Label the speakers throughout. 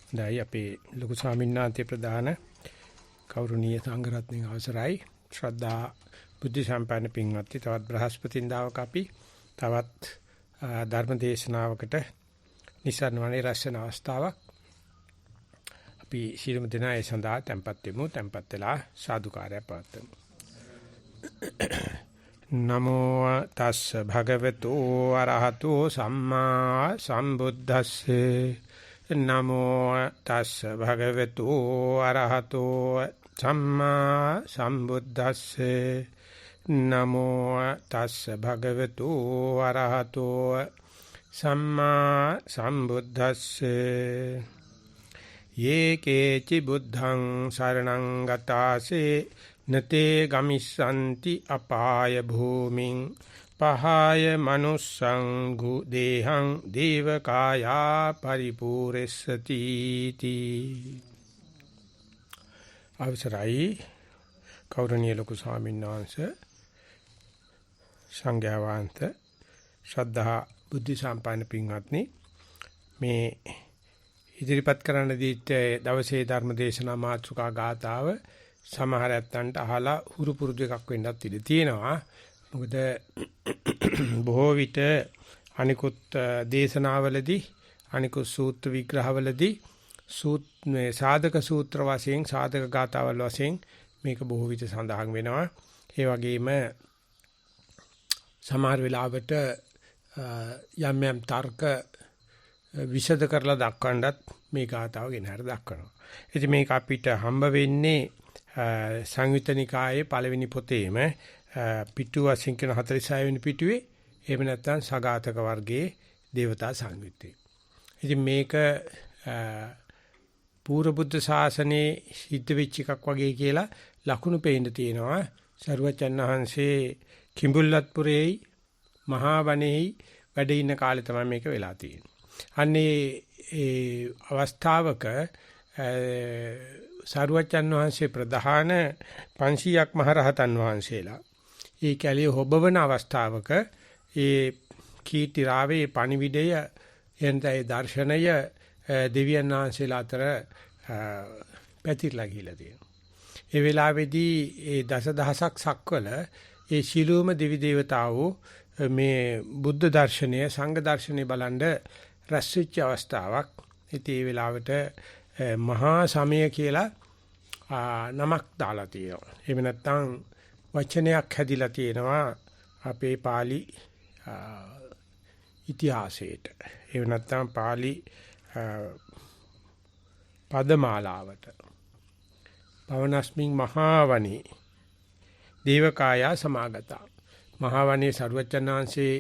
Speaker 1: දැයි අපේ ලොකු ස්වාමීන් වහන්සේ ප්‍රදාන කෞරණීය සංඝරත්නයේ අවසරයි ශ්‍රද්ධා බුද්ධ සම්පන්න පින්වත්නි තවත් බ්‍රහස්පතින්දාවක අපි තවත් ධර්ම දේශනාවකට නිසරණ වනේ රැස්වෙන අවස්ථාවක් අපි ශිරුම දෙනා ඒ සඳහා tempත් වෙමු tempත් වෙලා සාදුකාරය පවත්වමු නමෝ තස්ස භගවතු අරහතෝ සම්මා සම්බුද්දස්සේ නමෝ තස්ස භගවතු අරහතෝ සම්මා සම්බුද්දස්සේ නමෝ තස්ස භගවතු අරහතෝ සම්මා සම්බුද්දස්සේ යේකේචි බුද්ධං සරණං ගතාසේ නතේ ගමිස්සanti අපාය භූමින් පහාය මනුස්සං ගු දේහං දේවකායා පරිපූර්ණස්සති තී අවසරයි කෞරණීය ලොකු ස්වාමීන් වහන්සේ සංඝයා වහන්සේ ශ්‍රද්ධා බුද්ධ සම්පන්න පින්වත්නි මේ ඉදිරිපත් කරන්න දීච්ච දවසේ ධර්ම දේශනා මාතෘකා ගාථාව සමහර ඇත්තන්ට අහලා හුරු පුරුදු එකක් වෙන්නත් ඉඩ තියෙනවා. මොකද බොහෝ විට අනිකුත් දේශනාවලදී අනිකුත් සූත්‍ර විග්‍රහවලදී මේ සාධක සූත්‍ර වශයෙන් සාධක ගාථාවල වශයෙන් මේක බොහෝ විට සඳහන් වෙනවා. ඒ වගේම සමහර වෙලාවට යම් යම් තර්ක විෂද කරලා දක්වන්නත් මේ ගාථාව ගෙනහැර දක්වනවා. ඉතින් මේක අපිට හම්බ වෙන්නේ සංයුත්ත නිකායේ පළවෙනි පොතේම පිටු වශයෙන් කියන 46 වෙනි පිටුවේ එහෙම නැත්නම් සගතක වර්ගයේ දේවතා සංයුත්තේ. ඉතින් මේක පූර්ව බුද්ධ ශාසනයේ සිද්ධ වෙච්ච එකක් වගේ කියලා ලකුණු පෙන්නන තියෙනවා. සරුවචන් වහන්සේ කිඹුල්ලත්පුරේ මහා වනයේහි වැඩ ඉන්න කාලේ තමයි මේක වෙලා තියෙන්නේ. අන්නේ ඒ අවස්ථාවක සරුවචන් වහන්සේ ප්‍රධාන 500ක් මහරහතන් වහන්සේලා ඒ කැලිය හොබවන අවස්ථාවක ඒ කීර්ති රාවේ පණිවිඩය එන්ටයි දර්ශනය දෙවියන් වහන්සේලා අතර පැතිරලා ගිහිලා තියෙනවා. ඒ වෙලාවේදී ඒ දසදහසක් සක්වල ඒ ශිලූම දෙවි දේවතාවෝ මේ බුද්ධ දර්ශනය සංඝ දර්ශනය බලන්ඩ රැස් වෙච්ච අවස්ථාවක්. ඉතින් ඒ වෙලාවට මහා සමය කියලා නමක් දාලා තියෙනවා. එහෙම නැත්නම් වචනයක් හැදිලා තියෙනවා අපේ pāli ඉතිහාසයට. එහෙම නැත්නම් pāli පදමාලාවට. පවනස්මින් මහාවනි දේවකායා සමාගතා. මහාවනී සර්වචනාංශේ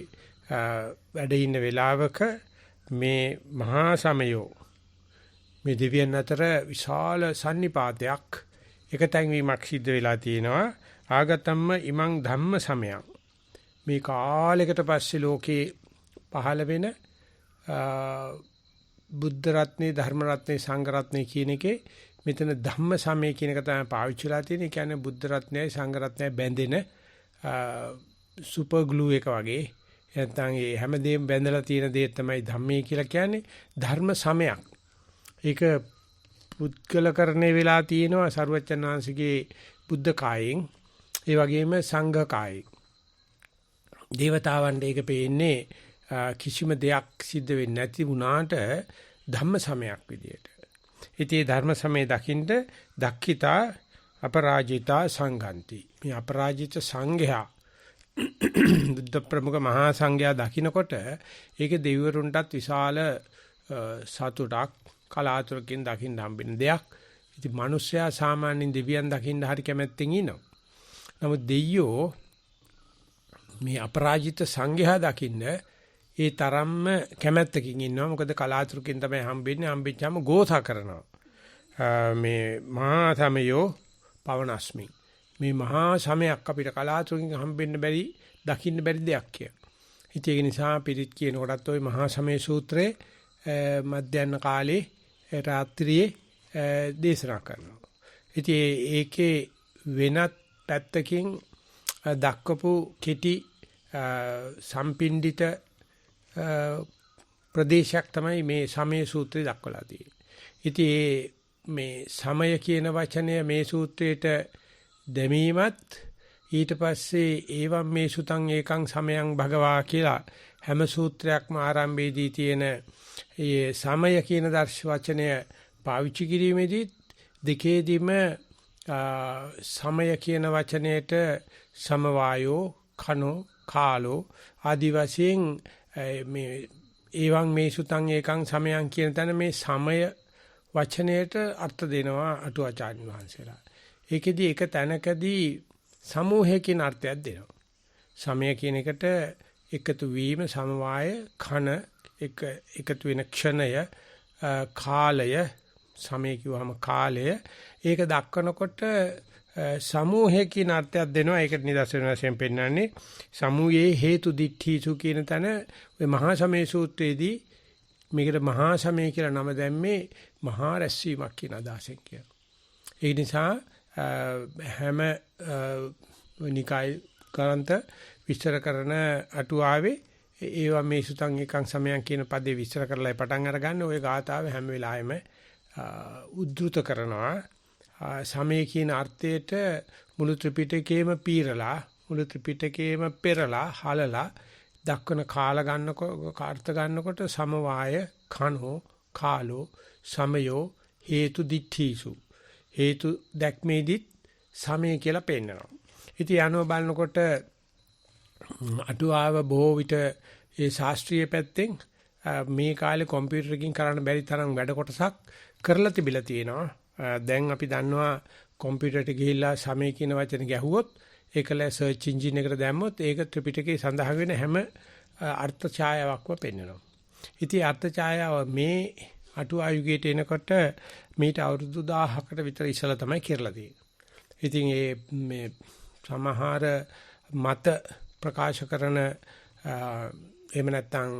Speaker 1: වැඩ ඉන්න වෙලාවක මේ මහා සමයෝ මේ දෙවියන් අතර විශාල සන්නිපාතයක් එකතැන්වීමක් සිද්ධ වෙලා තියෙනවා. ආගතම්ම ඉමං ධම්ම සමයං මේ කාලයකට පස්සේ ලෝකේ පහළ වෙන බුද්ධ රත්නේ ධර්ම රත්නේ සංඝ රත්නේ කියන එකේ මෙතන ධම්ම සමය කියන එක තමයි පාවිච්චිලා තියෙන්නේ. ඒ කියන්නේ බුද්ධ රත්නයයි සංඝ රත්නයයි බැඳෙන සුපර් ග්ලූ එක වගේ. නැත්නම් මේ හැමදේම බැඳලා තියෙන දේ තමයි ධම්මේ කියලා කියන්නේ. ධර්ම සමයක්. ඒක පුද්ගලකරණේ වෙලා තියෙනවා සරුවචනාංශගේ බුද්ධ කායෙන් ඒ වගේම සංඝ කායෙන්. දේවතාවන්ට ඒක පේන්නේ කිසිම දෙයක් සිද්ධ වෙන්නේ නැති වුණාට ධම්ම සමයක් විදියට. ඉතින් ධර්ම සමය දකින්න දක්ඛිතා අපරාජිතා සංඝන්ති. මේ අපරාජිත සංඝයා බුද්ධ ප්‍රමුඛ මහා සංඝයා දකින්නකොට ඒක දෙවිවරුන්ටත් විශාල සතුටක් කලාතුරකින් දකින්න හම්බෙන දෙයක්. ඉතින් මිනිස්සයා සාමාන්‍යයෙන් දෙවියන් දකින්න හරි කැමැත්තෙන් ඉනවා. නමුත් දෙයියෝ මේ අපරාජිත සංඝයා දකින්න ඒ තරම්ම කැමැත්තකින් ඉන්නවා. මොකද කලාතුරකින් තමයි හම්බෙන්නේ. හම්බෙච්චාම ගෝසා කරනවා. මේ මහා සමයෝ පවනස්මි. මේ මහා සමයක් අපිට කලාතුරකින් හම්බෙන්න බැරි දකින්න බැරි දෙයක් කියලා. ඉතින් ඒක නිසා පිරිත් කියන කොටත් ওই මහා සමය සූත්‍රයේ මධ්‍යන කාලේ රාත්‍රියේ දේශනා කරනවා. ඉතින් ඒකේ වෙනත් පැත්තකින් දක්වපු කෙටි සම්පින්ඩිත ප්‍රදේශයක් තමයි මේ සමය සූත්‍රය දක්වලා තියෙන්නේ. ඉතින් මේ සමය කියන වචනය මේ සූත්‍රයේට දැමීමත් ඊට පස්සේ ඒවම් මේ සුතං ඒකං සමයං භගවා කියලා හැම සූත්‍රයක්ම ආරම්භයේදී තියෙන මේ සමය කියන දර්ශ වචනය පාවිච්චි කිරීමේදී දෙකේදීම සමය කියන වචනයට සමවායෝ කනෝ කාලෝ ආදි වශයෙන් මේ ඒවං මේ සුතං ඒකං සමයං කියන තැන මේ සමය වචනයට අර්ථ දෙනවා අටුවාචාර්ය වහන්සේලා. ඒකෙදි එක තැනකදී සමූහය කියන අර්ථයක් දෙනවා. සමය කියන එකට එකතු වීම සමவாய කන එකතු වෙන ක්ෂණය කාලය සමය කිව්වම කාලය ඒක දක්වනකොට සමූහය කියන අර්ථයක් දෙනවා. ඒකට නිදර්ශන වශයෙන් පෙන්නන්නේ සමූහයේ හේතු දිට්ඨීසු කියන තැන ඔය මහා සමය සූත්‍රයේදී මේකට මහා සමය කියලා නම දැම්මේ මහා රැස්වීමක් කියන අදහසෙන් කියනවා. ඒ නිසා හැම නිකාය කරන්ත විස්තර කරන අටුවාවේ ඒවා මේ සුතං එකං සමයං කියන පදේ විස්තර කරලා පටන් අරගන්න ওই ගාථාවේ හැම වෙලාවෙම උද්දෘත කරනවා. සමය කියන අර්ථයට මුළු ත්‍රිපිටකයේම පීරලා මුළු ත්‍රිපිටකයේම පෙරලා හලලා දක්වන කාල ගන්නකොට අර්ථ ගන්නකොට සමவாய කනෝ කාලෝ සමයෝ හේතු දිට්ඨීසු හේතු දැක්මේදිත් සමය කියලා පෙන්නනවා. ඉතින් අනුව බලනකොට අටුවාව බොහෝ විට ඒ ශාස්ත්‍රීය පැත්තෙන් මේ කාලේ කම්පියුටරකින් කරන්න බැරි තරම් වැඩ කොටසක් කරලා තිබිලා තියෙනවා. දැන් අපි දන්නවා කම්පියුටරට ගිහිල්ලා සමය කියන වචනේ ගැහුවොත් ඒකල සර්ච් එන්ජින් එකට දැම්මොත් ඒක ත්‍රිපිටකයේ සඳහන් වෙන හැම අර්ථ ඡායාවක්ම පෙන්වනවා. ඉතින් අර්ථ ඡායාව මේ අටුවා යුගයට එනකොට මේට අවුරුදු 1000කට විතර ඉස්සලා තමයි කරලා තියෙන්නේ. ඉතින් මේ සමහර මත ප්‍රකාශ කරන එහෙම නැත්නම්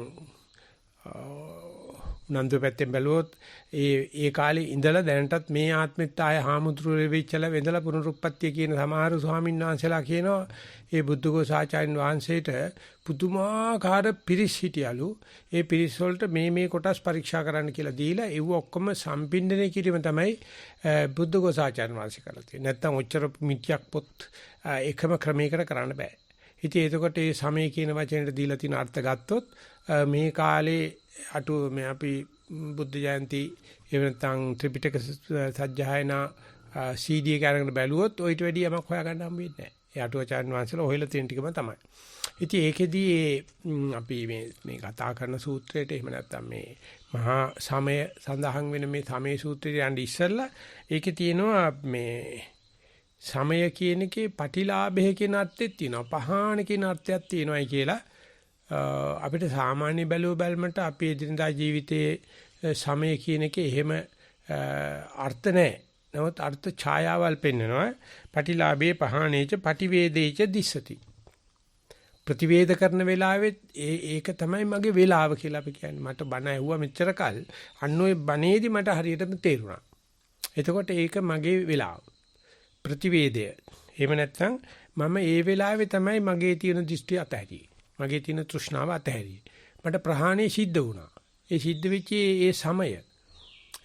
Speaker 1: උනන්දු පැත්තෙන් බැලුවොත් ඒ කාලේ ඉඳලා දැනටත් මේ ආත්මෙත් ආය හාමුදුරුවෝ වෙච්චලා වෙඳලා පුනරුත්පත්ති කියන සමහර ස්වාමීන් වහන්සේලා කියනවා ඒ බුද්ධඝෝසාචාර්යන් වහන්සේට පුදුමාකාර පිරිස් හිටියලු. ඒ පිරිස් වලට මේ කොටස් පරීක්ෂා කරන්න කියලා දීලා ඒව ඔක්කොම සම්පින්දනය කිරීම තමයි බුද්ධඝෝසාචාර්යන් වහන්සේ කරලා තියෙන්නේ. නැත්තම් ඔච්චර මිත්‍යක් පොත් එකම ක්‍රමයකට කරන්න බෑ. ඉතින් එතකොට මේ සමය කියන වචනයට දීලා තියෙන අර්ථ ගත්තොත් මේ කාලේ මේ අපි බුද්ධ ජයන්ති එහෙම නැත්නම් ත්‍රිපිටක සජ්ජායනා CD එක අරගෙන බැලුවොත් ඔයිට වැඩි යමක් හොයාගන්න හම්බ වෙන්නේ නැහැ. ඒ අටුවාචාර්ය වංශල හොයලා තියෙන ටිකම තමයි. ඉතින් ඒකෙදී අපි මේ කතා කරන සූත්‍රයට එහෙම නැත්නම් මේ මහා සමය සඳහන් වෙන මේ සමය සූත්‍රයට යන්න ඉස්සෙල්ලා ඒකේ තියෙනවා මේ සමය කියන එකේ පටිලාභය කියන අර්ථෙත් තියෙනවා. පහාන කියන අර්ථයක් තියෙනවායි කියලා අපිට සාමාන්‍ය බැලුවල්මට අපේ එදිනදා ජීවිතයේ සමය කියන එකේ එහෙම අර්ථ නැහැ. නමුත් අර්ථ ඡායාවල් පෙන්නනවා. පටිලාභේ පහානේච පටිවේදේච දිස්සති. ප්‍රතිවේද කරන වෙලාවෙත් ඒක තමයි මගේ වෙලාව කියලා අපි කියන්නේ. මට බණ ඇහුවා මෙච්චර කල්. අන්න ওই බණේදී මට හරියටම තේරුණා. එතකොට ඒක මගේ වෙලාව. ප්‍රතිවේදය. එහෙම නැත්නම් මම ඒ වෙලාවේ තමයි මගේ තියෙන දෘෂ්ටි අතහැරියේ. මගේ තියෙන තෘෂ්ණාව අතහැරියේ. මට ප්‍රහාණය සිද්ධ වුණා. ඒ සිද්ධ වෙච්ච ඒ සමය.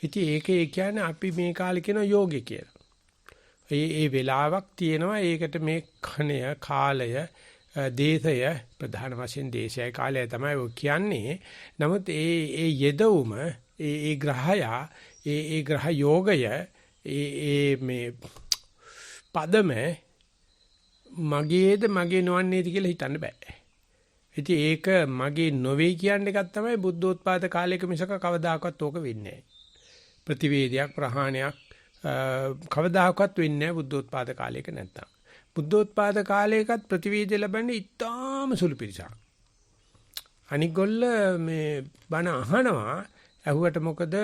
Speaker 1: ඉතින් ඒක කියන්නේ අපි මේ කාලේ කියන යෝගය කියලා. ඒ වෙලාවක් තියෙනවා. ඒකට මේ කණය කාලය දේශය ප්‍රධාන වශයෙන් දේශයයි කාලයයි තමයි ඔය කියන්නේ. නමුත් ඒ යෙදවුම ඒ ග්‍රහය ඒ ග්‍රහ යෝගය ඒ මේ පදම මගේද මගේ නොවන්නේද කියලා හිතන්න බෑ. ඉතින් ඒක මගේ නොවේ කියන එකක් තමයි බුද්ධෝත්පාද කාලයක මිසක කවදාකවත් ඕක වෙන්නේ නැහැ. ප්‍රතිවේදයක් ප්‍රහාණයක් කවදාකවත් වෙන්නේ නැහැ බුද්ධෝත්පාද කාලයක නැත්තම්. බුද්ධෝත්පාද කාලයකත් ප්‍රතිවේදය ලැබන්නේ ඉතාම සුළු පිරිසක්. අනික ගොල්ල මේ බණ අහනවා. ඇහුවට මොකද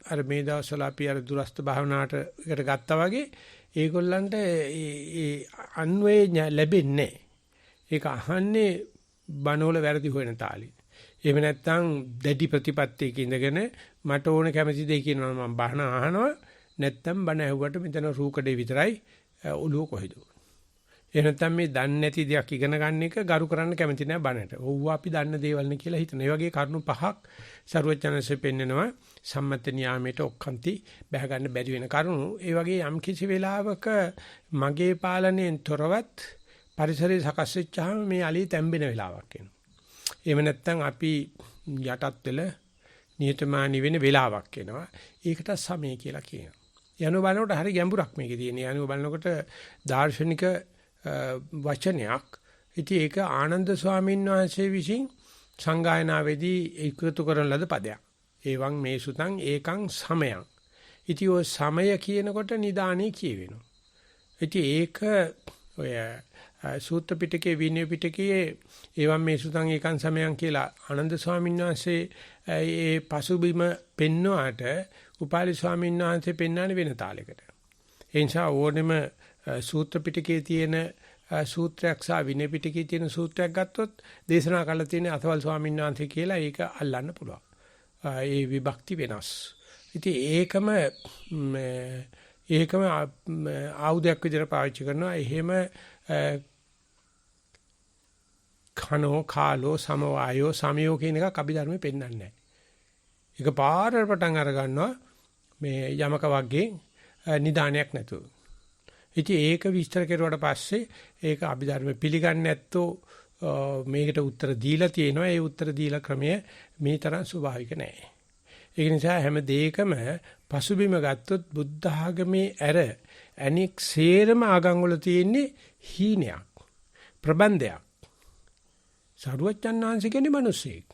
Speaker 1: අර මේ දවස්වල අපි අර දුරස්ත භාවනාවට එකට ගත්තා වගේ ඒගොල්ලන්ට ඒ අන්වේ ලැබෙන්නේ නැහැ. ඒක අහන්නේ බණවල වැරදි හොයන තාලේ. එහෙම නැත්නම් දැඩි ප්‍රතිපත්තියක ඉඳගෙන මට ඕන කැමති දෙයක් කියනවා මම බණ අහනවා. නැත්නම් බණ ඇහුවට මෙතන රූකඩේ විතරයි ඔළුව කොහෙද. එහෙම නැත්නම් මේ දන්නේ නැති දෙයක් ඉගෙන ගන්න එක ගරු කරන්න කැමති නැහැ බණට. ඕව අපි දන්න දේවල් නේ කියලා හිතන. ඒ වගේ කරුණු පහක් සරුවචනසේ පෙන්නනවා සම්මත න්යාමයට ඔක්කන්ති බහ ගන්න බැරි වෙන කරුණු. ඒ වගේ යම් කිසි වෙලාවක මගේ පාලනයෙන් තොරවත් පරිසරය සකස් වෙච්චාම මේ අලිය තැම්බෙන වෙලාවක් එනවා. එහෙම නැත්නම් අපි යටත් වෙල නියතමානී වෙන වෙලාවක් එනවා. ඒකට සමය කියලා කියනවා. යනු බලනකොට හරි ගැඹුරක් මේකේ තියෙන. යනු බලනකොට දාර්ශනික වචනයක්. ඉතින් ඒක ආනන්ද ස්වාමීන් වහන්සේ විසින් සංගායනාවේදී ඒකතු කරන ලද පදයක්. ඒවං මේ සුතං ඒකං සමයං. ඉතින් ඔය සමය කියනකොට නිදානේ කියවෙනවා. ඉතින් ඒක ඔය සූත්‍ර පිටකේ විනය පිටකයේ ඒවං මේ සුතං ඒකං සමයං කියලා ආනන්ද ස්වාමීන් වහන්සේ ඒ පසුබිම පෙන්වුවාට උපාලි ස්වාමීන් වහන්සේ පෙන්වන්නේ වෙන තාලයකට. ඒ නිසා ඕනෙම සූත්‍ර පිටකයේ තියෙන සූත්‍රයක් සහ විනය පිටකයේ තියෙන සූත්‍රයක් ගත්තොත් දේශනා කරලා තියෙන අසවල් ස්වාමීන් වහන්සේ කියලා ඒක අල්ලන්න පුළුවන්. ඒ විභක්ති වෙනස්. ඉතින් ඒකම ආයුධයක් විදිහට පාවිච්චි කරනවා. එහෙම කනෝ කාලෝ සමවායෝ සමයෝ කියන එකක් අභිධර්මයේ පෙන්වන්නේ නැහැ. ඒක පාරට පටන් අර ගන්නවා මේ යමක වගේ නිදානයක් නැතුව. ඉතින් ඒක විස්තර කෙරුවට පස්සේ ඒක අභිධර්ම පිළිගන්නේ නැත්තෝ මේකට උත්තර දීලා තියෙනවා. ඒ උත්තර දීලා ක්‍රමය මේ තරම් ස්වභාවික නැහැ. ඒක නිසා හැම දෙයකම පසුබිම ගත්තොත් බුද්ධ ආගමේ ඇර අනික් සේරම ආගම් වල තියෙන්නේ හීනයක් ප්‍රබන්ධයක්. සරුවච්චන්හන්සේ කියන්නේ මිනිස්සෙක්.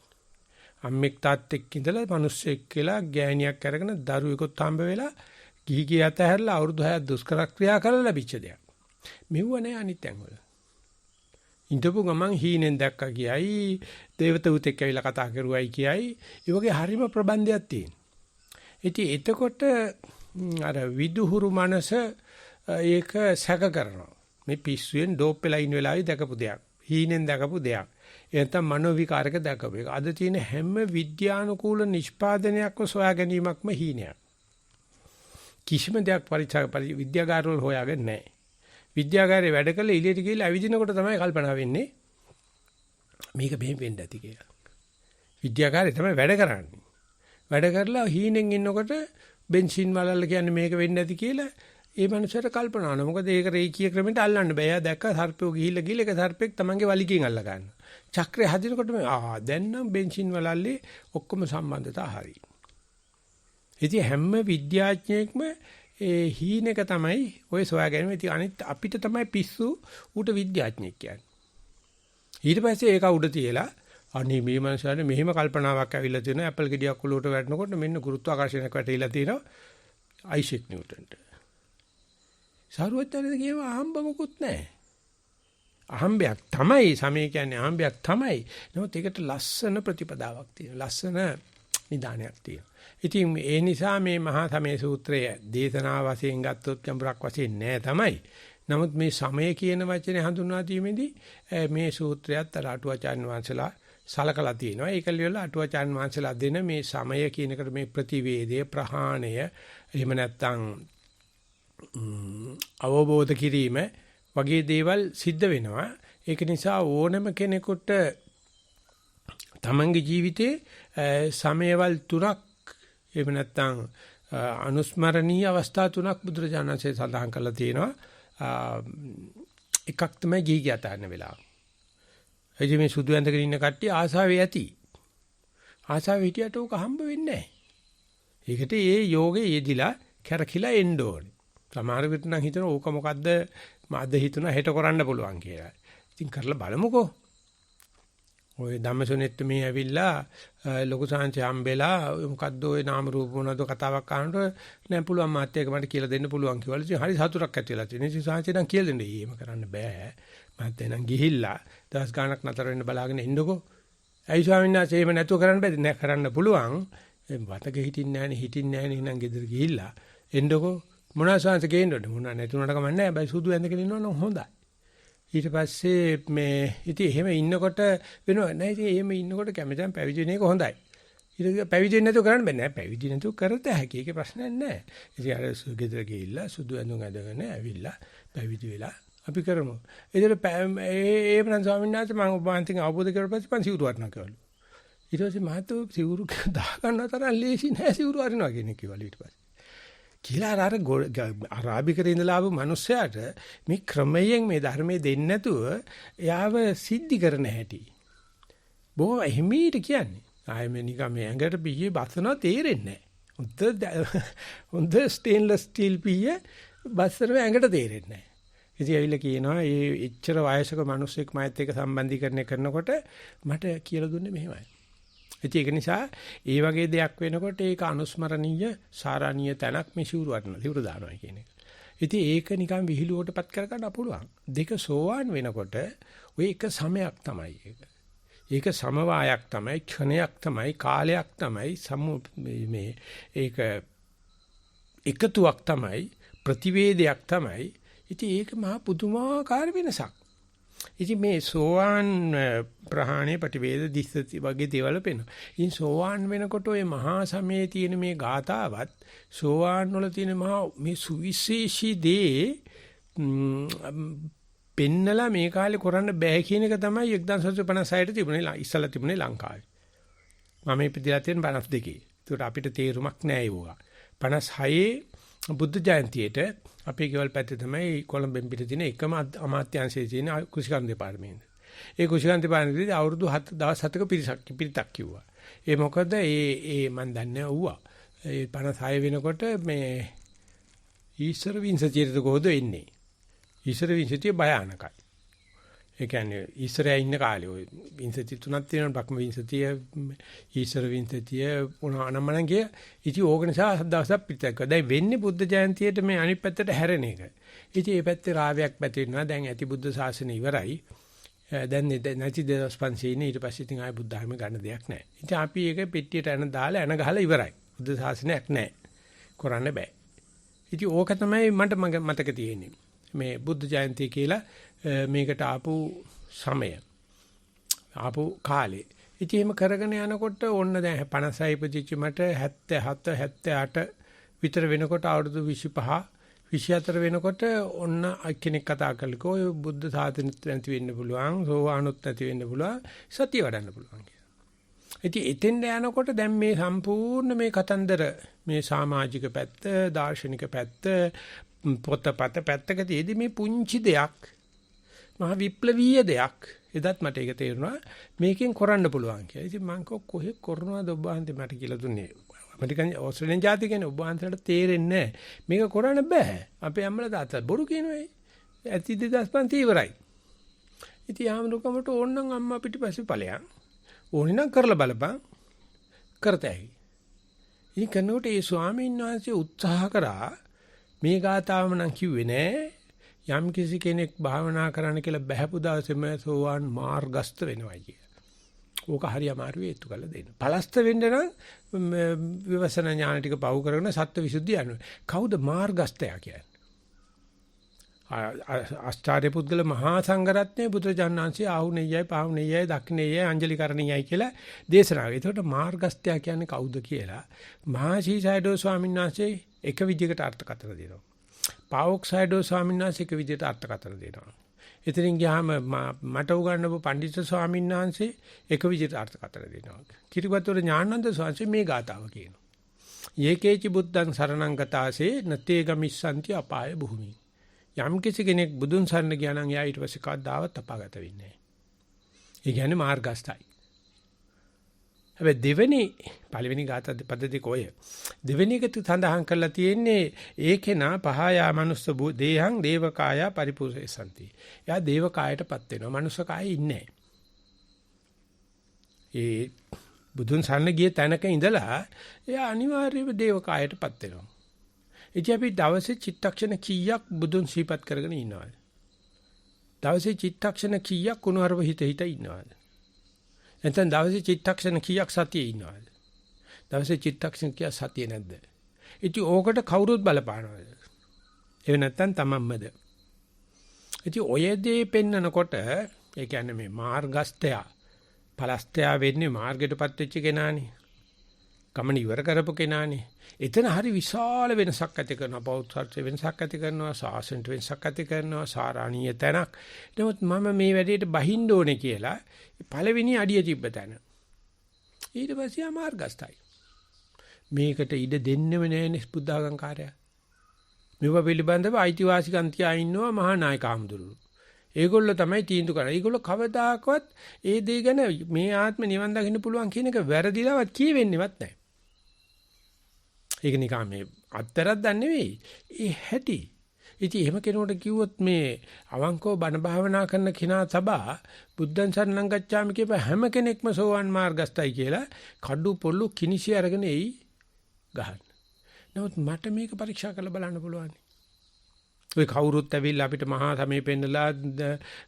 Speaker 1: අම්මෙක් තාත්තෙක් ඉඳලා මිනිස්සෙක් කියලා ගෑණියක් අරගෙන දරුවෙකුත් හම්බ වෙලා ගිහි ගිය අතහැරලා අවුරුදු 6ක් දුෂ්කර ක්‍රියා කරලා ලැබිච්ච දෙයක්. මෙව්ව නෑ අනිත් තැන්වල. ඉඳපු ගමන් හීනෙන් දැක්කා කියයි, දේවදූතෙක් ඇවිල්ලා කතා කරුවයි කියයි. ඒ වගේ හරිම ප්‍රබන්ධයක් තියෙන. ඉතින් එතකොට අර විදුහුරු මනස ඒක සැක කරනවා. මේ පිස්සුවෙන් ඩෝප් වෙලා ඉන්න වෙලාවේ දැකපු දෙයක්. හීනෙන් දැකපු දෙයක්. එතන මනෝ විකාරක දැකපු එක. අද තියෙන හැම විද්‍යානුකූල නිෂ්පාදනයක්ම සොයා ගැනීමක්ම හීනයක්. කිසිම දෙයක් විද්‍යාගාරවල හොයාගෙන නැහැ. විද්‍යාගාරේ වැඩ කළ එළියට ගිහලා ඇවිදිනකොට තමයි කල්පනා වෙන්නේ මේක මෙහෙම වෙන්න ඇති කියලා. විද්‍යාගාරේ තමයි වැඩ කරන්නේ. වැඩ කරලා හීනෙන් ඉන්නකොට බෙන්සින් වලල්ල කියන්නේ මේක වෙන්න ඇති කියලා ඒ මනුස්සයාට කල්පනා කරනවා. මොකද ඒක රේඛීය ක්‍රමයට අල්ලන්න බෑ. එයා දැක්ක සර්පෝ ගිහිල්ලා ඒක සර්පෙක් තමන්ගේ වලිගයෙන් අල්ල ගන්නවා. චක්‍රය හදිනකොට දැන් නම් බෙන්සින් වලල්ලේ ඔක්කොම සම්බන්ධතා හරියි. ඉතින් හැම විද්‍යාඥයෙක්ම ඒ හීනෙක තමයි ඔය සොයාගන්නේ. ඉතින් අනිත් අපිට තමයි පිස්සු ඌට විද්‍යාඥයෙක් කියන්නේ. ඊට පස්සේ ඒක උඩ තියලා අනේ මේ මනුස්සයාට මෙහෙම කල්පනාවක් ඇවිල්ලා තියෙනවා. ඇපල් ගෙඩියක් ඔලුවට වැටෙනකොට මෙන්න ගුරුත්වාකර්ෂණයක් වැටීලා තියෙනවා. අයිසෙක් නිව්ටන්ට. සරුවචනද කියව අහම්බ මොකුත් නැහැ. අහම්බයක් තමයි සමය කියන්නේ අහම්බයක් තමයි. නමුත් ඒකට ලස්සන ප්‍රතිපදාවක් තියෙනවා. ලස්සන නිදානයක් තියෙනවා. ඉතින් ඒ නිසා මේ මහා සමය සූත්‍රය දේශනා වශයෙන් ගත්තොත් ගැඹුරක් වශයෙන් නෑ තමයි. නමුත් මේ සමය කියන වචනේ හඳුන්වා දීමේදී මේ සූත්‍රයත් අටුවාචාන් වහන්සේලා සලකලා තියෙනවා. ඒක ලියලා අටුවාචාන් වහන්සේලා දෙන මේ සමය කියන එකට මේ ප්‍රතිවේදය ප්‍රහාණය එහෙම නැත්නම් අවබෝධ කිරීම වගේ දේවල් සිද්ධ වෙනවා. ඒක නිසා ඕනම කෙනෙකුට තමන්ගේ ජීවිතේ සමයවල් තුනක් එහෙම නැත්නම් අනුස්මරණීය අවස්ථා තුනක් බුදුරජාණන්සේ සඳහන් කරලා තියෙනවා. එකක් තමයි ගිහි යතන වෙලාව. එදි මේ සුදු ඇඳගෙන ඉන්න කට්ටිය ආසාවේ ඇති. ආසාවේ හිටියට උක හම්බ වෙන්නේ නැහැ. ඒකට ඒ යෝගේ යෙදිලා කරකිලා එන්න ඕනේ. සමහර විට නම් හිතන ඕක මොකද්ද මාද හිතුණා හෙට කරන්න පුළුවන් කියලා. ඉතින් කරලා බලමුකෝ. ඔය ධම්මසොනෙත් මේ ඇවිල්ලා ලොකු සාංශය හම්බෙලා මොකද්ද ඔය නාම රූප මොනවද කතාවක් අහනකොට නෑ පුළුවන් මාත්‍යක මට කියලා දෙන්න පුළුවන් කිව්වලු. ඉතින් හරි සතුටක් ඇති වෙලා තියෙනවා. ඉතින් සාංශය නම් කියලා දෙන්නේ. එහෙම කරන්න බෑ. මාත්‍ය නම් ගිහිල්ලා දවස් ගාණක් නතර වෙන්න බලාගෙන ඉන්නකෝ. ඇයි ස්වාමීන් වහන්සේ එහෙම නැතුව කරන්න බෑද? නෑ කරන්න පුළුවන්. වතක හිටින්නේ නෑනේ හිටින්නේ නෑනේ එහෙනම් ගෙදර ගිහිල්ලා එන්නකෝ. මොනවා සාංශ ගේන්නද? මොනවා නැතුණට කමන්නේ නෑ. බයි සුදු ඇඳගෙන ඉන්නවනම් හොඳයි. ඊට පස්සේ මේ ඉතින් එහෙම ඉන්නකොට වෙනව නෑ. ඉතින් එහෙම ඉන්නකොට කැමතිනම් පැවිදි වෙන එක හොඳයි. ඊට පැවිදි වෙන්න නැතුව කරන්න බෑ. නෑ පැවිදි නැතුව කරත හැකි. ඒකේ ප්‍රශ්නයක් නෑ. ඉතින් අර ගෙදර ගිහිල්ලා සුදු ඇඳුම් අඳගෙන ඇවිල්ලා පැවිදි වෙලා අපි කරමු. ඒතර ඒ ප්‍රන් ස්වාමීන් වහන්සේ මම ඔබ වහන්සේගෙන් අවබෝධ කරලා පස්සේ පන් සිවුරු වටනවා කිව්වලු. ඊට පස්සේ මහත්තයෝ සිවුරු දා ගන්න තරම් ලේසි නෑ සිවුරු අරිනවා කියන එක කිව්වලු ඊට පස්සේ. කියලා අර අරාබිකේ ඉඳලා ආපු මිනිස්සයාට මේ ක්‍රමයෙන් මේ ධර්මයේ දෙන්නේ නැතුව එයාව සිද්ධි කරන හැටි. බොහොම එහිමීට කියන්නේ. ආයේ මේ නිකන් මේ ඇඟට පීයේ බස්සනවා තේරෙන්නේ නැහැ. හොඳ ස්ටේන්ලස් ස්ටීල් පීයේ බස්සනවා ඇඟට තේරෙන්නේ නැහැ. ඉතින් ඇවිල්ලා කියනවා මේ එච්චර වයසක මිනිස්සෙක් මයිත් එක්ක සම්බන්ධීකරණය කරනකොට මට කියලා දුන්නේ මෙහෙමයි. ඉතින් ඒක නිසා ඒ වගේ දෙයක් වෙනකොට ඒක අනුස්මරණීය සාරාණීය තැනක් මේ සිවුරු වටන සිවුරු දානවා කියන එක. ඉතින් ඒක නිකන් විහිළුවටපත් කර ගන්න පුළුවන්. දෙක සෝවාන් වෙනකොට ඔය එක සමයක් තමයි ඒක. ඒක සමவாயක් තමයි ක්ෂණයක් තමයි කාලයක් තමයි මේ ඒක එකතුවක් තමයි ප්‍රතිවේදයක් තමයි. ඉතින් ඒක මහා පුදුමාකාර වෙනසක්. ඉතින් මේ සෝවාන් ප්‍රහාණය ප්‍රතිවේද දිස්සති වගේ දේවල් පේනවා. ඉතින් සෝවාන් වෙනකොට ওই මහා සමයේ තියෙන මේ ගාතාවත් සෝවාන් වල තියෙන මහා මේ සුවිශේෂී දේ පෙන්නලා මේ කාලේ කරන්න බෑ කියන එක තමයි 1956 තිබුණේ ඉස්සලා තිබුණේ ලංකාවේ. මම ඉපදිලා තියෙන 52. ඒකට අපිට තේරුමක් නෑ ඒවා. 56 බුද්ධ ජයන්තියේට අපේ ගෙවල් පැත්තේ තමයි කොළඹෙන් පිට තියෙන එකම අමාත්‍යාංශයේ තියෙන කුෂිකාන්ත දෙපාර්තමේන්තුව. ඒ කුෂිකාන්ත දෙපාර්තමේන්තුවේ අවුරුදු 7 7ක පිරිතක් කිව්වා. ඒ මොකද ඒ මන් දන්නේ ඌවා. ඒ 56 වෙනකොට මේ ඊශ්වර වින්සතියට කොහොද එන්නේ? ඊශ්වර වින්සතිය භයානකයි. ඒ කියන්නේ ඊශ්වරයා ඉන්න කාලේ ඔය වින්සති තුනක් තියෙනවා. බ්‍රහ්ම වින්සතිය, ඊශ්වර වින්සතිය, අනම්මනම් කිය. ඉතින් ඕක නිසා දවසක් පිටක්. දැන් වෙන්නේ බුද්ධ ජයන්තියට මේ අනිත් පැත්තට හැරෙන එක. ඉතින් මේ පැත්තේ රාවයක් පැතිරෙනවා. දැන් ඇති බුද්ධ ශාසනය ඉවරයි. දැන් නැති 2500 ඉන්නේ. ඊට පස්සේ ඉතින් ආයෙ බුද්ධ ධර්ම ගන්න දෙයක් නැහැ. ඉතින් අපි ඒක පෙට්ටියට එන දාලා එන ගහලා ඉවරයි. බුද්ධ ශාසනයක් නැහැ. කරන්න බෑ. ඉතින් ඕක තමයි මට මතක තියෙන්නේ. මේ බුද්ධ ජයන්තිය කියලා මේකට ආපු සමය ආපු කාලේ. ඉතින් එහෙම කරගෙන යනකොට ඕන්න දැන් 56 ඉපදිච්ච මට 77 78 විතර වෙනකොට අවුරුදු 25 24 වෙනකොට ඔන්න කෙනෙක් කතා කළකෝ ඔය බුද්ධ සාසනෙත් නැති වෙන්න පුළුවන්, සෝවානුත් නැති වෙන්න පුළුවන්, සතිය වඩන්න පුළුවන් කියලා. ඉතින් එතෙන් යනකොට දැන් මේ සම්පූර්ණ මේ කතන්දර මේ සමාජික පැත්ත, දාර්ශනික පැත්ත, පොතපත පැත්තක තියදී මේ පුංචි දෙයක් මහ විප්ලවීය දෙයක් එදත් මට ඒක තේරුණා මේකෙන් කරන්න පුළුවන් කියලා. ඉතින් මම කොහෙ කරනවද ඔබ වහන්සේ මට කියලා දුන්නේ. ඇමරිකන් ඕස්ට්‍රේලියානු ජාතික කෙනෙක් ඔබ වහන්සේට තේරෙන්නේ නැහැ. මේක කරන්න බෑ. අපේ අම්මලා තාත්තා බොරු කියනවා. ඇති 2005 ඉවරයි. ඉතින් ආමරුකමට ඕනනම් අම්මා පිටිපස්සේ ඵලයන්. ඕනි නම් කරලා බලපන්. කරතයි. ඉතින් කනෝට ඒ ස්වාමීන් වහන්සේ උත්සාහ කරා මේ ගාතාවම නම් කිව්වේ නෑ. යම් කිසි කෙනෙක් භාවනා කරන්න කියලා බහැපු දවසේම සෝවාන් මාර්ගස්ත වෙනවා කිය. ඕක හරි අමාරු හේතු කළ දෙන්න. පලස්ත වෙන්න නම් විවසන ඥාන ටික පවු කරගෙන සත්ත්ව විසුද්ධිය යනවා. කවුද මාර්ගස්තයා කියන්නේ? ආස්ථාරේ පුද්ගල මහා සංඝරත්නයේ බුදුරජාණන්සේ ආහුනෙයයි පාහුනෙයයි දක්ෂිනෙයයි අංජලි කරණියයි කියලා දේශනා කරා. ඒකට මාර්ගස්තයා කියන්නේ කවුද කියලා මහා සීසයිඩෝ ස්වාමීන් වහන්සේ එක විදිහකට අර්ථකථන දෙනවා. පාවොක්සයිඩෝ ස්වාමීන් වහන්සේ එක විදිහට අර්ථකථන දෙනවා. එතනින් ගියාම මට උගන්වපු පඬිතු ස්වාමීන් වහන්සේ එක විදිහට අර්ථකථන දෙනවා. කිරිබත්වර ඥානানন্দ ස්වාමීන් මේ ගාතාව කියනවා. යේකේචි බුද්ධං සරණං ගතාසේ නතේ ගමිස්සන්ති අපාය භූමි. යම් කිසි කෙනෙක් බුදුන් සරණ ගියා නම් එයා ඊට පස්සේ කවදාවත් අපාගත වෙන්නේ නැහැ. ඒ කියන්නේ මාර්ගස්ථයි. හැබැයි දෙවෙනි පළවෙනි ගාථා පද දෙක ඔය. දෙවෙනි එක සඳහන් කරලා තියෙන්නේ ඒකේනා පහයා මනුස්ස දේහං දේවකාය පරිපූර්ණසන්ති. එයා දේවකායටපත් වෙනවා. මනුස්ස කායේ ඉන්නේ නැහැ. ඒ බුදුන් සරණ ගිය තැනක ඉඳලා එයා අනිවාර්යයෙන්ම දේවකායටපත් වෙනවා. ඉතින් අපි දවසේ චිත්තක්ෂණ කීයක් බුදුන් සිහිපත් කරගෙන ඉන්නවද? දවසේ චිත්තක්ෂණ කීයක් කුණුහරුප හිත ඉන්නවද? නැත්නම් දවසේ චිත්තක්ෂණ කීයක් සතියේ ඉන්නවද? දවසේ චිත්තක්ෂණ කීයක් සතියේ නැද්ද? ඉතින් ඕකට කවුරුත් බලපානවද? ඒ නැත්නම් තමන්මද? ඉතින් ඔය දේ පෙන්නකොට ඒ කියන්නේ මේ මාර්ගස්තයා පලස්තයා වෙන්නේ මාර්ගයටපත් වෙච්ච කෙනානේ. ගමන ඉවර කරපු කෙනානේ. එතන හරි විශාල වෙනසක් ඇති කරනවා. බෞද්ධත්වයේ වෙනසක් ඇති කරනවා. සාසනට වෙනසක් ඇති කරනවා. සාරාණීය තැනක්. නමුත් මම මේ වැඩේට බහින්න ඕනේ කියලා පළවෙනි අඩිය තිබ්බ තැන. ඊට පස්සේ මාර්ගස්ථයි. මේකට ඉඩ දෙන්නෙම නෑනේ බුද්ධාගම් කාර්යය. මේවා පිළිබඳව අයිතිවාසිකම් තියා ඉන්නවා මහා නායක ආමඳුරු. ඒගොල්ලෝ තමයි තීන්දුව කරන්නේ. ඒගොල්ලෝ කවදාකවත් ඒ දේ ගැන මේ ආත්ම නිවන් දකින්න පුළුවන් කියන එක වැරදිලාවත් කියවෙන්නේවත් නැහැ. ඒක නිකන් මේ අත්තරක් දන්නේ නෙවෙයි. ඒ හැටි. ඉතින් එහෙම කෙනෙකුට කිව්වොත් මේ අවංකව බණ භාවනා කරන කෙනා සබා බුද්ධං සරණං ගච්ඡාමි කියප හැම කෙනෙක්ම සෝවන් මාර්ගස්ථයි කියලා කඩු පොල්ලු කිනිසි අරගෙන එයි ගහන්න. නමුත් මට මේක පරීක්ෂා කරලා බලන්න පුළුවන්. ඔය කවුරුත් ඇවිල්ලා අපිට මහා සමේ පෙන්නලා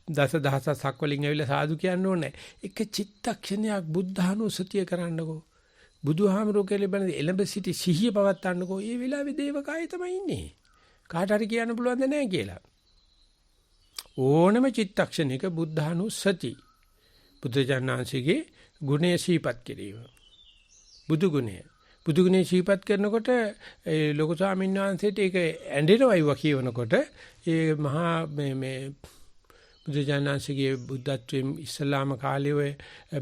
Speaker 1: දසදහසක් වලින් ඇවිල්ලා සාදු කියන්න ඕනේ. එක චිත්තක්ෂණයක් බුද්ධානුස්සතිය කරන්නකෝ. බුදුහාමරෝ කියලා බණ එළඹ සිටි සිහිය පවත්තන්නකෝ. ඒ වෙලාවේ දේවකාය තමයි ඉන්නේ. කාට හරි කියන්න පුළුවන්ද නැහැ කියලා. ඕනම චිත්තක්ෂණයක බුද්ධානුස්සති. බුදුජානනාංශිකේ ගුණය සීපත් කිරීම. බුදු ගුණය. බුදු ගුණේ සීපත් කරනකොට ඒ ලොකු ස්වාමීන් වහන්සේට ඒක ඇඬෙනවයි කියවනකොට ඒ මහා මේ බුදුජානනාංශිකේ බුද්ධත්වයෙන් ඉස්ලාම කාලයේ ඔය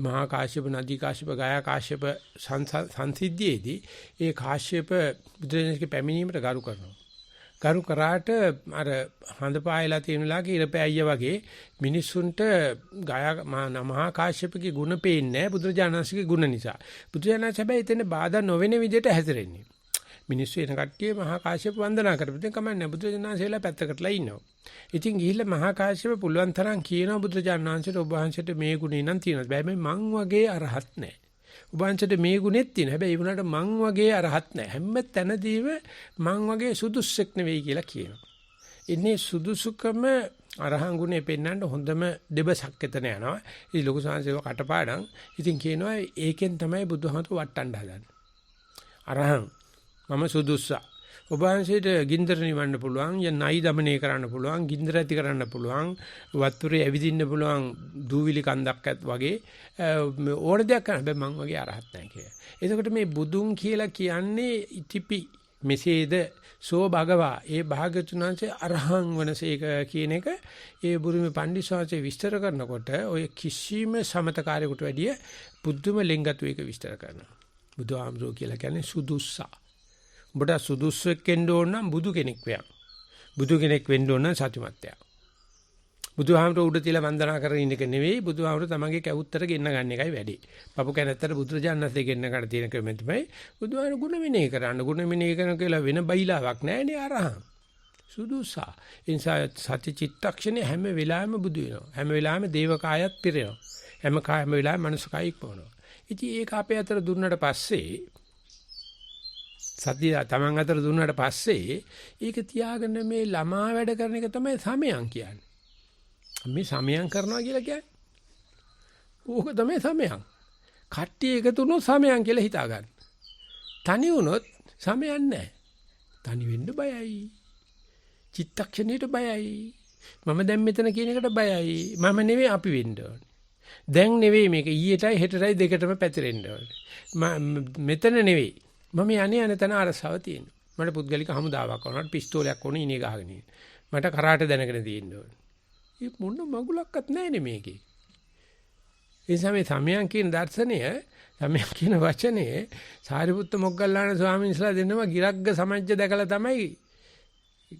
Speaker 1: මහා කාශ්‍යප නදී කාශ්‍යප ගයා කාශ්‍යප සංසිද්ධියේදී ඒ කාශ්‍යප බුදුජානනාංශිකේ පැමිණීමට ගරු කරනවා. ගරු කරාට අර හඳ පායලා තියෙන ලාගේ ඉරපෑයිය වගේ මිනිස්සුන්ට මහා කාශ්‍යපගේ ගුණ පේන්නේ නැහැ බුදුරජාණන්සේගේ ගුණ නිසා. බුදුරජාණන් හැබැයි එතන බාධා නොවන විදිහට හැසිරෙන්නේ. මිනිස්සු එන කට්ටිය මහා කාශ්‍යප වන්දනා කරපිටින් කමන්නේ බුදුරජාණන්සේලා පැත්තකටලා ඉන්නවා. ඉතින් ගිහිල්ලා මහා කාශ්‍යප පුළුවන් තරම් කියනවා බුදුරජාණන්සේට ඔබ වහන්සේට මේ ගුණේ නම් තියෙනවා. හැබැයි මං වගේ අරහත් නැහැ. ඔබ වහන්සේට මේ ගුණෙත් තියෙනවා. හැබැයි ඒ වුණාට මං වගේ අරහත් නැහැ. හැම තැනදීම මං වගේ සුදුස්සෙක් නෙවෙයි කියලා කියනවා. ඉන්නේ සුදුසුකම අරහන් ගුණේ පෙන්වන්න හොඳම දෙබසක් එතන යනවා. ඉතින් ලොකු සංසේව කටපාඩම්. ඉතින් කියනවා ඒකෙන් තමයි බුදුහමතු වට්ටන්න හදන්නේ. අරහන් මම සුදුස්සා. ඔබ වහන්සේට ගින්දර නිවන්න පුළුවන්, නයි දමනය කරන්න පුළුවන්, ගින්දර ඇති කරන්න පුළුවන්, වතුරේ ඇවිදින්න පුළුවන් දූවිලි කන්දක් වගේ ඕන දෙයක් කරන්න බෑ මං වගේ අරහත් නැහැ කියලා. එතකොට මේ බුදුන් කියලා කියන්නේ ඉතිපි මෙසේද සෝ භගවා ඒ භාගතුනාංශේ අරහං වනසේක කියන එක ඒ බුරුමේ පණ්ඩිතසාංශේ විස්තර කරනකොට ඔය කිසිම සමතකාරයෙකුට වැඩිය බුද්ධම ලෙන්ගතු එක විස්තර කරනවා. බුදුහාමුදුරුවෝ කියලා කියන්නේ සුදුස්සා. ඔබට සුදුස්සෙක් වෙන්න ඕන නම් බුදු කෙනෙක් වෙන්න. බුදු කෙනෙක් වෙන්න ඕන නම් සත්‍යමත්ය. බුදුහාමුදුරුවෝ උඩ තියලා වන්දනා කරගෙන ඉන්න එක නෙවෙයි බුදුහාමුදුරුවෝ තමන්ගේ කැවුත්තර ගෙන්න ගන්න එකයි වැඩි. පපු කැනත්තර බුදුරජාණන්සේ ගෙන්න ගන්න තියෙන ක්‍රමෙ තමයි බුදුහාමුදුරුවෝ ගුණ විනය කරන්න. ගුණ විනය කරන කියලා වෙන බයිලාවක් නැහැ අරහං. සුදුසා. ඒ නිසා සත්‍ය චිත්තක්ෂණේ හැම වෙලාවෙම බුදු වෙනවා. හැම වෙලාවෙම දේවකායත් පිරෙනවා. හැම වෙලාවෙම මනුස්ස කායික් පොනවා. ඉතින් ඒක අපේ අතර දුන්නට පස්සේ සතිය තමන් අතර දුන්නාට පස්සේ ඒක තියාගෙන මේ ළමා වැඩ කරන එක තමයි සමයන් කියන්නේ. මේ සමයන් කරනවා කියලා කියන්නේ. ඕක තමයි සමයන්. කට්ටිය එකතු වුණොත් සමයන් කියලා හිතා ගන්න. තනි වුණොත් සමයන් නැහැ. තනි වෙන්න බයයි. චිත්තක්ෂණයට බයයි. මම දැන් මෙතන කියන එකට බයයි. මම නෙවෙයි අපි වෙන්න ඕනේ. දැන් නෙවෙයි මේක ඊයටයි හෙටටයි දෙකටම පැතිරෙන්න ඕනේ. මෙතන නෙවෙයි. මම යන්නේ තන අරසාව තියෙනවා. මට පුද්ගලික හමුදාවක් වුණාට පිස්තෝලයක් ඕනේ ඉනේ ගහගෙන ඉන්න. මට කරාට දැනගෙන තියෙන්න ඕනේ. මේ මොන මගුලක්වත් නැහැනේ මේකේ. ඒ සමයන් කියන දර්ශනය, සමයන් කියන වචනේ සාරිපුත්ත මොග්ගල්ලාන ස්වාමීන් වහන්සේලා දෙන්නම ගිරග්ග සමජ්ජ දැකලා තමයි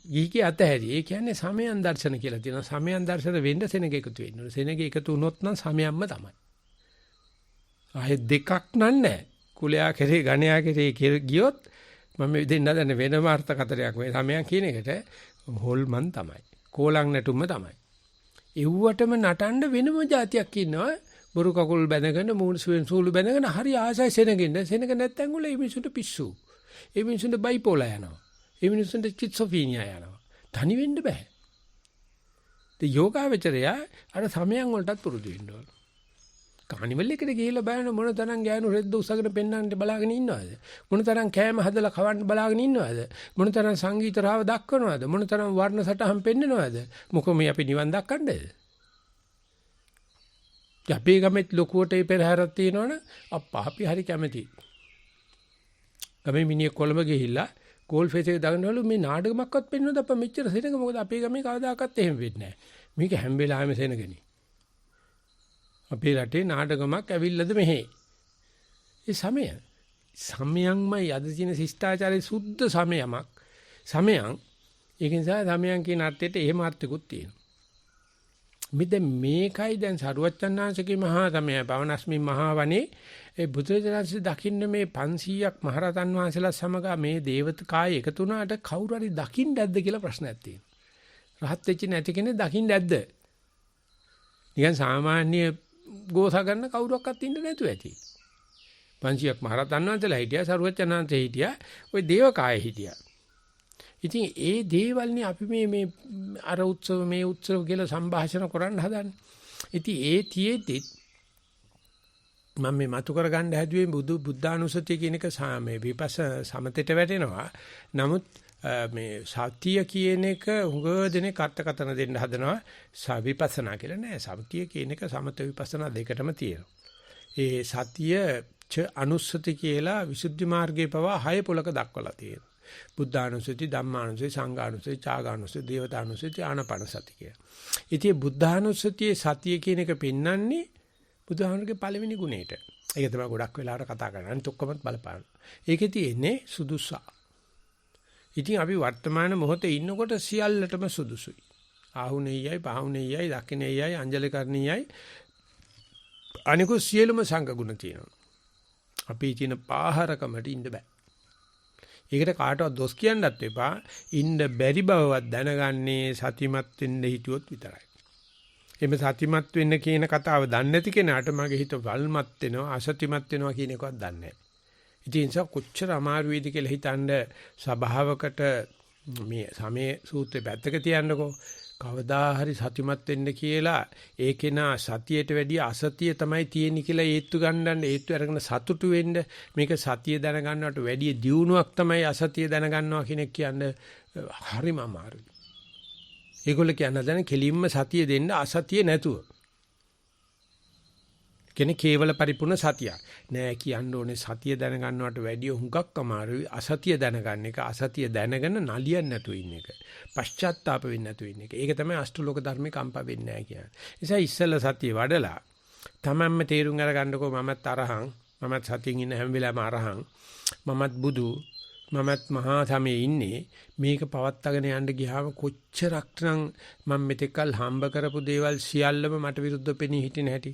Speaker 1: ගිහිකේ අතහැරි. ඒ කියන්නේ සමයන් දර්ශන කියලා තියෙනවා. සමයන් දර්ශන වෙන්න සෙනග එකතු වෙන්න ඕනේ. සෙනග එකතු වුණොත් නම් සමයන්ම තමයි. ආයේ දෙකක් නෑ. කුලයා කෙරේ ගණයා කෙරේ ගියොත් මම දෙන්න හදන වෙනම අර්ථකථනයක් මේ සමයන් කියන එකට හොල්මන් තමයි. කෝලං නැටුම තමයි. එව්වටම නටන්න වෙනම જાතියක් ඉන්නවා. බොරු කකුල් බැඳගෙන මූණ සූළු බැඳගෙන හරි ආසයි සෙනගෙන්න. සෙනග නැත්තම් උල මේ මිනිසුන්ට පිස්සු. මේ මිනිසුන්ට බයිපෝලා යනවා. මේ මිනිසුන්ට ස්කිසොෆීනියා යනවා. තනි වෙන්න බෑ. ඒ යෝගාවචරය අර සමයන් වලටත් පුරුදු වෙන්න ඕන. කානිවල් එකට ගිහිල්ලා බලන මොන තරම් ගෑනු රෙද්ද උසගෙන පෙන්නන්න බලාගෙන ඉන්නවද? මොන තරම් කෑම හදලා කවන්න බලාගෙන ඉන්නවද? මොන තරම් සංගීත රාව දක්වනවද? මොන තරම් වර්ණ සටහන් පෙන්නනවද? මොකද මේ අපි නිවන් දක්කන්නේද? අපේ ගමෙත් ලොකුවට පෙරහැරක් තියෙනවනේ අප්පා අපි හරි කැමතියි. ගමේ මිනිහ කොළඹ ගිහිල්ලා කෝල් ෆේස් එක දාගෙනවලු මේ නාටකමක්වත් පෙන්වන්නද අප්පා මෙච්චර සෙනඟ මොකද අපේ ගමේ කවදාකවත් එහෙම වෙන්නේ නැහැ. මේක හැම වෙලාවෙම සෙනඟනේ. අපේ රටේ නාටකමක් ඇවිල්ලාද මෙහෙ. ඒ සමයන්මයි අද තියෙන ශිෂ්ටාචාරයේ සුද්ධ සමයමක්. සමයන් ඒක නිසා සමයන් කියන අර්ථයට එහෙම අර්ථිකුත් තියෙනවා. මෙතෙන් මේකයි දැන් සරුවච්චන්හන්සේගේ මහා සමය පවනස්මි මහා වනේ ඒ බුදුරජාණන්සේ දකින්න මේ 500ක් මහරතන් වහන්සේලා සමග මේ දේවතාකාය එකතු වුණාට කවුරු හරි දකින්න ඇද්ද කියලා ප්‍රශ්නයක් තියෙනවා. රහත් වෙච්ච නැති කෙනෙක් දකින්න ඇද්ද? නිකන් සාමාන්‍ය ගෝසා ගන්න කවුරක්වත් ඉන්න නැතුව ඇති. 500ක් මහරතන් වහන්සේලා හිටියා සරුවච්චන්හන්සේ හිටියා ওই දේවකාය හිටියා. ඉතින් ඒ දේවල්නේ අපි මේ අර උත්සව මේ උත්සව කියලා සංഭാෂණ කරන්න හදන්නේ. ඉතින් ඒ තියේදී මම මේ මතු කර ගන්න හැදුවේ බුද්ධානුස්සතිය කියන එක මේ විපස්ස සමතේට වැටෙනවා. නමුත් මේ සත්‍ය කියන එක හුඟ දෙනෙක් අර්ථකථන දෙන්න හදනවා විපස්සනා කියලා නෑ. සත්‍ය කියන එක සමත විපස්සනා දෙකටම තියෙනවා. ඒ සත්‍ය ච අනුස්සති කියලා විසුද්ධි මාර්ගයේ පවා 6 පොලක දක්වලා තියෙනවා. බුද්ධානුස්සති, ධම්මානුස්සති, සංඝානුස්සති, චාගානුස්සති, දේවතානුස්සති, ආනපනසති කිය. ඉතින් බුද්ධානුස්සතියේ සතිය කියන එක පෙන්වන්නේ බුදුහාමුදුරගේ පළවෙනි ගුණයට. ඒක තමයි ගොඩක් වෙලාවට කතා කරන්නේ. අනිත් ඔක්කොමත් බලපාන. ඒකේ තියෙන්නේ සුදුසා. ඉතින් අපි වර්තමාන මොහොතේ ඉන්නකොට සියල්ලටම සුදුසුයි. ආහුණෙයයි, පහුණෙයයි, දකින්නේයයි, අංජලි කරණීයයි අනිකු සියලුම සංඝ ගුණ තියෙනවා. අපි තියෙන පාහරකමට ඉන්න බෑ. ඒකට කාටවත් දොස් කියන්නත් එපා. ඉන්න බැරි බවවත් දැනගන්නේ සතිමත් වෙන්න හිටියොත් විතරයි. එimhe සතිමත් වෙන්න කියන කතාව දන්නේ නැති කෙනාට මගේ හිත වල්මත් වෙනවා, අසතිමත් වෙනවා කියන එකවත් දන්නේ නැහැ. ඉතින් ඒ නිසා කොච්චර අමාරු වේද කියලා හිතනද සබාවකට මේ සමේ සූත්‍රය පැත්තක තියන්නකෝ. කවදා හරි සතිමත් වෙන්න කියලා ඒකේනා සතියට වැඩිය අසතිය තමයි තියෙන්නේ කියලා ඒත්තු ගන්නන්න ඒත්තු අරගෙන සතුටු වෙන්න මේක සතිය දැනගන්නවට වැඩිය දියුණුවක් තමයි අසතිය දැනගන්නවා කියන එක කියන්නේ හරිම අමාරුයි. ඒගොල්ලෝ කියන දැන කෙලින්ම සතිය දෙන්න අසතිය නැතුව. කෙනෙක් කේවල පරිපූර්ණ සතියක් නෑ කියන්න ඕනේ. සතිය දැනගන්නවට වැඩිය හුඟක් අමාරුයි අසතිය දැනගන්න එක. අසතිය දැනගෙන නලියන්න නැතුව ඉන්න එක. පශ්චාත්තාප වෙන්නේ නැතුව ඉන්න එක. ඒක තමයි අෂ්ටලෝක ධර්මේ කම්පා වෙන්නේ නැහැ කියන්නේ. ඒ නිසා ඉස්සෙල්ලා සතිය වඩලා තමන්ම තේරුම් අරගන්නකෝ මමත් අරහං, මමත් සතියින් ඉන්න හැම වෙලාවෙම අරහං, මමත් බුදු, මමත් මහා සමයේ ඉන්නේ. මේක පවත්වාගෙන යන්න ගියාම කොච්චරක්නම් මම මෙතෙක්කල් හම්බ කරපු දේවල් සියල්ලම මට විරුද්ධව පෙනී හිටින හැටි.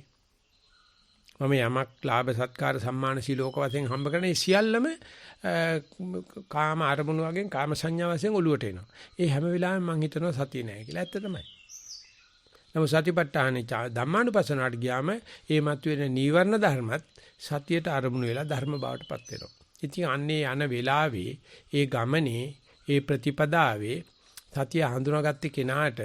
Speaker 1: මම යමක් ලාභ සත්කාර සම්මාන සිලෝක වශයෙන් හම්බ කරන ඒ සියල්ලම කාම අරමුණු වගේ කාම සංඥා වශයෙන් ඔලුවට එනවා. ඒ හැම වෙලාවෙම මම හිතනවා සතිය නැහැ කියලා. ඇත්ත තමයි. නමුත් සතිපට්ඨානේ ධම්මානුපස්සනාට ගියාම ඒ මතුවෙන නීවරණ ධර්මත් සතියට අරමුණු වෙලා ධර්ම බවට පත් වෙනවා. ඉතින් අන්නේ යන වෙලාවේ ඒ ගමනේ ඒ ප්‍රතිපදාවේ සතිය හඳුනාගත්තේ කෙනාට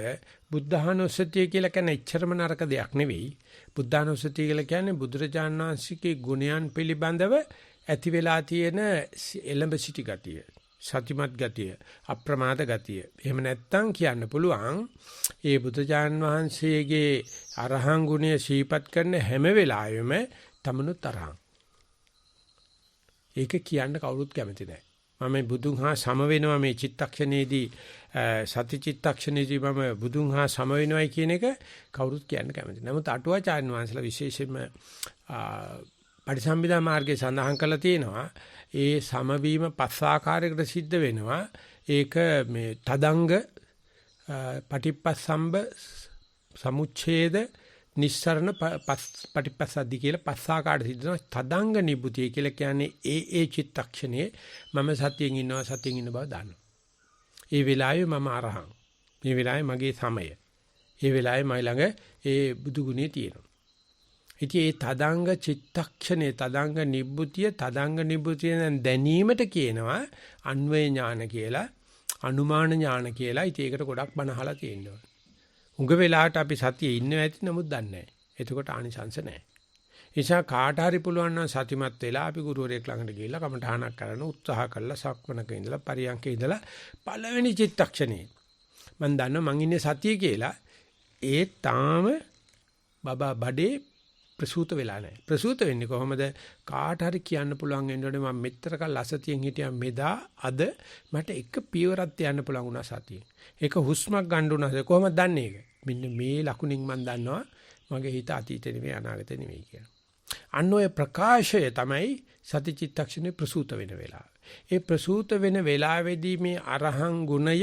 Speaker 1: බුද්ධානුස්සතිය කියලා කියන එච්චරම නරක දෙයක් නෙවෙයි. බුද්ධානුස්සතිය කියලා කියන්නේ බුදුරජාණන් වහන්සේගේ ගුණයන් පිළිබඳව ඇති වෙලා තියෙන එළඹ සිටි ගතිය, සතිමත් ගතිය, අප්‍රමාද ගතිය. එහෙම නැත්තම් කියන්න පුළුවන් ඒ බුදුරජාණන් වහන්සේගේ අරහං ගුණය සීපත් කරන හැම වෙලාවෙම තමනුත් අරහං. ඒක කියන්න කවුරුත් කැමති නැහැ. මම බුදුන් හා සම වෙනවා මේ චිත්තක්ෂණයේදී සති චිත්තක්ෂණයේදී මම බුදුන් හා සම වෙනවයි කියන එක කවුරුත් කියන්න කැමති. නමුත් අටුවාචාර්ය වංශලා විශේෂයෙන්ම පටිසම්භිදා මාර්ගයේ සඳහන් කරලා තියෙනවා ඒ සමවීම පස් ආකාරයකට සිද්ධ වෙනවා. ඒක මේ තදංග පටිපස්සම්බ සමුච්ඡේද නිස්සරණ පටිපස්සද්දි කියලා පස් ආකාරයට සිද්ධ වෙනවා. තදංග නිබ්බුතිය කියලා කියන්නේ ඒ චිත්තක්ෂණයේ මම සතියෙන් ඉන්නවා සතියෙන් ඉන්න බව දන්නවා. ඒ වෙලාවේ මම අරහං. මේ වෙලාවේ මගේ සමය. ඒ වෙලාවේ මයි ළඟ ඒ බුදු ගුණය තියෙනවා. ඉතින් ඒ තදංග චිත්තක්ෂණේ තදංග නිබ්බුතිය දැනීමට කියනවා අන්වේ ඥාන කියලා, අනුමාන ඥාන කියලා. ඉතින් ඒකට ගොඩක් බණ අහලා තියෙනවා. උඟ වෙලාවට අපි සතියේ ඉන්නව ඇති නමුත් දන්නේ නැහැ. එතකොට ආනිසංස නැහැ. නිසා කාට හරි පුළුවන් නම් සතිමත් වෙලා අපි ගුරුවරයෙක් ළඟට ගිහිල්ලා කමඨාණක් කරන උත්සාහ කළා සක්මනක ඉඳලා පරියන්කේ ඉඳලා පළවෙනි චිත්තක්ෂණේ මම දන්නවා මං ඉන්නේ සතියේ කියලා. ඒ තාම බබා බඩේ ප්‍රසූත වෙලා නැහැ. ප්‍රසූත වෙන්නේ කොහොමද? කාට හරි කියන්න පුළුවන් වෙනකොට මම මෙතරකල් අසතියෙන් හිටියා මෙදා අද මට එක පියවරක් තියන්න පුළුවන් වුණා සතියෙන්. එක හුස්මක් ගන්න උනහද කොහොමද දන්නේ ඒක? මෙන්න මේ ලකුණින් මම දන්නවා මගේ හිත අතීතේ නෙවෙයි අනාගතේ නෙවෙයි කියලා. අන්න ඔය ප්‍රකාශය තමයි සති චිත්තක්ෂණේ ප්‍රසූත වෙන වෙලාව. ඒ ප්‍රසූත වෙන වෙලාවේදී මේ අරහං ගුණය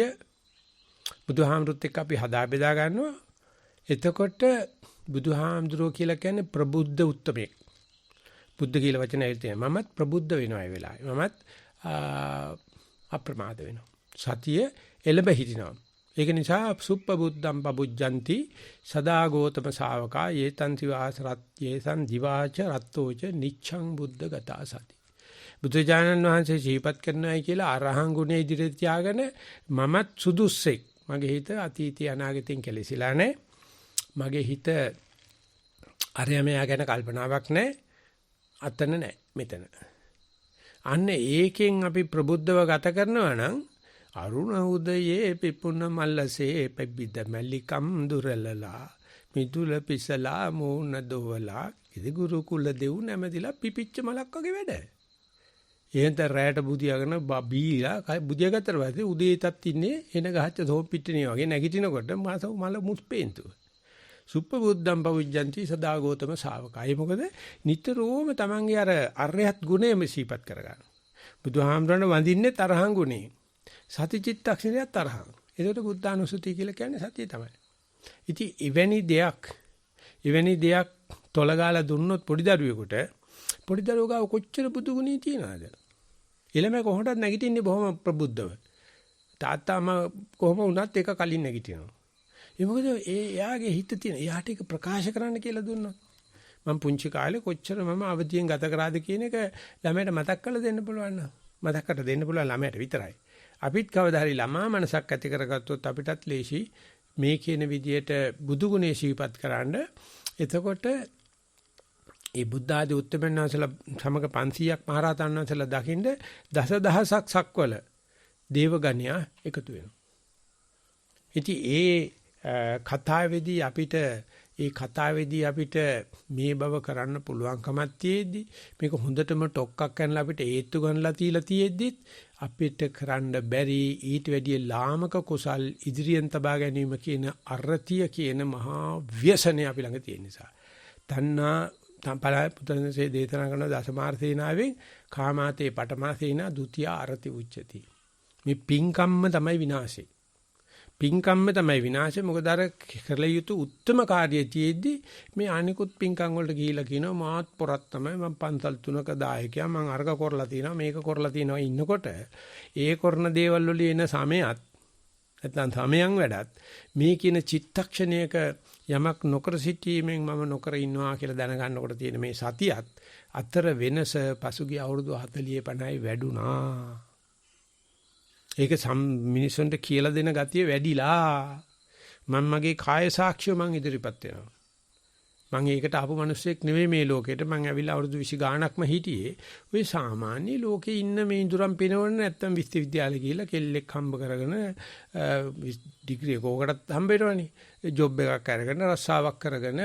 Speaker 1: බුදුහාමුදුරුත් එක්ක අපි හදා බෙදා ගන්නවා. එතකොට බුදුහාමුදුරුවෝ කියලා කියන්නේ ප්‍රබුද්ධ උත්තමයෙක්. බුද්ධ කියලා වචනේ ඇවිල්ලා මමත් ප්‍රබුද්ධ වෙනවා ඒ වෙලාවේ. මමත් අප්‍රමාද වෙනවා. සතිය එළඹ හිටිනවා. ඒක නිසා සුප්පබුද්ධම් පබුජ්ජಂತಿ සදා ගෝතම ශාවකා යේතං සිවාසරත් යේසං දිවාච රත්තෝච නිච්ඡං බුද්ධගතා සති. බුදුජානන් වහන්සේ ජීපත් කරනවායි කියලා අරහං ගුණේ ඉදිරියට තියාගෙන මමත් සුදුස්සෙක්. මගේ හිත අතීතය අනාගතයෙන් කෙලෙසිලා නැහැ. මගේ හිත අරයමයා ගැන කල්පනාවක් නැහැ. අතන නැහැ මෙතන. අන්න ඒකෙන් අපි ප්‍රබුද්ධව ගත කරනවා නම් අරුණ උදයේ පිපුණ මල්ලසේ පෙබ්බිද මල්ලිකම් දුරලලා මිදුල පිසලා මෝන දොවලා ඉදි ගුරු කුල දෙව් නැමදිලා පිපිච්ච මලක් වගේ වැඩ. එහෙන්ට රැයට බුදියාගෙන බීලා බුදියා ගත්තට පස්සේ උදේටත් ඉන්නේ එන ගහච්ච තෝප පිටිනේ වගේ නැගිටිනකොට මල මුස්පේන්තු. සුප්පබුද්ධම් පවිජ්ජಂತಿ සදා ගෝතම ශාවකයි. මොකද නිතරම තමන්ගේ අර අරහත් ගුණයම සීපත් කරගන්න. බුදුහාමරණ වඳින්නේ තරහන් ගුණේ. සති චිත්තක්ෂණයක් තරහන්. ඒකට බුද්ධානුස්සතිය කියලා කියන්නේ සතිය තමයි. ඉතින් එවැනි දෙයක් තොලගාලා දුන්නොත් පොඩි දරුවෙකුට ගාව කොච්චර බුදු ගුණී තියනවද? ළමයා කොහොමද නැගිටින්නේ බොහොම ප්‍රබුද්ධව. තාත්තාම කොහොම වුණත් ඒක කලින් නැගිටිනවා. ඒ මොකද එයාගේ හිත තියෙන එයාට ඒක ප්‍රකාශ කරන්න කියලා දුන්නොත් මම පුංචි කාලේ කොච්චර මම අවදියෙන් ගත කරාද කියන එක ළමයට මතක් කරලා දෙන්න පුළුවන් නම් මතක් කරලා දෙන්න පුළුවන් ළමයට විතරයි. අපිත් කවදා හරි ළමා මනසක් ඇති කරගත්තොත් අපිටත් ලේසි මේ කියන විදියට බුදු ගුණේ ශීපත් කරන්න. එතකොට ඒ බුද්ධ ආදී උත්තමයන් වහන්සේලා සමග 500ක් මහරහතන් වහන්සේලා දකින්න දසදහසක් සක්වල දේවගණයා එකතු වෙනවා. ඉතින් ඒ කතාවේදී අපිට මේ බව කරන්න පුළුවන්කමක් තියෙද්දි මේක හොඳටම ටොක්ක්ක් කරනලා අපිට ඒත්තු ගන්නලා තියලා තියෙද්දිත් අපිට කරන්න බැරි ඊට වැඩිය ලාමක කුසල් ඉදිරියෙන් තබා ගැනීම කියන අර්ථිය කියන මහා ව්‍යසනය අපි ළඟ තියෙන නිසා. තණ්හා පුතනසේ දේශනා කරන දසමාර්ථේනාවෙන් කාමාතේ පඨමාසේනා ဒ ුතිය අරති උච්චති. මේ පින්කම්ම තමයි විනාශේ. පින්කම්ම තමයි විනාශේ. මොකද අර කළ යුතු උත්තරම කාර්යයේදී මේ අනිකුත් පින්කම් වලට ගිහිලා කියනවා මාත් පොරක් තමයි මම පන්සල් 3ක දායකයා මම අර්ග කරලා තිනවා මේක කරලා තිනවා ඉන්නකොට ඒ කරන දේවල් වල එන සමයත් නැත්නම් සමයන් වැඩත් මේ කියන චිත්තක්ෂණයක යමක් නොකර සිටීමෙන් මම නොකර ඉන්නවා කියලා දැනගන්නකොට තියෙන මේ සතියත් අතර වෙනස පසුගිය අවුරුදු 40 50යි වැඩුණා. ඒක මිනිසුන්ට කියලා දෙන ගතිය වැඩිලා. මම මගේ කාය සාක්ෂිය මං ඉදිරිපත් වෙනවා. මං ඒකට ආපු මිනිස්සෙක් නෙවෙයි මේ ලෝකෙට. මං ඇවිල්ලා අවුරුදු 20 ගාණක්ම හිටියේ. ওই සාමාන්‍ය ලෝකේ ඉන්න මේ ඉඳුරම් පිනවන්න නැත්තම් විශ්වවිද්‍යාලේ ගිහිල්ලා කෙල්ලෙක් හම්බ කරගෙන ඩිග්‍රී එකකටත් හම්බ වෙනවනේ. ජොබ් එකක් අරගෙන රස්සාවක් කරගෙන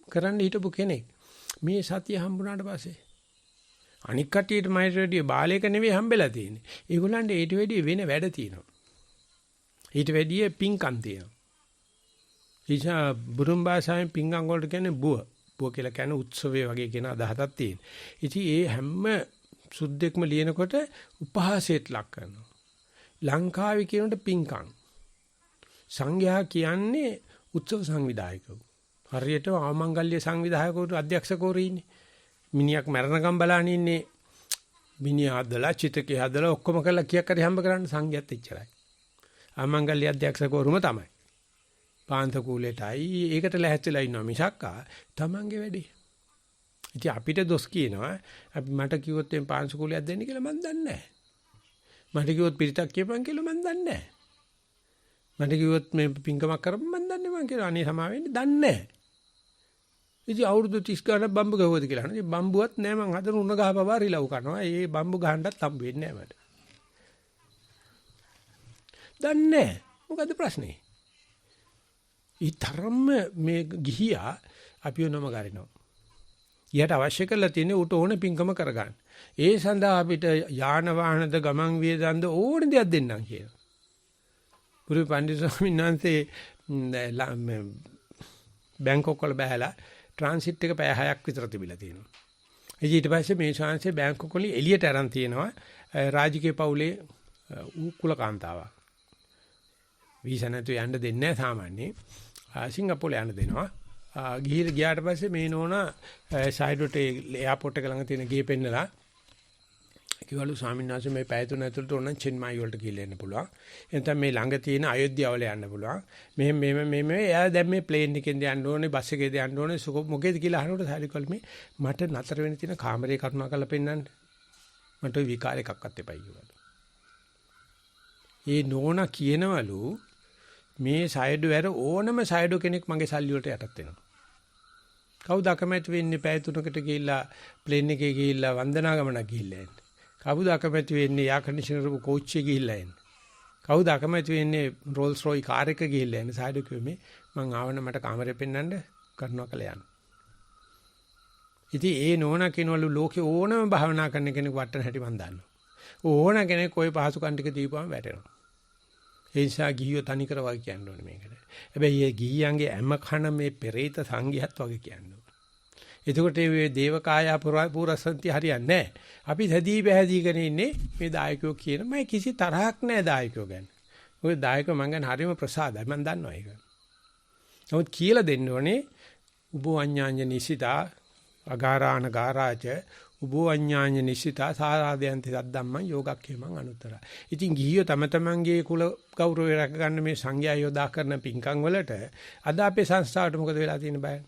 Speaker 1: කරන්න හිටපු කෙනෙක්. මේ සතිය හම්බුනාට පස්සේ අනික් කටියට මයිට වැඩිය බාලයක නෙවෙයි හම්බෙලා තියෙන්නේ. ඒගොල්ලන්ට ඊට වැඩිය වෙන වැඩ තියෙනවා. ඊට වැඩිය පිංකම් තියෙනවා. ඉතින් බුරුම් භාෂාවෙන් පිංකම් වලට කියන්නේ බුව. බුව කියලා කියන්නේ උත්සවය වගේ කියන අදහසක් තියෙන. ඉතින් ඒ හැම සුද්දෙක්ම ලියනකොට උපහාසයට ලක් කරනවා. ලංකාවේ කියනට පිංකම්. සංඝයා කියන්නේ උත්සව සංවිධායකවරු. හරියට ආමංගල්‍ය සංවිධායකවරු අධ්‍යක්ෂකවරු ඉන්නේ. මිනිහක් මරණකම් බලන ඉන්නේ මිනිහා හදලා චිතකේ හදලා ඔක්කොම කරලා කීයක් හරි හම්බ කරන්න සංඝයාත් එච්චරයි. ආමංගල්‍ය අධ්‍යක්ෂකවරුම තමයි. පාන්ත කූලෙටයි ඒකට ලැහැත්තිලා ඉන්නවා මිසක්කා තමන්ගේ වැඩේ. ඉතින් අපිට දොස් කියනවා අපි මට කිව්වොත් මේ පාන්ස කූලයක් දෙන්න කියලා මම දන්නේ නැහැ. මට කිව්වොත් පිරිතක් කියපන් කියලා මම දන්නේ නැහැ. මට කිව්වොත් මේ පින්කමක් කරපන් මම දන්නේ මං කියලා අනේ සමා වෙන්නේ දන්නේ නැහැ. ඉතින් අවුරුදු 30 ගානක් බම්බු ගහුවද කියලා අහනවා. ඉතින් බම්බුවත් නෑ මං හදන උණ ගහපවා රිලව් කරනවා. ඒ බම්බු ගහන්නත් හම්බ වෙන්නේ නෑ මට. දන්නේ මොකද්ද ප්‍රශ්නේ? ඊතරම්ම මේ ගිහියා අපිව නම ගරිනවා. ඊට අවශ්‍ය කරලා තියෙන්නේ ඌට ඕන පිංකම කරගන්න. ඒ සඳහා අපිට යාන වාහනද ගමන් වියදම්ද ඕන දෙයක් දෙන්නම් කියලා. ගුරු පණ්ඩිත ස්වාමීන් වහන්සේ බැංකොක් වල බහැලා ට්‍රාන්සිට් එක පැය 6ක් විතර තිබිලා තියෙනවා. ඊට පස්සේ මේ ශාංශේ බැංකොක් වලින් එළියට අරන් තියෙනවා රාජකීය පවුලේ කුලකාන්තාවක්. වීසා නැතුව යන්න දෙන්නේ නැහැ සාමාන්‍යයෙන්. සිංගප්පූරේ යන්න දෙනවා. ගියාට පස්සේ මේ නෝනා සයිඩොට එයාපෝට් එක ළඟ තියෙන ගේ පෙන්නලා කිව්වලු ස්වාමීන් වහන්සේ මේ පැය තුන ඇතුළත ඕන චෙන්මයි වලට ගිහලා එන්න පුළුවන්. එතන මේ ළඟ තියෙන අයෝධ්‍යාව වල යන්න පුළුවන්. මෙහෙම එයා දැන් මේ ප්ලේන් එකෙන්ද යන්න ඕනේ, බස් එකේද යන්න ඕනේ, මොකේද කියලා අහනකොට සාරිකල් මේ මට නතර වෙන්න තියෙන කාමරේ කරුණා කරලා පෙන්නන්න. මට ওই විකාර එකක්වත් එපයි කිව්වලු. ඒ නෝනා කියනවලු මේ සයිඩ් වැර ඕනම සයිඩ් කෙනෙක් මගේ සල්ලි වලට යටත් වෙනවා. කවුද අකමැති වෙන්නේ පැය තුනකට ගිහිල්ලා ප්ලේන් එකේ ගිහිල්ලා වන්දනා ගමනක් ගිහිල්ලා එන්න. කවුද අකමැති වෙන්නේ යා කන්ඩිෂනර් කෝච් එකේ ගිහිල්ලා එන්න. කවුද අකමැති වෙන්නේ රෝල්ස් රොයි කාර් එක ගිහිල්ලා එන්න. සයිඩ් කිව්වේ මං ආවන මට කාමරේ පෙන්නන්න කරනවා කියලා යන්න. ඉතින් ඒ නෝනා කෙනවලු ලෝකේ ඕනම භාවනා කරන කෙනෙක් වටන හැටි මන් දන්නවා. ඕන කෙනෙක් ওই පහසුකම් ටික දීපුවම වැටෙනවා. ඒ නිසා ගිහියෝ තනි කරවා කියන්න ඕනේ මේකට. හැබැයි මේ ගිහියන්ගේ හැම කන මේ පෙරේත සංඝයාත් වගේ කියන්නේ. එතකොට මේ දේවකාය පුරසන්ති හරියන්නේ නැහැ. අපි සදී පැහැදීගෙන ඉන්නේ මේ දායකයෝ කියන මම කිසි තරහක් නැහැ දායකයෝ ගැන. ඔය දායකයෝ මං ගැන හරිම ප්‍රසාදයි මං දන්නවා ඒක. නමුත් කියලා දෙන්න ඕනේ උබෝ අඤ්ඤාඤ්ඤ නිසිතා අගාරාණ ගාරාච උබෝ අඤ්ඤාඤ්ඤ නිසිතා සාරාදයන්ති සද්දම්මං යෝගක්ඛේමං අනුත්තර. ඉතින් ගිහියෝ තම තමන්ගේ කුල ගෞරවය රැක ගන්න මේ සංඝයා යෝදා කරන පින්කම් වලට අද අපේ සංස්ථාවට මොකද වෙලා තියෙන්නේ බය?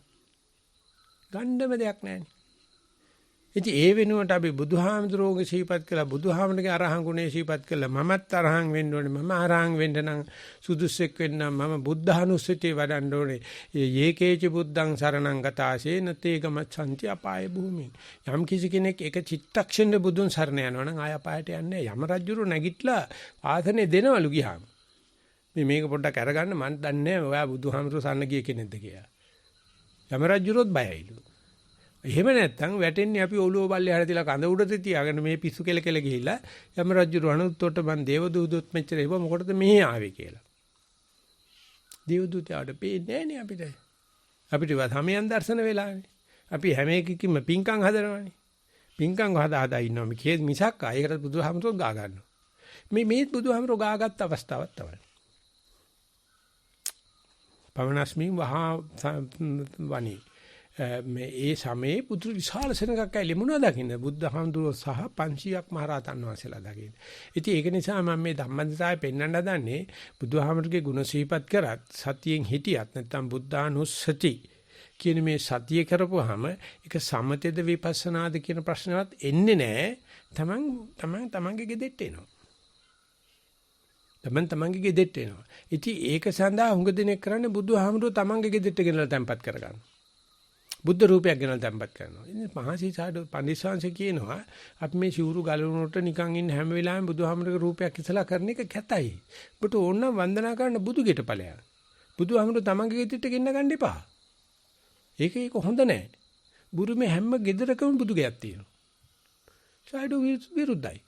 Speaker 1: ගණ්ඩම දෙයක් නැහැ. ඉතින් ඒ වෙනුවට අපි බුදුහාමුදුරුවෝගේ සීපත් කළා බුදුහාමුදුරගේ අරහන් ගුණේ සීපත් කළා මමත් අරහන් වෙන්න ඕනේ මම අරහන් වෙන්න නම් සුදුස්සෙක් වෙන්න මම බුද්ධානුස්සතිය වඩන්න ඕනේ යේකේච බුද්ධං සරණං ගතාසේ නතේගම සම්ති අපාය භූමි යම් කිසි කෙනෙක් එක චිත්තක්ෂණේ බුදුන් සරණ යනවා නම් ආය අපායට යන්නේ යම රජුරු නැගිටලා ආසනේ දෙනවලු ගියාම මේක පොඩ්ඩක් අරගන්න මන් දන්නේ ඔයා බුදුහාමුදුරුවෝ සරණ ගිය කෙනෙක්ද කියලා යම රජුරොත් බයයිලු එහෙම නැත්නම් වැටෙන්නේ අපි ඔළුව බල්ලේ හැර තියලා කඳ උඩට තියාගෙන මේ පිස්සු කෙල කෙල ගිහිල්ලා යම රජු රණුත්තොට මන් දේවදූතොත් මෙච්චර එව මොකටද මෙහි ආවේ කියලා. දේවදූතයාට පේන්නේ නැහැ අපිට. අපිට සමයන් දර්ශන වෙලානේ. අපි හැම එකකින්ම පිංකම් හදනවානේ. පිංකම් හදා ඉන්නවා මේ මිසක් ආයකට බුදුහාමරෝ ගා ගන්නවා. මේ බුදුහාමරෝ ගාගත් අවස්ථාවක් තමයි. පවනස්මි වහා වණී මේ ඒ සමයේ පුදුර විශාල සෙනඟක් ඇලි මොනවද දකින්න බුද්ධහාමුදුරුවෝ සහ 500ක් මහරහතන් වහන්සේලා දකින්න. ඉතින් ඒක නිසා මම මේ ධම්මදිසාවේ පෙන්වන්න හදන්නේ බුදුහාමුදුරුගේ ගුණ සිහිපත් කරත් සතියෙන් හිටියත් නැත්නම් බුද්ධානුස්සති කියන මේ සතිය කරපුවාම ඒක සමතේද විපස්සනාද කියන ප්‍රශ්නවත් එන්නේ නැහැ. තමන්ගේ ගෙදෙට්ට එනවා. තමන්ගේ ගෙදෙට්ට එනවා. ඉතින් ඒක සඳහා හුඟ දිනෙක කරන්නේ බුදුහාමුදුරුවෝ තමන්ගේ ගෙදෙට්ට ගෙනලා තැම්පත් කරගන්න. බුද්ධ රූපයක් ගෙනල්ලා තැම්පත් කරනවා. ඉතින් මහසීසාඩ පඬිස්සංශ කියනවා අපි මේ සිවුරු ගලවනකොට නිකන් ඉන්න හැම වෙලාවෙම බුදුහාමුදුරගේ රූපයක් ඉස්සලා කරන එක කැතයි. ඔබට ඕන නම් වන්දනා කරන්න බුදු ගෙට ඵලයක්. බුදුහාමුදුර තමන්ගේ ගෙදරට ගෙන්න ගන්න එපා. ඒක හොඳ නැහැ. බුරුමේ හැම ගෙදරකම බුදු ගයක් තියෙනවා. සයිඩෝ විරුද්ධයි.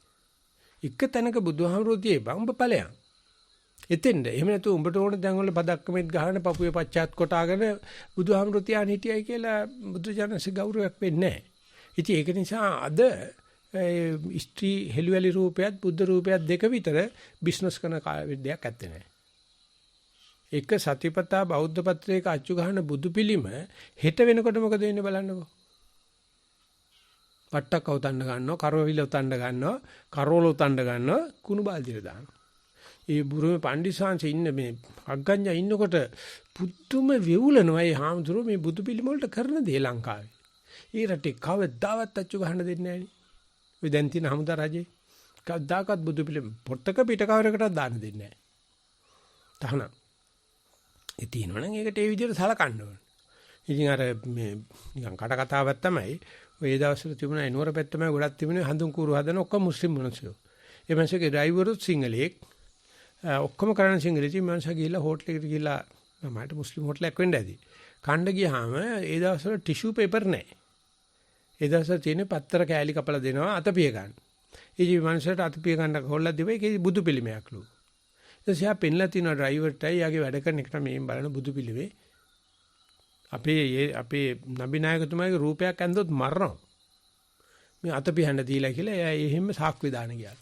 Speaker 1: එක තැනක බුදුහාමුදුරෝ තියේපා උඹ ඵලයක්. එතෙන්ද එහෙම නැතු උඹට ඕන දැන් වල පදක්කමෙත් ගහන පපුවේ පච්චාත් කොටාගෙන බුදුහාමුදුරු තියාන හිටියයි කියලා බුදුජානක ගෞරවයක් වෙන්නේ නැහැ. ඉතින් ඒක නිසා අද ස්ත්‍රී හෙළුවැලි රූපයත් බුද්ධ රූපයත් දෙක විතර බිස්නස් කරන දෙයක් ඇත්තේ නැහැ. එක සතිපතා බෞද්ධ පත්‍රයක අච්චු ගහන බුදු පිළිම හෙට වෙනකොට මොකද වෙන්නේ බලන්නකෝ. පට්ටක් අවතන්න ගන්නවා, කරවවිල උතන්න ගන්නවා, කරවල උතන්න ගන්නවා, කුණු බාල්දියට දානවා. ඒ බුරුමේ පණ්ඩිසාංශ ඉන්න මේ අග්ගඤ්ඤා ඉන්නකොට පුදුම වෙවුලනවා මේ හාමුදුරුවෝ මේ බුදු පිළිම වලට කරන දේ ලංකාවේ. ඒ රටේ කවදාවත් අච්චු ගහන්න දෙන්නේ නැහැ නේ. ඔය දැන් තියෙන හමුදා රජේ කවදාකවත් බුදු පිළිම පොට්ටක පිටකවරකටවත් දාන්න දෙන්නේ නැහැ. තහනම්. ඒ තියෙනවනම් ඒකට ඒ විදිහට සලකන්න ඕනේ. ඉතින් අර මේ නිකන් කට කතාවක් තමයි ඔය දවස්වල තිබුණා එනවර පැත්තමයි ගොඩක් තිබුණේ හඳුන් කూరు හදන ඔක්කොම මුස්ලිම් මිනිස්සු. ඒ මිනිස්සුගේ ඩ්‍රයිවරුත් සිංහලෙක් ඔක්කොම කරන සිංහලෙටි මනුෂ්‍ය ගිහිල්ලා හෝටලෙකට ගිහිල්ලා මමට මුස්ලිම් හෝටලයක් වෙන්න ඇති. කණ්ඩ ගියාම ඒ දවස්වල ටිෂු පේපර් නැහැ. ඒ දවස්වල තියෙන පත්තර කෑලි කපලා දෙනවා අතපිය ගන්න. ඉතින් මනුස්සයට අතපිය ගන්න හොල්ලා දෙවෙයි ඒකේ බුදු පිළිමයක්ලු. ඊටසේ ආ පෙන්ලා තියෙන ඩ්‍රයිවර්ටයි යාගේ වැඩ කරන එකට මේන් බලන බුදු පිළිමේ අපේ නබිනායකතුමාගේ රූපයක් ඇඳොත් මරනවා. මේ අතපියන්න දීලා කියලා එයා එහෙම සාක්කුවේ දාන ගියා.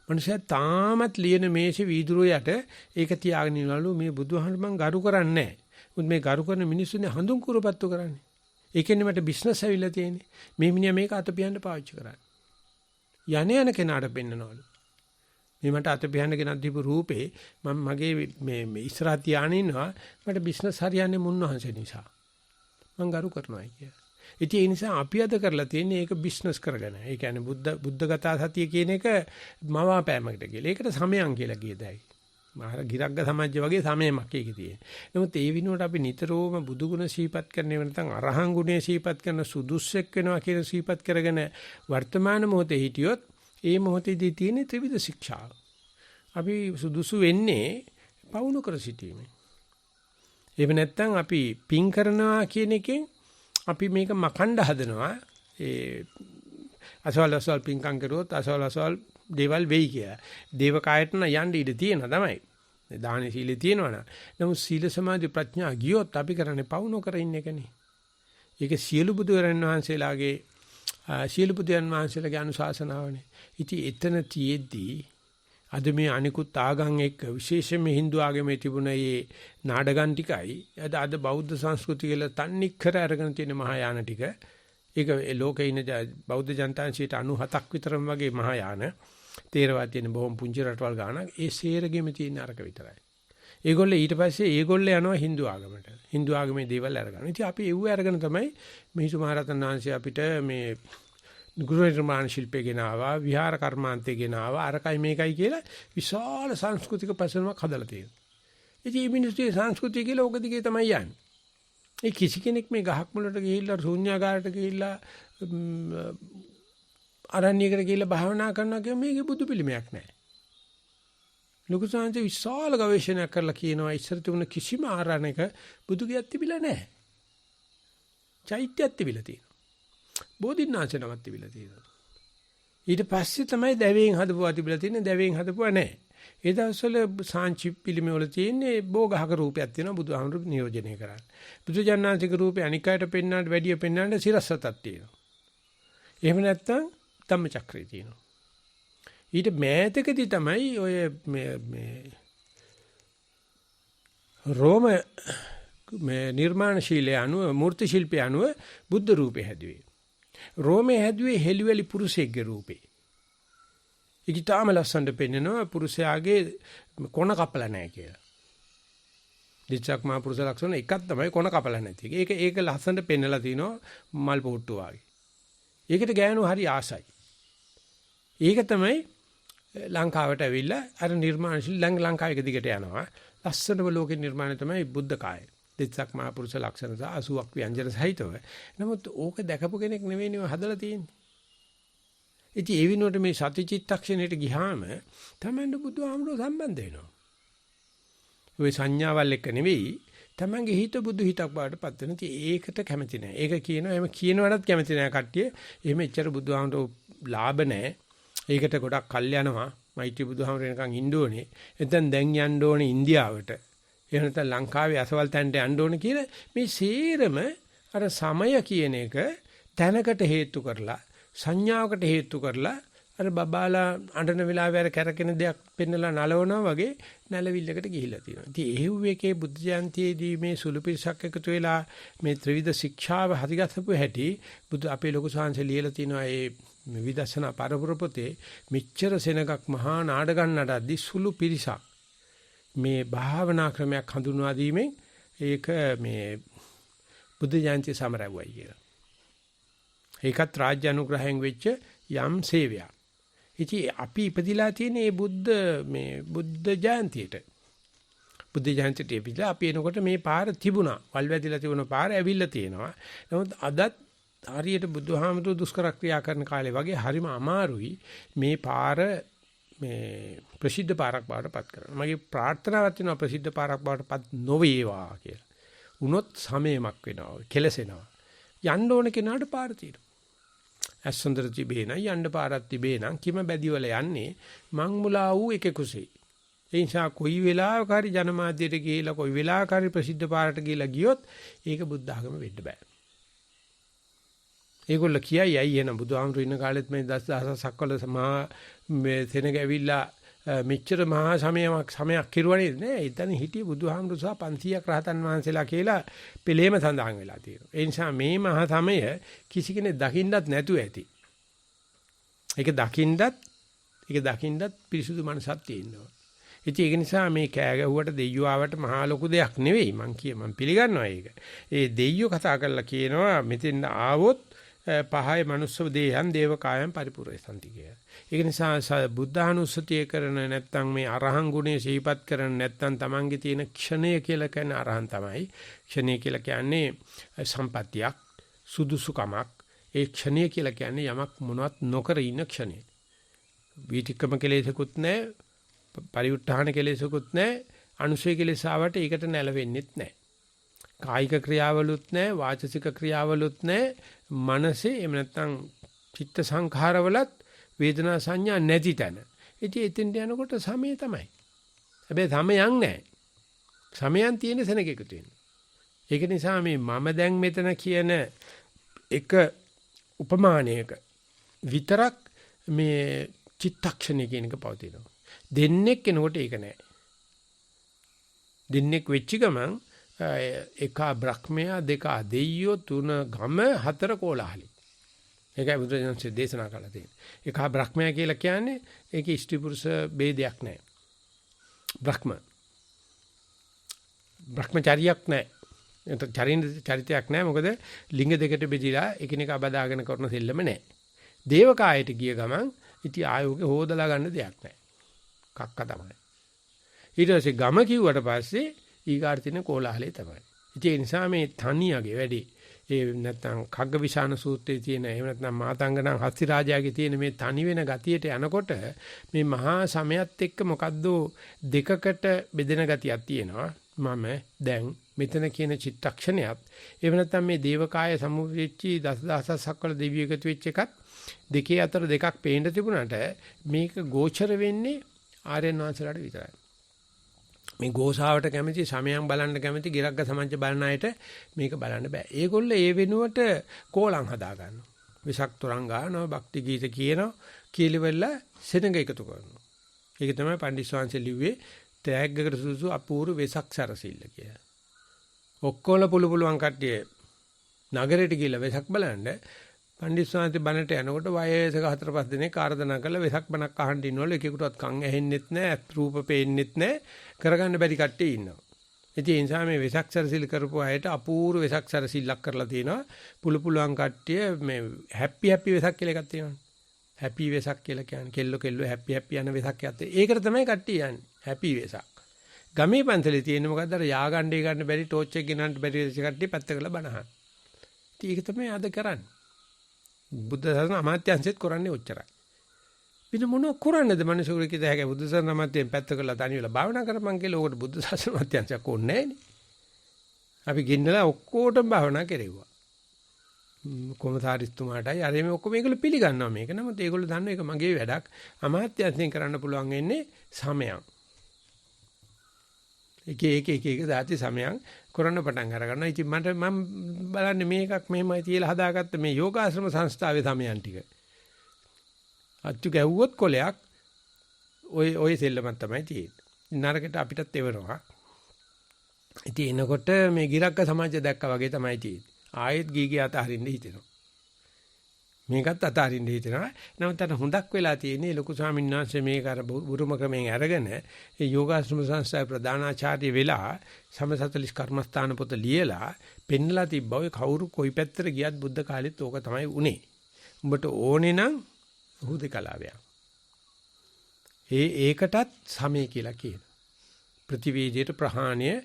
Speaker 1: මනුස්සයා තාමත් ලියන මේෂේ වීදුරුව යට ඒක තියාගෙන ඉන්නවලු මේ බුදුහාමුදුරු මං ගරු කරන්නේ නැහැ. මුත් මේ ගරු කරන මිනිස්සුනේ හඳුන් කුරපත්තු කරන්නේ. ඒකෙන්නේ මට බිස්නස් ඇවිල්ලා තියෙන්නේ. මේ මිනිහා මේක අතපියන්න පාවිච්චි කරන්නේ. යන කෙනාට පෙන්නනවලු. මේ මට අතපියන්න කෙනක් දීපු රූපේ මම මගේ මේ ඉස්සරහ තියාගෙන ඉන්නවා මට බිස්නස් හරියන්නේ මුන්නහන්සේ නිසා. මං ගරු කරනවා කියලා. ඉතින් ඒ නිසා අපි අද කරලා තියෙන්නේ ඒක බිස්නස් කරගෙන. ඒ කියන්නේ බුද්ධගතා සතිය කියන එක මවාපෑමකට කියලා. ඒකට සමයන් කියලා කියදයි. මාර ගිරග්ග සමාජය වගේ සමයමක් ඒකේ තියෙන. නමුත් ඒ විනෝඩ අපි නිතරම බුදු ගුණ සීපත් කරන්නේ නැත්නම් අරහං ගුණේ සීපත් කරන සුදුස්සෙක් වෙනවා කියන සීපත් කරගෙන වර්තමාන මොහොතේ හිටියොත් ඒ මොහොතේදී තියෙන ත්‍රිවිධ ශික්ෂාව. අපි සුදුසු වෙන්නේ පවුණු කර සිටීමෙන්. එහෙම නැත්නම් අපි පින් කරනවා කියන එකෙන් අපි මේක මකණ්ඩ හදනවා. ඒ අසවල් පින්කම් කරුවොත් අසවල් දේවල් වෙයි කියලා. දේව කායට නම් යන්න ඉඩ තියෙනවා තමයි. දාන සීලේ තියෙනවනේ. නමුත් සීල සමාධි ප්‍රඥා ගියොත් අපි කරන්නේ පවුණු කර ඉන්න එකනේ. ඒක සියලු බුදුරන් වහන්සේලාගේ අනුශාසනාවනේ. ඉතින් එතන තියේදී අද මේ අනිකුත් ආගම් එක්ක විශේෂයෙන්ම Hindu ආගමේ තිබුණ මේ නාඩගම් ටිකයි අද බෞද්ධ සංස්කෘතිය කියලා තන්නිකර අරගෙන තියෙන මහායාන ටික ඒක ලෝකේ ඉන්න බෞද්ධ ජනතාවන්ට 97ක් විතරම වගේ මහායාන තේරවාද තියෙන බොහොම පුංචි රටවල් ගානක් ඒ සේරගෙම තියෙන අරක විතරයි. ඒගොල්ලෝ ඊට පස්සේ ඒගොල්ලෝ යනවා Hindu ආගමට. Hindu ආගමේ දේවල් අරගන්න. ඉතින් අපි ඒව අරගෙන තමයි මිහිසු මහරහතන් වහන්සේ අපිට මේ ගෘහ නිර්මාණ ශිල්පේ ගෙනාවා, විහාර කර්මාන්තේ ගෙනාවා, අරකයි මේකයි කියලා විශාල සංස්කෘතික පැසෙනමක් හදලා තියෙනවා. ඉතින් මේ මිනිස්සුගේ සංස්කෘතිය කියලා ඕක දිගේ තමයි යන්නේ. ඒ කිසි කෙනෙක් මේ ගහක් මුලට ගිහිල්ලා ශූන්‍යාකාරයට ගිහිල්ලා අරණ්‍යයකට ගිහිල්ලා භාවනා කරනවා කියන මේකේ බුදු පිළිමයක් නැහැ. ලොකු සංහසේ විශාල ගවේෂණයක් කරලා කියනවා ඉස්සර තිබුණ කිසිම ආරණ්‍යක බුදු ගියක් තිබිලා නැහැ. චෛත්‍යයක් තිබිලා තියෙනවා. බෝධිඥානසනමත් තිබිලා තියෙනවා. ඊට පස්සේ තමයි දැවයෙන් හදපුවා තිබිලා තියෙන්නේ දැවයෙන් හදපුවා නැහැ. ඒ දවස්වල සාංචි පිළිමේ වල තියෙන්නේ බෝගහක රූපයක් තියෙනවා බුදුහාමුදුරු නියෝජනය කරන්නේ. බුදුජානනාතික රූපේ අනිකායට පෙන්වන්නට වැඩිය පෙන්වන්නට සිරස්සතක් තියෙනවා. එහෙම නැත්නම් ධම්මචක්‍රය තියෙනවා. ඊට මෑතකදී තමයි ඔය මේ රෝම මේ නිර්මාණ ශීලයේ අනුව මූර්ති ශිල්පයේ අනුව බුද්ධ රූපේ හැදුවේ. රෝමේ හැදුවේ හෙලිවැලි පුරුෂයෙක්ගේ රූපේ. ඊටාම ලස්සනට පෙන්නනවා පුරුෂයාගේ කොන කපලා නැහැ කියලා. දිච්චක් මහ පුරුෂ ලක්ෂණ එකක් තමයි කොන කපලා නැති එක. ඒක ලස්සනට පෙන්නලා තිනවා මල් පොට්ටු වගේ. ඒකට ගෑනු හරි ආසයි. ඒක තමයි ලංකාවට ඇවිල්ලා අර නිර්මාණ ශිල්ප ලංකාවේ දිගට යනවා. ලස්සනම ලෝකේ නිර්මාණය තමයි බුද්ධ කාය. දිච්චක් මහ පුරුෂ ලක්ෂණ 80ක් ව්‍යංජන සහිතව. නමුත් ඕක දැකපු කෙනෙක් නෙවෙයිනේ හදලා තියෙන්නේ. ඉතින් ඒ විනෝඩ මේ සතිචිත්තක්ෂණයට ගියාම තමයි බුදුහාමුදුරුවෝ සම්බන්ධ වෙනවා. ඔය සංඥාවල් එක්ක නෙවෙයි තමන්ගේ හිත බුදු හිතක් බවට පත් වෙන. ඉතින් ඒකට කැමති නැහැ. ඒක කියනවා එහෙම කියනවටත් කැමති නැහැ කට්ටිය. එහෙම එච්චර බුදුහාමුදුරුවෝ ලාභ නැහැ. ඒකට ගොඩක් කල් යනවා. මෛත්‍රී බුදුහාමුදුරුවෝ එනකන් ඉන්න ඕනේ. එතෙන් දැන් යන්න ඕනේ ඉන්දියාවට. එහෙම නැත්නම් ලංකාවේ අසවල් තැනට යන්න ඕනේ කියලා මේ සේරම අර සමය කියන එක තැනකට හේතු කරලා සංඥාවකට හේතු කරලා අර බබාලා අඬන වෙලාවේ අර කැරකෙන දෙයක් පෙන්නලා නලවනවා වගේ නැලවිල්ලකට ගිහිල්ලා තියෙනවා. ඉතින් එහෙව් එකේ බුද්ධ ජයන්තියේදී මේ සුළු පිරිසක් එකතු වෙලා මේ ත්‍රිවිධ ශික්ෂාව හදිගස්සපු හැටි බුදු අපේ ලොකු සාංශය ලියලා තිනවා ඒ විදර්ශනා පරපුර පොතේ මෙච්චර සෙනගක් මහා නාඩගම් නඩද්දි සුළු පිරිසක් මේ භාවනා ක්‍රමයක් හඳුන්වා දීමෙන් ඒක මේ බුද්ධ ජයන්තිය සමරවුවයි කියලා. ඒකත් රාජ්‍ය අනුග්‍රහයෙන් වෙච්ච යම් සේවයක්. ඉතින් අපි ඉපදිලා තියෙන මේ බුද්ධ ජයන්තියට. බුද්ධ ජයන්තියට ඉපදිලා අපි එනකොට මේ පාර තිබුණා. වල් වැදිලා තිබුණ පාර ඇවිල්ලා තියෙනවා. නමුත් අදත් හරියට බුදුහාමුදුරු දුෂ්කර ක්‍රියා කරන කාලේ වගේ හරිම අමාරුයි මේ පාර මේ ප්‍රසිද්ධ පාරක් බවට පත් කරන්න. මගේ ප්‍රාර්ථනාවක් තියෙනවා ප්‍රසිද්ධ පාරක් බවට පත් නොවේවා කියලා. උනොත් සමයමක් වෙනවා. කෙලසෙනවා. යන්න ඕන කෙනාට පාර තියෙනවා. ඇස්සොන්දර තිබේ නම් යන්න පාරක් තිබේ නම් කිම බැදිවල යන්නේ මං මුලා වූ එකෙකුසේ. ඒ නිසා කොයි වෙලාවක හරි ජනමාධ්‍යයට ගිහිලා කොයි වෙලාවක හරි ප්‍රසිද්ධ පාරට ගිහිලා ගියොත් ඒක බුද්ධ ආගම වෙන්න බෑ. ඒගොල්ල කියයි අය එන බුදුහාමුදුරු ඉන්න කාලෙත් මේ 10000ක් වල මහා මේ සෙනග ඇවිල්ලා මෙච්චර මහා සමයක් කිරුවනේ නෑ. එතන හිටිය බුදුහාමුදුරු සහ 500ක් රහතන් වහන්සේලා කියලා පෙළේම සඳහන් වෙලා තියෙනවා. ඒ නිසා මේ මහා සමය කිසි කෙනෙක් දකින්නත් නැතුව ඇති. ඒක දකින්නත් පිරිසුදු මනසක් තියෙනවා. ඉතින් ඒක නිසා මේ කෑ ගැහුවට දෙයියෝ ආවට මහා ලොකු දෙයක් නෙවෙයි මං පිළිගන්නවා ඒක. ඒ දෙයියෝ කතා කරලා කියනවා මෙතෙන් ආවොත් පහය මනුස්ස දේහයන් දේවකායන් පරිපූර්ණයි කියලා. ඒක නිසා බුද්ධානුස්සතිය කරන නැත්නම් මේ අරහං ගුණය සිහිපත් කරන නැත්නම් Tamange තියෙන ක්ෂණය කියලා කියන්නේ අරහං තමයි. ක්ෂණය කියලා කියන්නේ සම්පත්තියක් සුදුසුකමක්. ඒ ක්ෂණය කියලා කියන්නේ යමක් මොනවත් නොකර ඉන්න ක්ෂණය. වීතික්‍රම කෙලෙසකුත් නැහැ. පරිඋත්ථාන කෙලෙසකුත් නැහැ. අනුසය කෙලෙස ආවට ඒකට නැලවෙන්නෙත් නැහැ. කායික ක්‍රියාවලුත් නැහැ. වාචසික ක්‍රියාවලුත් නැහැ. මනසේ එහෙම නැත්නම් චිත්ත සංඛාරවලත් වේදනා සංඥා නැති තැන. ඉතින් එතෙන්ට යනකොට සමය තමයි. හැබැයි සමයන් නැහැ. සමයන් තියෙන සෙනග එකතු වෙනවා. ඒක නිසා මේ මම දැන් මෙතන කියන එක උපමානයක විතරක් මේ චිත්තක්ෂණය කියන එක පවතිනවා. දෙන්නෙක් කෙනෙකුට ඒක නැහැ. දෙන්නෙක් වෙච්ච ගමන් එක බ්‍රහ්මයා දෙක දෙයියෝ තුන ගම හතර කෝලහලයි. ඒකයි බුදුරජාණන්සේ දේශනා කළා තියෙන්නේ. එක බ්‍රහ්මයා කියලා කියන්නේ ඒකේ ස්ත්‍රී පුරුෂ ભેදයක් නැහැ. බ්‍රහ්මචාරියක් නැහැ. චරිතයක් නැහැ. මොකද ලිංග දෙකට බෙදිලා එකිනෙක බදාගෙන කරන සෙල්ලම නැහැ. දේවකායට ගිය ගමන් ඉතින් ආයෝගේ හොදලා ගන්න දෙයක් නැහැ. කක්ක තමයි. ඊට පස්සේ ගම කිව්වට පස්සේ ඊගාට තියෙන කෝලාහලේ තමයි. ඉතින් ඒ නිසා මේ තනියගේ වැඩි ඒ නැත්නම් කග්ගවිශාන සූත්‍රයේ තියෙන එහෙම නැත්නම් මාතංගණන් හස්ති රාජයාගේ තියෙන මේ තනි වෙන ගතියට යනකොට මේ මහා සමයත් එක්ක මොකද්ද දෙකකට බෙදෙන ගතියක් තියෙනවා. මම දැන් මෙතන කියන චිත්තක්ෂණයත් එහෙම නැත්නම් මේ දේවකාය සමුවෙච්චි දසදහසක් වල දෙවියෝ එකතු වෙච්ච එකත් දෙකේ අතර දෙකක් පේන්න තිබුණාට මේක ගෝචර වෙන්නේ ආර්යයන් වහන්සේලාට විතරයි. මේ ගෝසාවට කැමති සමයන් බලන්න කැමති ගිරග්ග සමංච බලන අයට මේක බලන්න බෑ. ඒගොල්ලෝ ඒ වෙනුවට කෝලම් හදා ගන්නවා. විසක් තරංග ගන්නවා, භක්ති ගීත කියනවා, කීලිවල සෙනඟ එකතු කරනවා. ඒක තමයි පණ්ඩිත ස්වාමීන් ලිව්වේ තෑග්ගකට සුසු අපූර්ව වෙසක් සැරසිල්ල කියලා. ඔක්කොල පුළුවන් කට්ටිය නගරයට ගිහලා වෙසක් බලන්න පණ්ඩිත ස්වාමීන් බණට යනකොට වයසක 4-5 දිනක් ආර්දනා කරලා වෙසක් බණක් අහන්න ඉන්නවලු එකෙකුටවත් කන් ඇහෙන්නෙත් නැහැ, රූප පේන්නෙත් නැහැ, කරගන්න බැරි කට්ටිය ඉන්නවා. ඉතින් ඒ නිසා මේ වෙසක් සැරසිල්ල කරපු අයට අපූර්ව වෙසක් සැරසිල්ලක් කරලා තියෙනවා. පුළුවන් කට්ටිය මේ හැපි වෙසක් කියලා එකක් තියෙනවා. හැපි වෙසක් කියලා කියන්නේ කෙල්ලෝ හැපි යන වෙසක් යත්තේ. ඒකට තමයි කට්ටිය යන්නේ. හැපි වෙසක්. ගමේ පන්සලේ තියෙන්නේ මොකද්ද අර යාගණ්ඩේ ගන්න බැරි ටෝච් එක ගෙනන්න බැරි කට්ටිය පැත්ත කරලා බනහන්. ඉතින් ඒක තමයි අද කරන්නේ. බුද්ධ ධර්ම අමාත්‍යංශෙත් කරන්නේ ඔච්චරයි. පිට මොනව කරන්නේද මිනිසුරු කිය တဲ့ හැක බුද්ධ ධර්ම අමාත්‍යයෙන් පැත්ත කරලා තනි වෙලා භාවනා කරපන් කියලා ඕකට බුද්ධ ධර්ම අමාත්‍යංශයක් ඕනේ නැහැනේ. අපි ගින්නලා ඔක්කොටම භාවනා කෙරෙව්වා. කොමසාරිස්තුමාටයි අර මේ ඔක්කොම මේගොල්ලෝ පිළිගන්නවා මේක. නමුත් ඒගොල්ලෝ දන්නවා ඒක මගේ වැඩක්. අමාත්‍යංශයෙන් කරන්න පුළුවන් වෙන්නේ සමයන්. එක දාති සමයන් කරන්න පටන් අර ගන්නවා. ඉතින් මම බලන්නේ මේකක් මෙහෙමයි තියලා හදාගත්ත මේ යෝගාශ්‍රම සංස්ථාවේ සමයන් ටික. අච්චු ගැව්වොත් කොලයක් ඔය සෙල්ලමක් තමයි තියෙන්නේ. නරකට අපිටත් එවනවා. ඉතින් එනකොට මේ ගිරක්ක සමාජය දැක්කා වගේ තමයි තියෙන්නේ. ආයෙත් ගීගේ අතහරින්න හිතෙනවා. මේකත් අතහරින්න හිතෙනවා. නමුත් අර හොඳක් වෙලා තියෙන්නේ ලොකු ස්වාමීන් වහන්සේ මේක අර බුරුම ක්‍රමයෙන් අරගෙන ඒ යෝගාශ්‍රම සංස්ථාවේ ප්‍රධානාචාර්ය වෙලා සම40 කර්මස්ථාන පොත ලියලා පෙන්නලා තිබ්බා. ඔය කවුරු කොයි පැත්තට ගියත් බුද්ධ කාලෙත් ඕක තමයි උනේ. උඹට ඕනේ නම් හුදකලාවයක්. ඒකටත් සමය කියලා කියනවා. ප්‍රතිවේදයට ප්‍රහාණය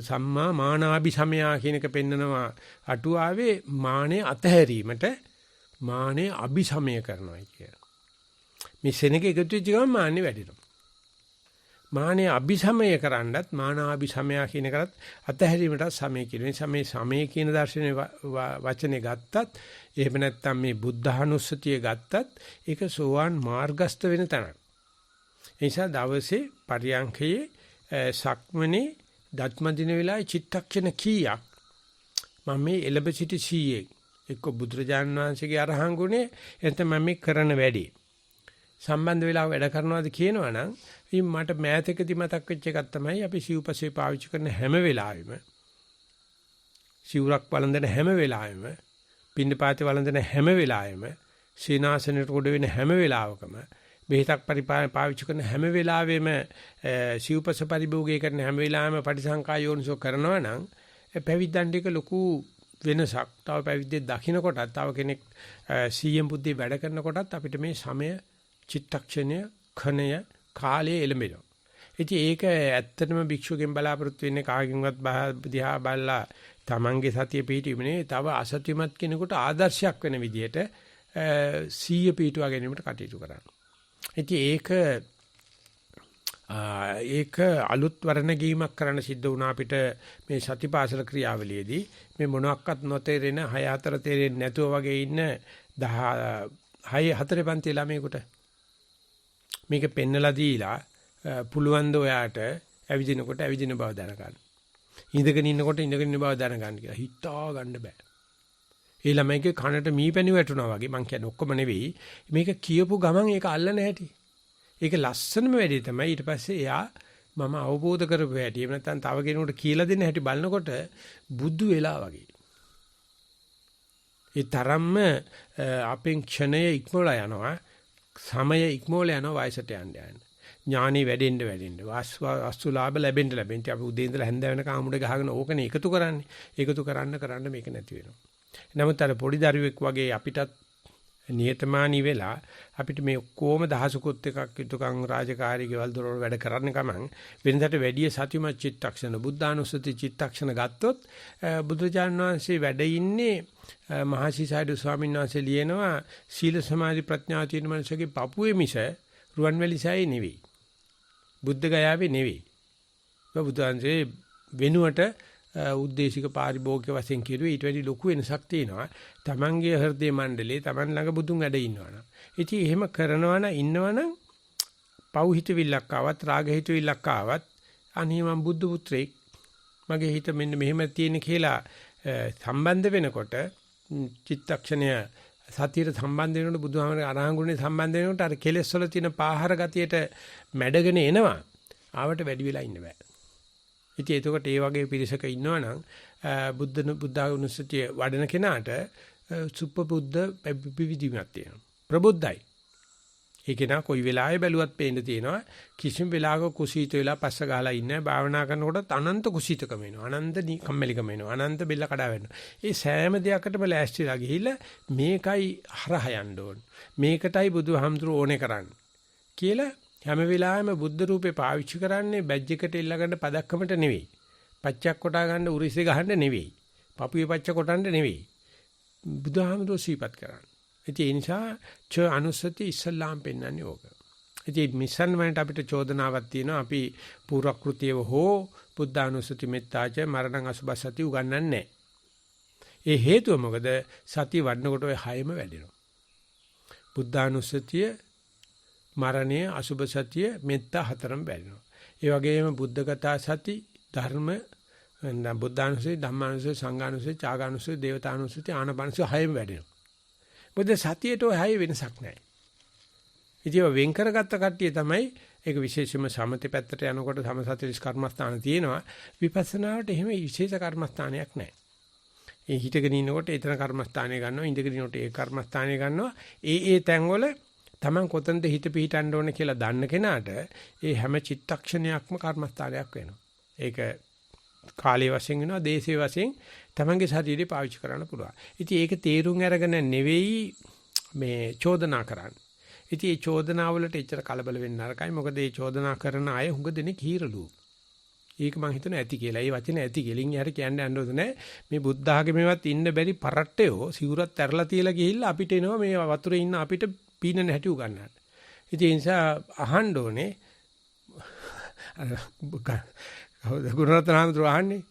Speaker 1: සම්මා මානාභි සමයා කියන එක පෙන්නනවා. අටුවාවේ මානෙ අතහැරීමට මානෙ අභිසමය කරනවා කියලා. මේ සෙනඟ එකතු වෙච්ච ගමන් මාන්නේ වැඩිනවා. මානෙ අபிසමය කරන්නත් මානාபிසමය කියන කරත් අතහැරීමට සමය කියන නිසා මේ සමය කියන දර්ශනේ වචනේ ගත්තත් එහෙම නැත්නම් මේ බුද්ධානුස්සතිය ගත්තත් ඒක සෝවාන් මාර්ගස්ත වෙන තැනක්. ඒ නිසා දවසේ පරියන්ඛයේ සක්මනේ දත්ම දින වෙලාවේ චිත්තක්ෂණ කීයක් මම මේ එළඹ සිටි සීයේ එක්ක බුදුරජාණන් වහන්සේගේ අරහන් ගුණේ එතන මම මේ කරන වැඩි සම්බන්ධ වෙලා වැඩ කරනවාද කියනවනම් ඉතින් මට මෑතකදී මතක් වෙච්ච එකක් තමයි අපි සිව්පසේ පාවිච්චි කරන හැම වෙලාවෙම සිවුරක් වළඳන හැම වෙලාවෙම පින්නපාතේ වළඳන හැම වෙලාවෙම සීනාසනෙට කොට වෙන හැම වෙලාවකම බෙහෙතක් පාවිච්චි කරන හැම වෙලාවෙම සිව්පස පරිභෝගය කරන හැම වෙලාවෙම පටිසංකා යෝනිසෝ කරනවා නම් පැවිද්දන් ටික ලොකු වෙනසක්. තව පැවිද්දේ දකින්න කොටත් තව කෙනෙක් සීයම් බුද්ධි වැඩ කරන කොටත් අපිට මේ සමය චිත්තක්ෂණය khණය කාලයේ එළඹෙනවා. ඉතින් ඒක ඇත්තටම භික්ෂුවකින් බලාපොරොත්තු වෙන්නේ කාගෙන්වත් දිහා බලලා තමන්ගේ සතිය පිහිටීමනේ තව අසත්‍යමත් කෙනෙකුට ආදර්ශයක් වෙන විදිහට සීය පිහිටුවා ගැනීමට කටයුතු කරන්න. ඉතින් ඒක අලුත් වර්ණගීමක් කරන්න සිද්ධ වුණා අපිට මේ සතිපාසල ක්‍රියාවලියේදී මේ මොනක්වත් නොතේරෙන 6-4 තේරෙන්නේ නැතුව වගේ ඉන්න 4 පන්ති ළමයෙකුට මේක පෙන්නලා දීලා පුළුවන් ද ඔයාට ඇවිදිනකොට ඇවිදින බව දැනගන්න. ඉඳගෙන ඉන්නකොට ඉඳගෙන ඉන්න බව දැනගන්න කියලා හිතා ගන්න බෑ. ඒ ළමයිගේ කනට මීපැණි වැටුණා වගේ මං කියන්නේ ඔක්කොම නෙවෙයි මේක කියපු ගමන් ඒක අල්ලන හැටි. ඒක ලස්සනම වැඩේ තමයි ඊට පස්සේ එයා මම අවබෝධ කරපු හැටි එහෙම නැත්නම් තව කෙනෙකුට කියලා දෙන්න හැටි බලනකොට බුදු වෙලා වගේ. ඒ තරම්ම අපෙන් ක්ෂණය ඉක්මවලා යනවා සමය ඉක්මවලා යනවා වයසට යන්න යන්න. ඥානෙ වැඩෙන්න වස්තු ලාභ ලැබෙන්න අපි උදේ ඉඳලා හැන්ද වෙනකම් ආමුඩ ගහගෙන ඕකනේ එකතු කරන්නේ. එකතු කරන්න මේක නැති වෙනවා. නමුත් අර පොඩි දරුවෙක් වගේ අපිටත් නියතමානී වෙලා අපිට මේ කොහොම දහසකුත් එකක් යුතුයකම් රාජකාරී ගෙවල් දොරවල් වැඩ කරන්න ගමන් වෙනදට වැඩි සතිමත් චිත්තක්ෂණ බුද්ධානුස්සති චිත්තක්ෂණ ගත්තොත් බුදුරජාණන් වහන්සේ වැඩ ඉන්නේ මහසිසාරද ස්වාමීන් වහන්සේ ලියනවා සීල සමාධි ප්‍රඥා තියෙන මනුස්සයගේ පපුවේ මිස රුවන්වැලිසෑයේ නෙවෙයි බුද්ධ ගයාවේ නෙවෙයි බුදුන්සේ වෙනුවට උද්දේශික පාරිභෝගික වශයෙන් කියුවේ ඊට වැඩි ලොකු වෙනසක් තියෙනවා. Tamange හෘදේ මණ්ඩලේ Taman ළඟ බුදුන් වැඩ ඉන්නවනම්. ඉතින් එහෙම කරනවනම් ඉන්නවනම් පෞහිතවිල්ලක් ආවත් රාගහිතවිල්ලක් ආවත් අනේ මම බුද්ධ පුත්‍රයෙක් මගේ හිත මෙන්න මෙහෙම තියෙන කියලා සම්බන්ධ වෙනකොට චිත්තක්ෂණය සතියට සම්බන්ධ වෙනකොට බුදුහාමරගේ අරහංගුණේ සම්බන්ධ වෙනකොට අර කෙලෙස් වල තියෙන පාහර ගතියට මැඩගෙන එනවා. ආවට වැඩි වෙලා ඉන්න බෑ. ඉතින් එතකොට ඒ වගේ පිරිසක ඉන්නවනම් බුද්ධානුස්සතිය වඩන කෙනාට සුප්පබුද්ධ පිවිදීමක් තියෙනවා. ප්‍රබුද්ධයි. ඒක නා කොයි වෙලාවෙ බැලුවත් පේන්න තියෙනවා. කිසිම වෙලාවක කුසීත වෙලා පස්ස ගහලා ඉන්නේ භාවනා කරනකොටත් අනන්ත කුසීතකම එනවා. අනන්ත කම්මැලිකම එනවා. අනන්ත බෙල්ල කඩා වෙනවා. ඒ සෑම දෙයකටම ලෑස්තිලා ගිහිල්ලා මේකයි හරහා යන්න ඕන. මේකටයි බුදුහාමුදුරුවෝ ඕනේ කරන්නේ. කියලා හැම වෙලාවෙම බුද්ධ රූපේ පාවිච්චි කරන්නේ බැජ් එකට ඉල්ලගන්න පදක්කමට නෙවෙයි. පච්චක් කොටා ගන්න උරිසේ ගහන්න නෙවෙයි. පපුවේ පච්ච කොටන්න නෙවෙයි. බුදුහාමුදුරුවෝ සීපත් කරන්නේ. ඒ නිසා අනුස්සති ඉස්සල්ලාම් පෙන්වන්නේ ඕක. ඉතින් මිසන් වලට අපිට චෝදනාවක් තියෙනවා අපි පූර්වක්‍ෘතියව හෝ බුද්ධානුස්සති මෙත්තාච මරණං අසුබසති උගන්වන්නේ නැහැ. ඒ හේතුව මොකද? සතිය වඩනකොට ඔය හයම වැඩෙනවා. බුද්ධානුස්සතිය මරණය අසුබ සතිය මෙත්තා හතරම වැඩෙනවා. ඒ වගේම බුද්ධගතා සති ධර්ම බුද්ධානුස්සති ධම්මානුස්සති සංඝානුස්සති චාගානුස්සති දේවතානුස්සති ආනපනසති හයම වැඩෙනවා. මොකද සතියේට ඔය හය වෙනසක් නැහැ. ඉතින් වෙන් කරගත්ත කට්ටිය තමයි ඒක විශේෂයෙන්ම සමතේ පැත්තට යනකොට සමසතිරිස් කර්මස්ථාන තියෙනවා. විපස්සනාවට එහෙම විශේෂ කර්මස්ථානයක් නැහැ. ඒ හිතගෙන ඉන්නකොට එතන කර්මස්ථානය ගන්නවා, ඉඳගෙන ඉන්නකොට ඒ කර්මස්ථානය ගන්නවා. ඒ තැන්වල Taman කොතනද හිත පිහිටන්න ඕන කියලා දන්න කෙනාට ඒ හැම චිත්තක්ෂණයක්ම කර්මස්ථානයක් වෙනවා. ඒක කාලයේ වශයෙන් වෙනවා, දේශයේ වශයෙන් Tamanගේ ශරීරය පාවිච්චි කරන්න පුළුවන්. ඉතින් ඒක තේරුම් අරගෙන නෙවෙයි මේ චෝදනා කරන්නේ. ඉතින් මේ චෝදනාවලට එච්චර කලබල වෙන්න නරකයි. මොකද මේ චෝදනා කරන අය හුඟ දෙනෙක් හීරලු. ඒක මං හිතනවා ඇති කියලා. ඒ වචනේ ඇති කෙලින් යාර කියන්න යන්න ඕනේ නැහැ. මේ බුද්ධ ආගමේවත් ඉන්න බැරි පරට්ටයෝ සිවුරත් ඇරලා තියලා ගිහිල්ලා අපිට එනවා මේ වතුරේ ඉන්න අපිට පීනන හැටි උගන්නන්න. ඉතින් ඒ නිසා අහන්න ඕනේ කවුද ගුණරත්නහාමුදුරුවෝ අහන්නේ?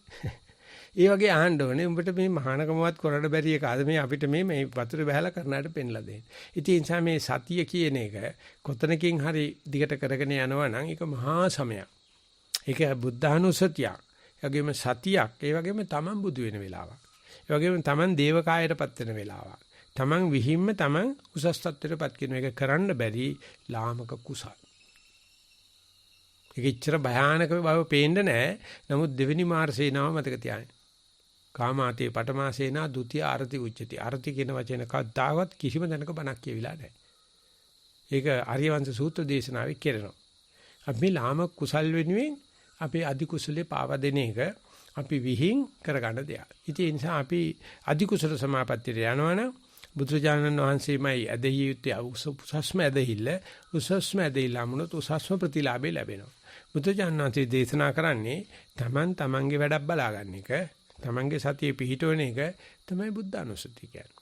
Speaker 1: ඒ වගේ අහන්න ඕනේ. උඹට මේ මහානකමවත් කරන්න බැරි එකද මේ අපිට මේ වතුර බහැලා කරනාට පෙන්ලා දෙන්නේ. ඉතින් ඒ නිසා මේ සතිය කියන එක කොතනකින් හරි දිගට කරගෙන යනවා නම් ඒක මහා සමයක්. ඒක බුද්ධානුස්සතියක්. ඒ වගේම සතියක්. ඒ වගේම තමන් බුදු වෙන වෙලාවක්. ඒ වගේම තමන් දේවකායයටපත් වෙන වෙලාවක්. තමන් විහිම්ම තමන් උසස් තත්ත්වයටපත් කරන එක කරන්න බැරි ලාමක කුසල. ඒක ඉච්චර භයානක බව පේන්නේ නැහැ. නමුත් දෙවෙනි මාර්සේනාව මතක තියාගන්න. කාමාතේ පඨමාසේනා ဒုတိ ය ආරති උච්චති. ආරති කියන වචන කද්දාවත් කිසිම දැනක බණක් කියවිලා නැහැ. ඒක ආර්යවංශ සූත්‍ර දේශනාවේ කියනවා. අපි මේ ලාමක කුසල් වෙනුවෙන් අපේ අධි කුසලේ පාවා දෙන එක අපි විහිං කරගන්න දෙයක්. ඉතින් ඒ නිසා අපි අධි කුසල සමාපත්තියට යනවනම් බුදුරජාණන් වහන්සේමයි ඇදහිය යුත්තේ උසස්ම ඇදහිල්ල. උසස්ම ඇදහිල්ල අමුණොත් උසස්ම ප්‍රතිලාභය ලැබෙනවා. බුදුරජාණන් වහන්සේ දේශනා කරන්නේ තමන්ගේ වැඩක් බලාගන්න එක, තමන්ගේ සතිය පිහිටවන එක තමයි බුද්ධානුස්සතිය කියන්නේ.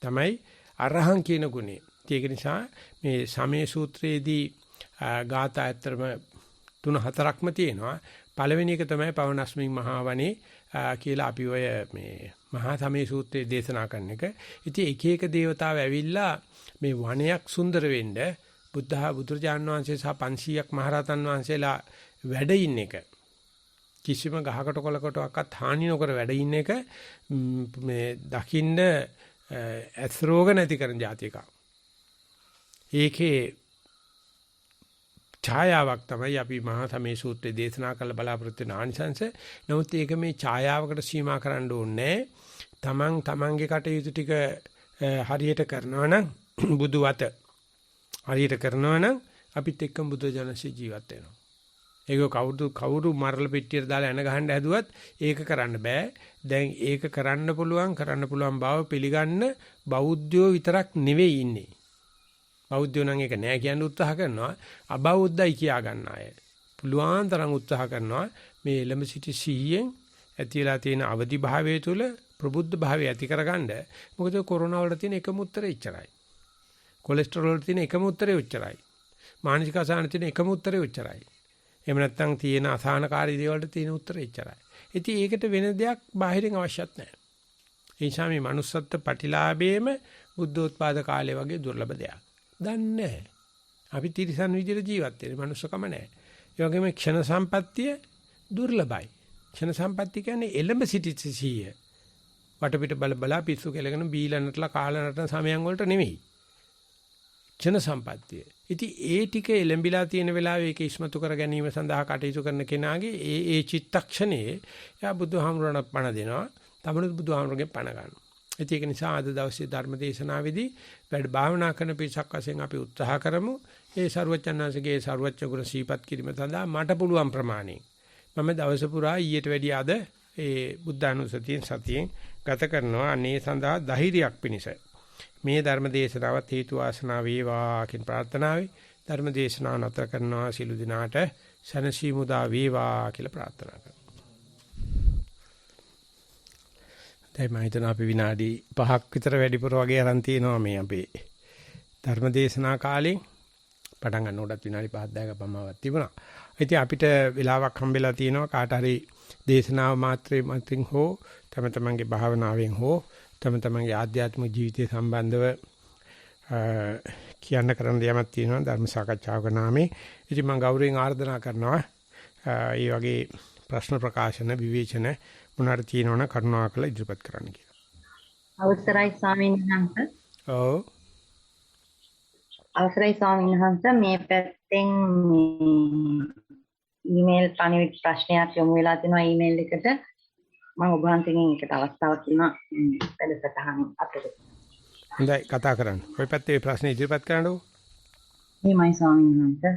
Speaker 1: තමයි අරහං කියන ගුණය. ඒක නිසා මේ සමේ සූත්‍රයේදී ගාථා ඇත්තරම 3-4ක්ම තියෙනවා. පළවෙනි එක තමයි පවනස්මින් මහවනේ කියලා අපි ඔය මේ මහා සමේ සූත්‍රයේ දේශනා කරන එක. ඉතින් එක එක දේවතාව ඇවිල්ලා මේ වනයක් සුන්දර වෙන්න බුදුරජාණන් වහන්සේ සහ 500ක් මහරහතන් වහන්සේලා වැඩ ඉන්න එක. කිසිම ගහකට කොලකටවත් හානි නොකර වැඩ ඉන්න එක මේ දකින්න ඇස් රෝග නැති කරන જાති එකක්. ඒකේ ඡායාවක් තමයි අපි මහා සමේ සූත්‍රයේ දේශනා කළ බලාපොරොත්තු වෙන ආනිසංශ. නමුත් ඒක මේ ඡායාවකට සීමා කරන්න ඕනේ. තමන්ගේ කටයුතු ටික හරියට කරනවා නම් බුදුවත හරියට කරනවා නම් අපිත් එක්කම බුදු ජනසී ජීවත් වෙනවා. ඒක කවුරු මරල පෙට්ටියට දාලා එන ගහන්න හැදුවත් ඒක කරන්න බෑ. දැන් ඒක කරන්න පුළුවන් බව පිළිගන්න බෞද්ධයෝ විතරක් නෙවෙයි ඉන්නේ. බෞද්ධයෝ නම් ඒක නෑ කියන්න උත්සාහ කරනවා. අබෞද්ධයි කියා ගන්න අය. පුළුවන් තරම් උත්සාහ කරනවා මේ එළඹ සිටි සිහියෙන් ඇතිලා තියෙන අවදි භාවය තුළ ප්‍රබුද්ධ භාවය ඇති කරගන්න. මොකද කොරෝනා වල තියෙන එකම උත්තරේ ඉච්චරයි. කොලෙස්ටරෝල් වල තියෙන එකම උත්තරේ උච්චරයි. මානසික අසහන තියෙන එකම උත්තරේ උච්චරයි. එහෙම නැත්නම් තියෙන අසහනකාරී දේවල්ට තියෙන උත්තරේ ඉච්චරයි. ඉතින් ඒකට වෙන දෙයක් බාහිරින් අවශ්‍යත් නැහැ. ඒ නිසා මේ manussත්ත්ව ප්‍රතිලාභයේම බුද්ධෝත්පාද කාලය වගේ දුර්ලභ දෙයක්. දන්නේ නැහැ. අපි තිරිසන් විදිහට ජීවත් වෙන්නේ manussකම නැහැ. ඒ වගේම ක්ෂණ සම්පත්තිය දුර්ලභයි. ක්ෂණ සම්පත්තිය කියන්නේ එළඹ සිටිච්ච සීය. වටපිට බල පිස්සු කෙලගෙන බීලනටලා කාලනටන සමයන් වලට නෙමෙයි. ක්ෂණ සම්පත්තිය. ඉතින් ඒ ටික එළඹිලා තියෙන වෙලාවේ ඒක ඉස්මතු කර ගැනීම සඳහා කටයුතු කරන කෙනාගේ ඒ චිත්තක්ෂණයේ යා බුදුහාමුදුරණ පණ දෙනවා. තමනුත් බුදුහාමුදුරගෙන් පණ ගන්නවා. ඒක නිසා අද දවසේ ධර්ම දේශනාවේදී වැඩ භාවනා කරන පිරිසක් වශයෙන් අපි උත්සාහ කරමු. ඒ ਸਰුවචනාංශගේ ਸਰුවච්ච ගුණ සීපත් කිරීම සඳහා මට පුළුවන් ප්‍රමාණය මම දවස පුරා ඊට වැඩිය අද ඒ බුද්ධානුස්සතියෙන් සතියෙන් ගත කරනවා. අනේ සඳහා ධෛර්යයක් පිණිස මේ ධර්ම දේශනාවත් හේතු වාසනා වේවා කියන ප්‍රාර්ථනාවයි ධර්ම දේශනාව නතර කරනවා. සිළු දිනාට සනසීමුදා වේවා කියලා ප්‍රාර්ථනා කරනවා. දැන් මම හිතනවා අපි විනාඩි 5ක් විතර වැඩිපුර වගේ අරන් තිනවා මේ අපේ ධර්ම දේශනා කාලේ. පටන් ගන්නකොටත් විනාඩි 5-10ක පමණක් තිබුණා. ඉතින් අපිට වෙලාවක් හම්බෙලා තියෙනවා කාට හරි දේශනාව මාත්‍රෙන් හෝ තම තමන්ගේ භාවනාවෙන් හෝ තම තමන්ගේ ආධ්‍යාත්මික ජීවිතය සම්බන්ධව කියන්න කරන්න යමක් තියෙනවා ධර්ම සාකච්ඡාවක නාමේ. ඉතින් මම ගෞරවයෙන් ආරාධනා කරනවා මේ වගේ ප්‍රශ්න ප්‍රකාශන විවේචන මොනවාරි තියෙනවනම් කරුණාකර ඉදිරිපත් කරන්න කියලා.
Speaker 2: අවසරයි ස්වාමීන් වහන්සේ.
Speaker 1: ඔව්.
Speaker 2: අවසරයි ස්වාමීන් වහන්සේ මේ පැත්තෙන් ඊමේල් පණිවිඩ ප්‍රශ්නයක් යොමු වෙලා තිනවා ඊමේල් එකට. මම ඔබ වහන්සේගෙන් එකට අවස්ථාවක් දුන්නා වැඩසටහන අතරේ.
Speaker 1: හොඳයි කතා කරන්න. ඔය පැත්තේ ප්‍රශ්න ඉදිරිපත් කරන්නකෝ.
Speaker 2: මේමයි ස්වාමීන් වහන්සේ.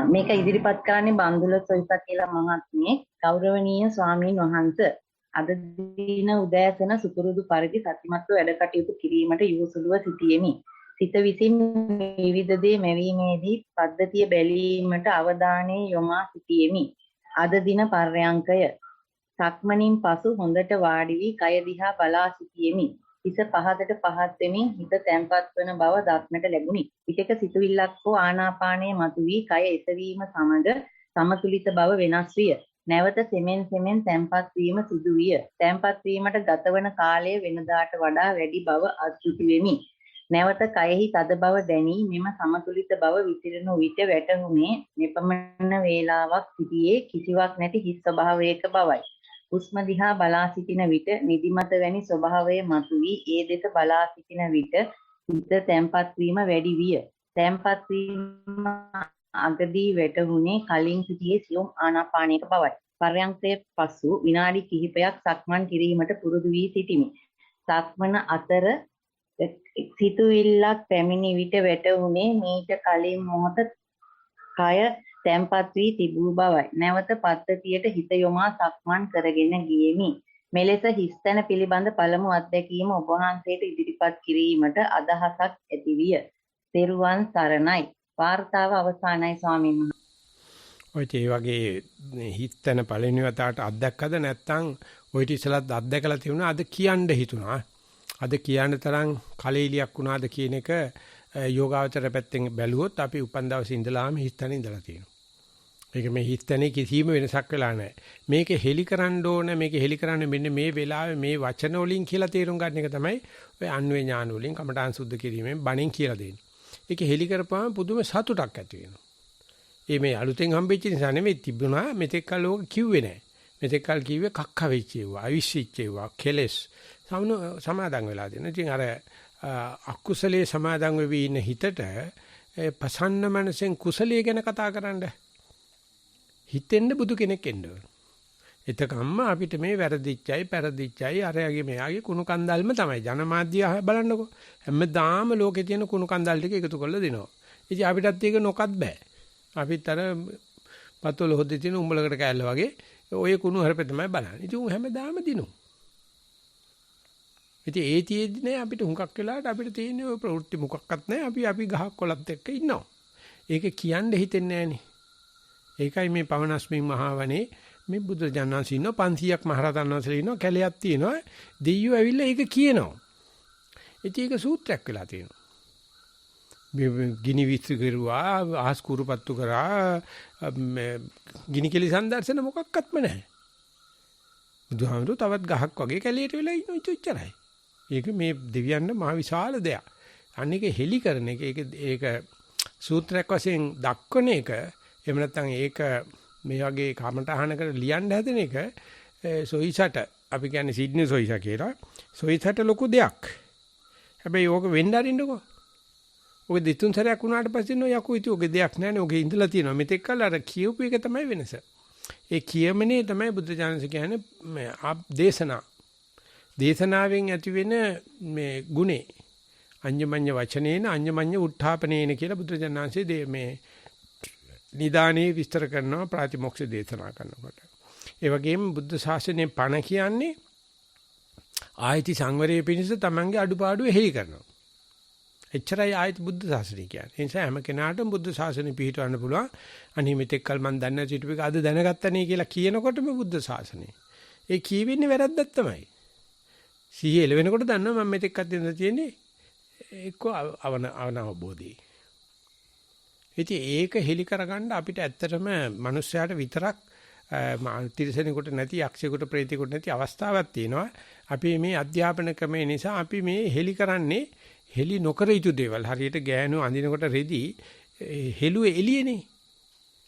Speaker 2: මේක ඉදිරිපත් කරන්නේ බන්දුල සොයිපත් කියලා මහත්මිය. ගෞරවනීය ස්වාමීන් වහන්සේ අද දින උදෑසන සුපුරුදු පරිදි සතිමත්ව වැඩ කටයුතු කිරීමට යොසුලුව සිටියෙමි. සිත විසින් විවිධ දේ මැවීමේදී පද්ධතිය බැලීමට අවධානය යොමා සිටියෙමි. අද දින පර්යංකය සක්මණින් පසු හොඳට වාඩි වී කය දිහා බලා සිටියෙමි. හිස පහදට පහත් වෙමින් හිත තැම්පත් වන බව දක්නට ලැබුණි. පිටක සිතුවිල්ලක් හෝ ආනාපානයේ මතුවී කය එසවීම සමග සමතුලිත බව වෙනස් විය. නැවත සෙමෙන් තැම්පත් වීම සිදු විය. තැම්පත් වීමට ගතවන කාලය වෙනදාට වඩා වැඩි බව අත්දුටු වෙමි. නැවත කයෙහි තද බව දැනී මෙම සමතුලිත බව විසිරෙනු විට වැටහුනේ මෙපමණ වේලාවක් සිටියේ කිසිවක් නැති හිස් ස්වභාවයක බවයි. හුස්ම දිහා බලා සිටින විට නිදිමත වැනි ස්වභාවය මතුවී ඒ දෙස බලා සිටින විට හිත තැම්පත් වීම වැඩි විය. තැම්පත් වීම අගදී වැටහුනේ කලින් සිටියේ සියුම් ආනාපානයක බවයි. පර්යංකයේ පසු විනාඩි කිහිපයක් සක්මන් කිරීමට පුරුදු වී සිටිමි. සක්මන අතර සිතුවිල්ලක් පැමිණි විට වැටහුනේ මීට කලින් මොහොත කය තැම්පත් වී තිබූ බවයි. නැවත පද්ධතියට හිත යොමා සක්මන් කරගෙන ගියෙමි. මෙලෙස හිස්තැන පිළිබඳ පළමු අත්දැකීම ඔබ වහන්සේට ඉදිරිපත් කිරීමට අදහසක් ඇති විය. තෙරුවන් සරණයි. වාර්තාව අවසానයි ස්වාමීන් වහන්සේ.
Speaker 1: ඔය ඒ වගේ හිස්තැන පළවෙනි වතාවට අත්දැක්කද නැත්නම් ඔය ඉතිසලත් අත්දැකලා තියුණා අද කියන්න හිතුණා. අද කියන්න තරම් කලෙලියක් වුණාද කියන එක යෝගාවචර පැත්තෙන් බැලුවොත් අපි උපන් දවසේ ඉඳලාම හිස්තැන ඉඳලා තියෙනවා. ඒක මේ හිස්තැනේ කිසිම වෙනසක් වෙලා නැහැ. මේක හෙලි කරන්න ඕන මේක හෙලි කරන්න මෙන්න මේ වෙලාවේ මේ වචන වලින් කියලා තේරුම් ගන්න එක තමයි ඔය අන්වේ ඥාන වලින් කමඨාන් සුද්ධ කිරීමෙන් බණෙන් කියලා දෙන්නේ. ඒක හෙලි කරපුවාම පුදුම සතුටක් ඇති වෙනවා. මේ අලුතෙන් හම්බෙච්ච නිසා නෙමෙයි තිබුණා මෙතෙක් කල් ඕක කිව්වේ නැහැ. මෙතෙක් කල් කිව්වේ කක්ක වෙච්ච ඒවා, අවිශ්චිච්ච ඒවා, කෙලස් සමාදන් වෙලා දෙනවා. ඉතින් අර අකුසලයේ සමාදන් වෙවි ඉන්න හිතට පසන්න මනසෙන් කුසලයේ ගැන කතා කරන්න හිතෙන්න බුදු කෙනෙක් එන්න ඕන. එතකම්ම අපිට මේ වැරදිච්චයි, පෙරදිච්චයි අරයාගේ මෙයාගේ කුණු කන්දල්ම තමයි. ජනමාධ්‍ය බලන්නකෝ. හැමදාම ලෝකේ තියෙන කුණු කන්දල් ටික එකතු කරලා දෙනවා. ඉතින් අපිටත් ඒක නොකත් බෑ. අපිත් අර පතොල හොද්දේ තියෙන උඹලකට කෑල්ල වගේ ඔය කුණු හරපේ තමයි බලන්නේ. ඉතින් උන් හැමදාම දිනු. ඉතින් ඒ තියේදී නේ අපිට හුඟක් වෙලාවට අපිට තියෙන ඔය ප්‍රවෘත්ති මොකක්වත් නැහැ. අපි ගහක් කොළත් එක්ක ඉන්නවා. ඒක කියන්න හිතෙන්නේ නැහනේ. ඒකයි මේ පවනස්මින් මහවනේ මේ බුදු ජානන්ස ඉන්න 500ක් මහරතන් වහන්සේලා ඉන්නවා කැලයක් තියෙනවා දෙයියෝ ඇවිල්ලා ඒක කියනවා. ඉතින් ඒක සූත්‍රයක් වෙලා තියෙනවා. ගිනි විස්තර කරුවා ආස් කුරුපත්තු කරා ගිනි කෙලි සම්දර්ශන මොකක්වත්ම නැහැ. බුදුහාමුදුරුවෝ තවත් ගහක් වගේ කැලේට වෙලා ඉන්න ඉච්චරයි. ඒක මේ දෙවියන්ට මහ විශාල දෙයක්. අනික හෙලි කරන එක ඒක සූත්‍රයක් වශයෙන් දක්වන එක එහෙම නැත්නම් ඒක මේ වගේ කමටහනකට ලියන්න හදන එක සොයිසට අපි කියන්නේ සිඩ්නි සොයිසා කියලා. සොයිසට ලොකු දෙයක්. හැබැයි ඕක වෙන්න අරින්නකෝ. ඔක දෙතුන් සැරයක් වුණාට පස්සේ නෝ යකෝ ඉතින් ඔගේ දෙයක් නැහැ නේ. ඔගේ ඉඳලා තියෙනවා. මෙතෙක් කල් අර කියූප එක තමයි වෙනස. ඒ කියමනේ තමයි බුද්ධ ඥානස කියන්නේ මේ දේශනා. දේශනාවෙන් ඇති වෙන මේ ගුණේ අඤ්ඤමඤ්ඤ වචනේන අඤ්ඤමඤ්ඤ උත්ථාපනේන කියලා බුද්ධ ඥානසේ මේ නිදානේ විස්තර කරනවා ප්‍රාතිමොක්ෂ දේශනා කරනකොට. ඒ වගේම බුද්ධ ශාසනයේ පණ කියන්නේ ආයති සංවරයේ පිණිස තමන්ගේ අඩුපාඩු එහි කරනවා. එච්චරයි ආයති බුද්ධ ශාසනය කියන්නේ. ඒ නිසා හැම කෙනාටම බුද්ධ ශාසනය පිළිටවන්න පුළුවන්. අනේ මෙතෙක් කල මන් දන්නේ නැති ටික අද දැනගත්තනේ කියලා කියනකොටම බුද්ධ ශාසනය. ඒ කියවෙන්නේ වැරද්දක් තමයි. සිහිය එළවෙනකොට දන්නවා මම මෙතෙක් අත්දැකලා තියෙන්නේ එක්ක අවනවබෝධි. ඉතින් ඒක හෙලි කරගන්න අපිට ඇත්තටම මිනිස්යාට විතරක් තිරසනෙකුට නැති යක්ෂයෙකුට ප්‍රේතයෙකුට නැති අවස්ථාවක් තියෙනවා. අපි මේ අධ්‍යාපන ක්‍රමය නිසා අපි මේ හෙලි කරන්නේ හෙලි නොකර යුතු දේවල්. හරියට ගෑනු අඳිනකොට රෙදි හෙළුවේ එළියනේ.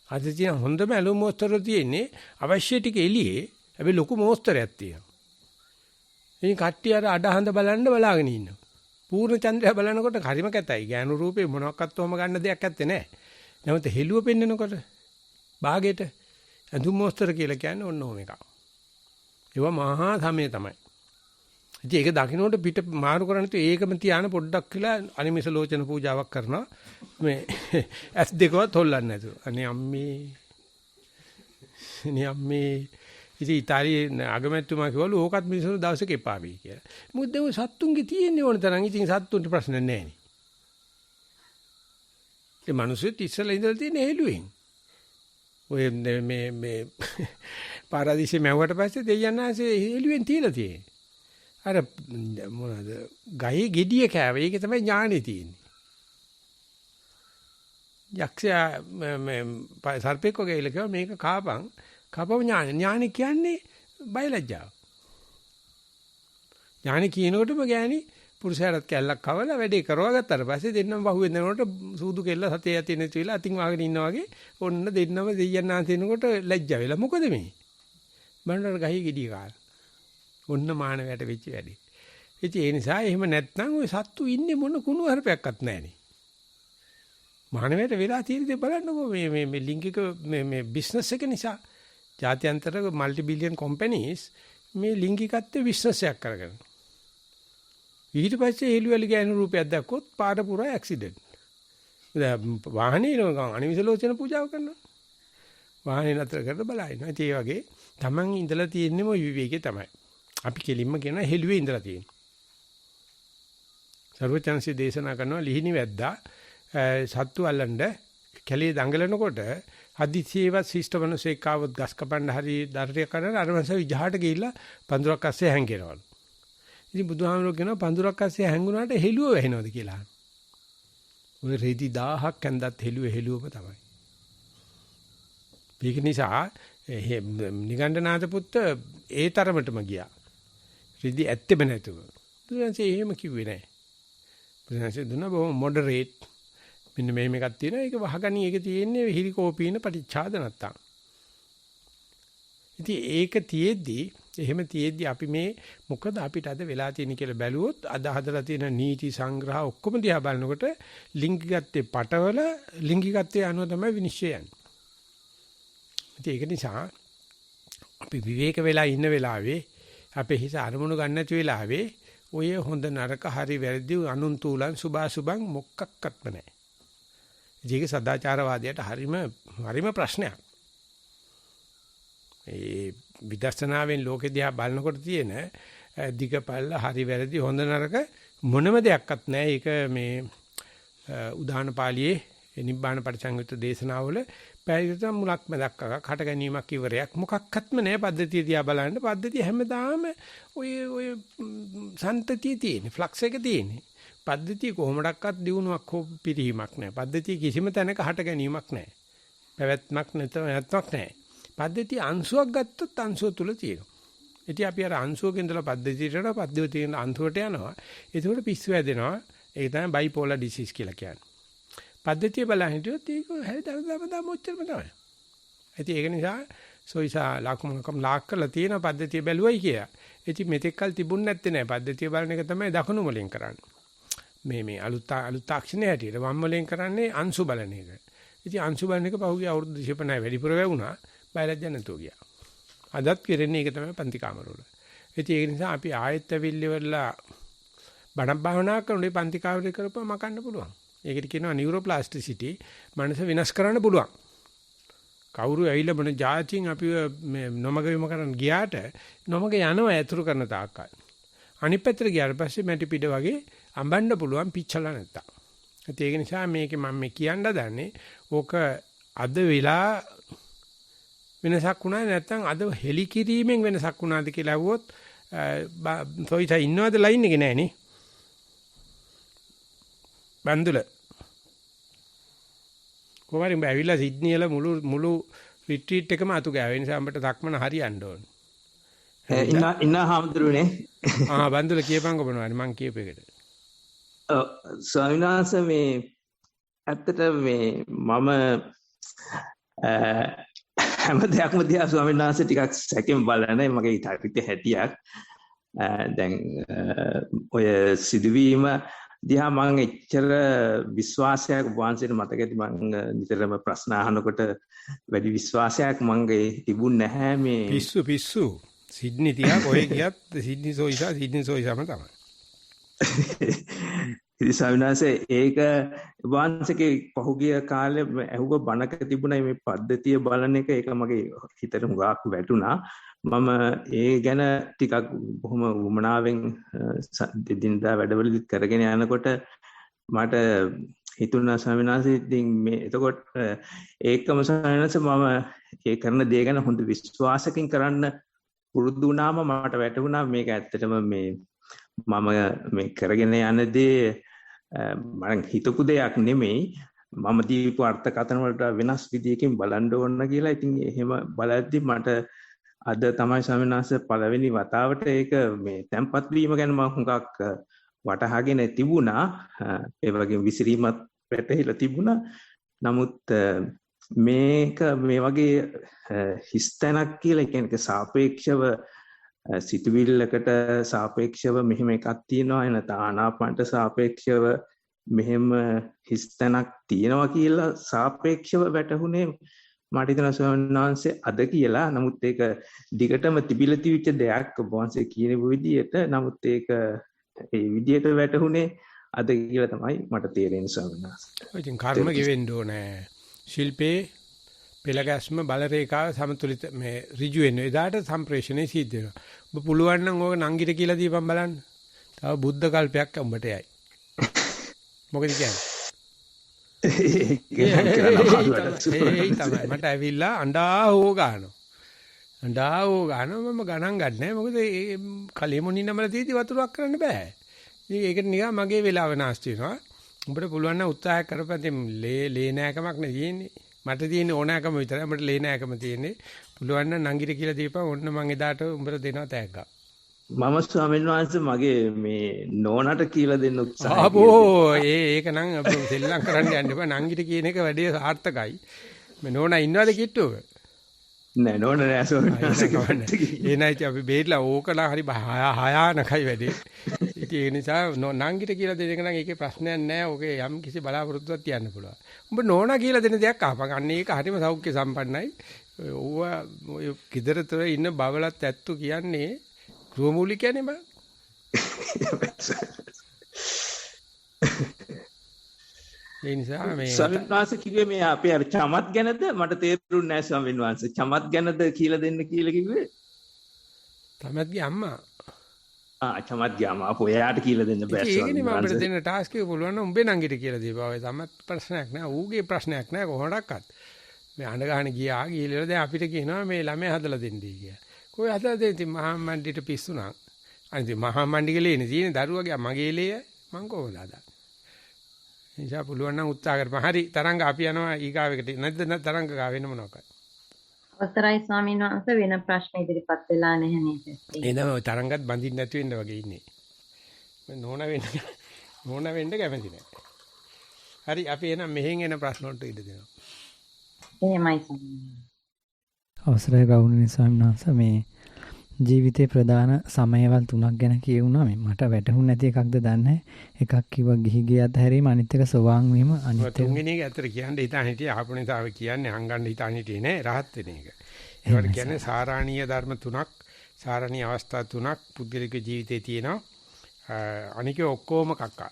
Speaker 1: අද තියෙන හොඳම ඇලුම් මෝස්තර තියෙන්නේ අවශ්‍ය ටික එළියේ. හැබැයි ලොකු මෝස්තරයක් තියෙනවා. ඉතින් කට්ටිය අර අඩහඳ බලාගෙන ඉන්නවා. පූර්ණ චන්ද්‍රය බලනකොට හරිම කැතයි. ගෑනු රූපේ මොනක්වත් ඔහම ගන්න දෙයක් ඇත්තේ නැහැ. නැවත හෙළුව පෙන්නනකොට ਬਾගෙට ඇඳුම් මෝස්තර කියලා කියන්නේ ඔන්න ඕම එකක්. ඒවා මහා සමය තමයි. ඉතින් ඒක දකින්නට පිට මාරු කරන්නේ තු ඒකම තියාන පොඩ්ඩක් කියලා අනිමිස ලෝචන පූජාවක් කරනවා. මේ ඇස් දෙකවත් හොල්ලන්නේ නැතුව. අනේ අම්මේ ඉතින් ඉතාලියේ අගමැතිතුමා කිව්වලු ඕකත් මිනිස්සුන්ට දවසක එපා වෙයි කියලා. මොකද ඒ සත්තුන්ගේ තියෙන්නේ ඕන තරම්. ඉතින් සත්තුන්ට ප්‍රශ්න නැහැ නේ. ඒ මිනිස්සුත් ඉස්සලා ඉඳලා තියෙන හෙළුවෙන්. ඔය මේ පාරාදීසේ මැව්වට පස්සේ දෙයයන් ආසේ හෙළුවෙන් තියලා තියෙන්නේ. අර මොනවාද ගහේ gediya කෑවේ. ඒක තමයි ඥානෙ තියෙන්නේ. යක්ෂයා මේ සර්පෙක් වගේ ඉල කිව්වා මේක කාපන්. කපව ඥානෙ කියන්නේ බයලජ්ජාව. ඥානෙ කියනකොටම ගෑණි පුරුෂයාට කැල්ලක් කවලා වැඩේ කරවා ගත්තාට පස්සේ දෙන්නම බහුවෙන් දෙනකොට සූදු කෙල්ල සතේ යති නැති වෙලා අතින් වාගෙන ඉන්නා වගේ ඔන්න දෙන්නම දෙයයන් ආන්තිනකොට ලැජ්ජා වෙලා මොකද මේ බණ්ඩර ගහේ ගෙඩිය කාලා ඔන්න මානවයට වෙච්ච වැඩේ. ඉතින් ඒ නිසා එහෙම නැත්නම් ওই සත්තු ඉන්නේ මොන කුණු හරපයක්වත් නැහනේ. මානවයට වෙලා තියෙන දේ බලන්නකෝ මේ ලිංගික මේ බිස්නස් එක නිසා ජාත්‍යන්තර মালටි බිලියන් කම්පැනිස් මේ ලිංගිකත්වයේ බිස්නස් එකක් කරගෙන. ඊට පස්සේ එළුවලි ගෑනු රූපයක් දැක්කොත් පාර පුරා ඇක්සිඩන්ට්. වාහනේ නෝ අනිවිසලෝචන පූජාව කරනවා. වාහනේ නතර කරලා බලනවා. ඒ වගේ Taman ඉඳලා තියෙන්නේ මොයි විවේකේ තමයි. අපි කෙලින්ම කියන හෙළුවේ ඉඳලා තියෙන්නේ. සර්වචන්සි දේශනා කරනවා ලිහිණි වැද්දා සත්තු අල්ලන්න කැලේ දඟලනකොට හදිසියෙවත් ශිෂ්ටවනසෙක් ආවොත් ගස් කපන්න හරි දරටය කරන අරවංශ විජහාට ගිහිල්ලා පඳුරක් අස්සේ හැංගෙනවලු. ඉතින් බුදුහාමුදුරුවෝ කියනවා පඳුරක් අස්සේ හැංගුණාට හෙළුව වැහෙනවද කියලා. ඔය රෙදි 1000ක් ඇඳත් හෙළුවම තමයි. ඒක නිසා නිගණ්ඨනාථ පුත්ත ඒ තරමටම ගියා. රෙදි ඇත්තෙම නැතුව. බුදුන්සේ එහෙම කිව්වේ නැහැ. බුදුන්සේ දුන්න බොහොම මොඩරේට් මෙන්න මේකක් තියෙනවා. ඒක වහගනි ඒක තියෙන්නේ හිරිකෝපීන පටිච්චාද නැත්තම්. ඉතින් ඒක තියෙද්දි එහෙම තියෙද්දි අපි මේ මොකද අපිට අද වෙලා තියෙන කියලා බැලුවොත් අද හදලා තියෙන නීති සංග්‍රහ ඔක්කොම දිහා බලනකොට ලිංගිකත්වයේ පටවල ලිංගිකත්වයේ අනුව තමයි විනිශ්චය යන්නේ. ඉතින් ඒක නිසා අපි විවේක වෙලා ඉන්න වෙලාවේ අපේ හිත අරමුණු ගන්න නැති වෙලාවේ ඔය හොඳ නරක හරි වැරදි අනුන් තුලන් සුභාසුභං මොකක්වත්ම නැහැ. ඒක සදාචාරවාදයට හරිම ප්‍රශ්නයක්. ඒ විදර්ශනාවෙන් ලෝකෙ දිහා බලනකොට තියෙන දිගපල්ල හරි වැරදි හොඳ නරක මොනම දෙයක්වත් නැහැ. ඒක මේ උදාන පාළියේ නිබ්බාන පරිසංයුක්ත දේශනාවල පැයකට මුලක් මැදක් කට ගැනීමක් ඉවරයක් මොකක්වත්ම නැහැ. පද්ධතිය දිහා බලන්න පද්ධතිය හැමදාම ඔය සන්තතිය තියෙන ෆ්ලක්ස් එක තියෙන්නේ. පද්ධතිය කොහොමඩක්වත් දිනුවක් හෝ පිරීමක් නැහැ. පද්ධතිය කිසිම තැනක හට ගැනීමක් නැහැ. පැවැත්මක් නැත්මක් නැහැ. පද්ධතිය අංශුවක් ගත්තොත් අංශුව තුල තියෙනවා. ඉතින් අපි අර අංශුවක ඉඳලා පද්ධතියට පද්ධතියෙන් අංශුවට යනවා. ඒකෝට පිස්සු වැදෙනවා. ඒක තමයි බයිපෝලර් ඩිසීස් කියලා කියන්නේ. පද්ධතිය බලන් හිටියොත් ඒක හැදලා මොච්චරම තමයි. ඉතින් ඒක නිසා සොයිසා ලකුණකම් ලාක් කරලා තියෙන පද්ධතිය බැලුවයි කියලා. ඉතින් මෙතෙක්කල් තිබුණ නැත්තේ නෑ. පද්ධතිය බලන එක තමයි දකුණු මොලෙන් කරන්නේ. මේ අලුත් තාක්ෂණයේ හැටියට වම් මොලෙන් කරන්නේ අංශු බලන එක. ඉතින් අංශු බලන එක පහුගිය අවුරුදු 25 වැඩිපුර වැවුණා. බයලජ්ජ නැතුව ගියා. අදත් කරන්නේ ඒක තමයි පන්ති කාමරවල. ඉතින් ඒක නිසා අපි ආයෙත් ඇවිල්ලි වෙලා බණ භාවනා කරනකොට පන්ති කාමරේ කරපුවම මකන්න පුළුවන්. ඒකට කියනවා නියුරෝප්ලාස්ටිසිටි. මනස විනාශ කරන්න පුළුවන්. කවුරු ඇවිල්ලා මොන જાතියින් අපි මේ නොමග විම කරන්න ගියාට නොමග යනවා ඇතුරු කරන තාක්කල්. අනිත් පැත්තට ගියාට පස්සේ මැටි පිට වගේ අඹන්න පුළුවන් පිච්චලා නැත්තම්. ඒක නිසා මේකේ මම මේ කියන්න දන්නේ ඕක අද වෙලා වෙනසක් වුණා නැත්නම් අද හෙලි කිරීමෙන් වෙනසක් වුණාද කියලා අහුවොත් සොයිසා ඉන්නවද ලයින් එකේ නෑනේ. බන්දුල කොහමද උඹ ඇවිල්ලා සිඩ්නි වල මුළු රිට්‍රීට් එකම අතු ගෑවේ නිසා උඹට තක්මන හරියන්න ඕන.
Speaker 3: ඉන්න හාමුදුරුවනේ.
Speaker 1: බන්දුල කියපන් කොබනවානේ මං කියපු එකට.
Speaker 3: ස්වාමීන් වහන්සේ මේ ඇත්තට මේ මම හැම දෙයක්ම දිහා ස්වාමීන් වහන්සේ ටිකක් සැකෙන් බලන මගේ ඊට හැටියක්. දැන් ඔය සිදුවීම දිහා මම එච්චර විශ්වාසයක් වහන්සේට මතක ඇති මම නිතරම ප්‍රශ්න අහනකොට වැඩි විශ්වාසයක් මගේ තිබුණ නැහැ මේ
Speaker 1: පිස්සු සිඩ්නි තියා කොහෙ ගියත් සිඩ්නි සෝයිසාම තමයි.
Speaker 3: ඉතින් ස්වාමීනාසේ ඒක වහන්සේගේ පහුගිය කාලේ ඇහුව බණක තිබුණා මේ පද්ධතිය බලන එක ඒක මගේ හිතට හුඟක් වැටුණා. මම ඒ ගැන ටිකක් බොහොම වමනාවෙන් දිනදා වැඩවලදී කරගෙන යනකොට මට හිතුණා ස්වාමීනාසේ ඉතින් මේ එතකොට ඒකම ස්වාමීනාසේ මම ඒ කරන දේ ගැන හොඳ විශ්වාසකින් කරන්න පුරුදු වුණාම මට වැටුණා මේක ඇත්තටම මේ මම මේ කරගෙන යන දේ මම හිතපු දෙයක් නෙමෙයි මම දීපු අර්ථකථන වලට වෙනස් විදියකින් බලන්න ඕන කියලා. ඉතින් එහෙම බලද්දි මට අද තමයි ස්වාමීන් වහන්සේ පළවෙනි වතාවට ඒක මේ tempat වීම ගැන මම හුඟක් වටහාගෙන තිබුණා. ඒ වගේ විසිරීමත් වැටහිලා තිබුණා. නමුත් මේක මේ වගේ හිස්තැනක් කියලා කියන්නේ සාපේක්ෂව සිතුවිල්ලකට සාපේක්ෂව මෙහෙම එකක් තියෙනවා එනත ආනාපානට සාපේක්ෂව මෙහෙම හිස්තැනක් තියෙනවා කියලා සාපේක්ෂව වැටහුනේ මට හිතෙනවා ස්වාමීන් වහන්සේ අද කියලා. නමුත් ඒක දිගටම තිබිලා තිබිච්ච දෙයක් ඔබ වහන්සේ කියන විදිහට. නමුත් ඒක ඒ විදිහට වැටහුනේ අද කියලා තමයි මට තේරෙන්නේ ස්වාමීන් වහන්සේ.
Speaker 1: ඉතින් කර්ම ගෙවෙන්න ඕනේ. ශිල්පේ පෙළගැස්ම බල රේඛාව සමතුලිත මේ ඍජු වෙන එදාට සම්ප්‍රේෂණය සිද්ධ වෙනවා. ඔබ පුළුවන් නම් ඕක නංගිට කියලා දීපන් බලන්න. තව බුද්ධ කල්පයක් උඹට යයි. මොකද කියන්නේ? ඒ තමයි මට ඇවිල්ලා අඬා හො ගන්නවා. අඬා හො ගන්නවා මම ගණන් ගන්නෑ. මොකද ඒ කලෙමුණි නමල තීති වතුරක් කරන්න බෑ. ඉතින් ඒකට නිකන් මගේ වෙලාව නාස්ති වෙනවා. උඹට පුළුවන් නම් උත්සාහ කරපන්. ලේ නෑකමක් නේ තියෙන්නේ. මට තියෙන ඕනෑකම විතරයි. මට ලේ නෑකම තියෙන්නේ. පුළුවන් නම් නංගිට කියලා දීපන්. ඔන්න මං එදාට උඹට දෙනවා තෑග්ගක්.
Speaker 3: මම ස්වාමීන් වහන්සේ මගේ මේ නෝනට කියලා දෙන්න උත්සාහ
Speaker 1: ආපෝ ඒක නම් සෙල්ලම් කරන්න යන්න එපා. නංගිට කියන එක වැඩේ සාර්ථකයි. මේ නෝනා ඉන්නවද කිට්ටුවක?
Speaker 3: නෑ නෝන නෑ ස්වාමීන් වහන්සේ.
Speaker 1: ඒ නැති අපි බේරිලා ඕකලා හරි හයානකයි වැඩේ. ඉතින් ඒ නිසා නංගිට කියලා දෙන එක නම් ඒකේ ප්‍රශ්නයක් නෑ. ඕකේ යම් කිසි බලාපොරොත්තුවක් තියන්න පුළුවන්. උඹ නෝනා කියලා දෙන දෙයක් අහපන්. අන්න ඒක හරිම සෞඛ්‍ය සම්පන්නයි. ඕවා ඔය කිදරතර ඉන්න බවලත් ඇත්තු කියන්නේ රෝමූලිකයනේ බං. ඒ නිසා මේ
Speaker 3: ස්වාමීන් වහන්සේ කිව්වේ මේ අපේ අර චමත් ගැනද මට තේරුන්නේ නැහැ ස්වාමීන් වහන්සේ. චමත් ගැනද කියලා දෙන්න කියලා කිව්වේ.
Speaker 1: තමත්ගේ අම්මා.
Speaker 3: චමත්ගේ අම්මා අපෝ එයාට කියලා දෙන්න බෑ ස්වාමීන් වහන්සේ.
Speaker 1: ඒකනේ මම දෙන්න ටාස්ක් එක පුළුවන් නම් උඹේ නංගිට කියලා දීපුවා. ඔය තමත් ප්‍රශ්නයක් නෑ. ඌගේ ප්‍රශ්නයක් නෑ කොහොමඩක්වත්. මේ අඬ ගන්න ගියා ගිහලා දැන් අපිට කියනවා මේ ළමයා හදලා දෙන්නයි කියලා. කොයි හදලා දෙන්නේ? ඉතින් මහා මණ්ඩිට පිස්සු නම්. අනිත් මහා මණ්ඩිගේ ලේනේ තියෙන්නේ දරුවගේ මගේ ලේය මං කොහොමද හදන්නේ? නිසා පුළුවන් නම් උත්සාහ කරපන්. හරි තරංග අපි යනවා ඊගාවෙකට. නැද්ද තරංග ගා වෙන මොනවාක්ද?
Speaker 2: අවසරයි ස්වාමීන් වහන්සේ වෙන ප්‍රශ්න ඉදිරිපත් වෙලා නැහැ නේද?
Speaker 1: එනම තරංගත් බඳින්න නැති වෙන්න වගේ ඉන්නේ. මම නෝන වෙන්න කැමති නැහැ. හරි අපි එනම් මෙහෙන් එන ප්‍රශ්න වලට ඉඩ දෙනවා.
Speaker 2: එහෙමයි ස්වාමීන්.
Speaker 4: අවසරයි ගෞරවනීය ස්වාමීන් වහන්සේ මේ ජීවිතේ ප්‍රධාන සමයවල් 3ක් ගැන කියුණා මේ මට වැටහුන්නේ නැති එකක්ද දන්නේ එකක් කිව්වා ගිහි ගිය අතහැරීම අනිත් එක සෝවාන් වීම අනිත් එක
Speaker 1: තුන්වෙනි එක ඇත්තට කියන්නේ හිතාන හිටියේ ආපුණේතාව කියන්නේ හංගන්න හිතාන හිටියේ නෑ රහත් වෙන එක. ඒවට කියන්නේ සාරාණීය ධර්ම 3ක් සාරාණීය අවස්ථා 3ක් පුද්ගලික ජීවිතේ තියෙනවා. අනික ඔක්කොම කක්කා.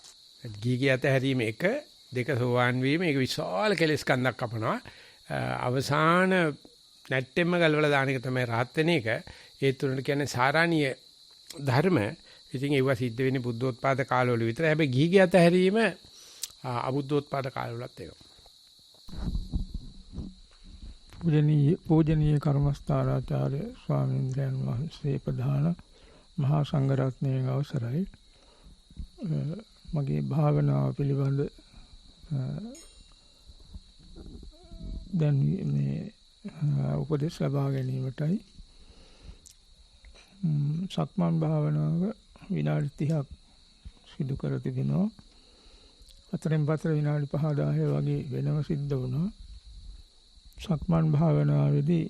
Speaker 1: ගිහි ගිය අතහැරීම 1 2 සෝවාන් වීම ඒක විශාල කෙලෙස් කන්දක් කපනවා. අවසාන නැට්ටෙම ගලවලා දාන එක තමයි රහත් වෙන එක. ඒ තුනට කියන්නේ සාරාණීය ධර්ම. ඉතින් ඒවා සිද්ධ වෙන්නේ බුද්ධෝත්පාද කාලවල විතරයි. හැබැයි ගිහි අතහැරීම අබුද්ධෝත්පාද කාලවලත් ඒක.
Speaker 5: පූජනීය කර්මස්ථානාචාර්ය ස්වාමීන් වහන්සේ ප්‍රධාන මහා සංඝරත්නයේ අවසරයි. මගේ භාවනාව පිළිබඳ දැන් මේ උපදෙස් ලබා ගැනීමටයි සක්මන් භාවනාව විනාඩි 30ක් සිදු කර තිබෙනවා. අතරින් පතර විනාඩි 5-10 වගේ වෙනම සිද්ධ වුණා. සක්මන් භාවනාවේදී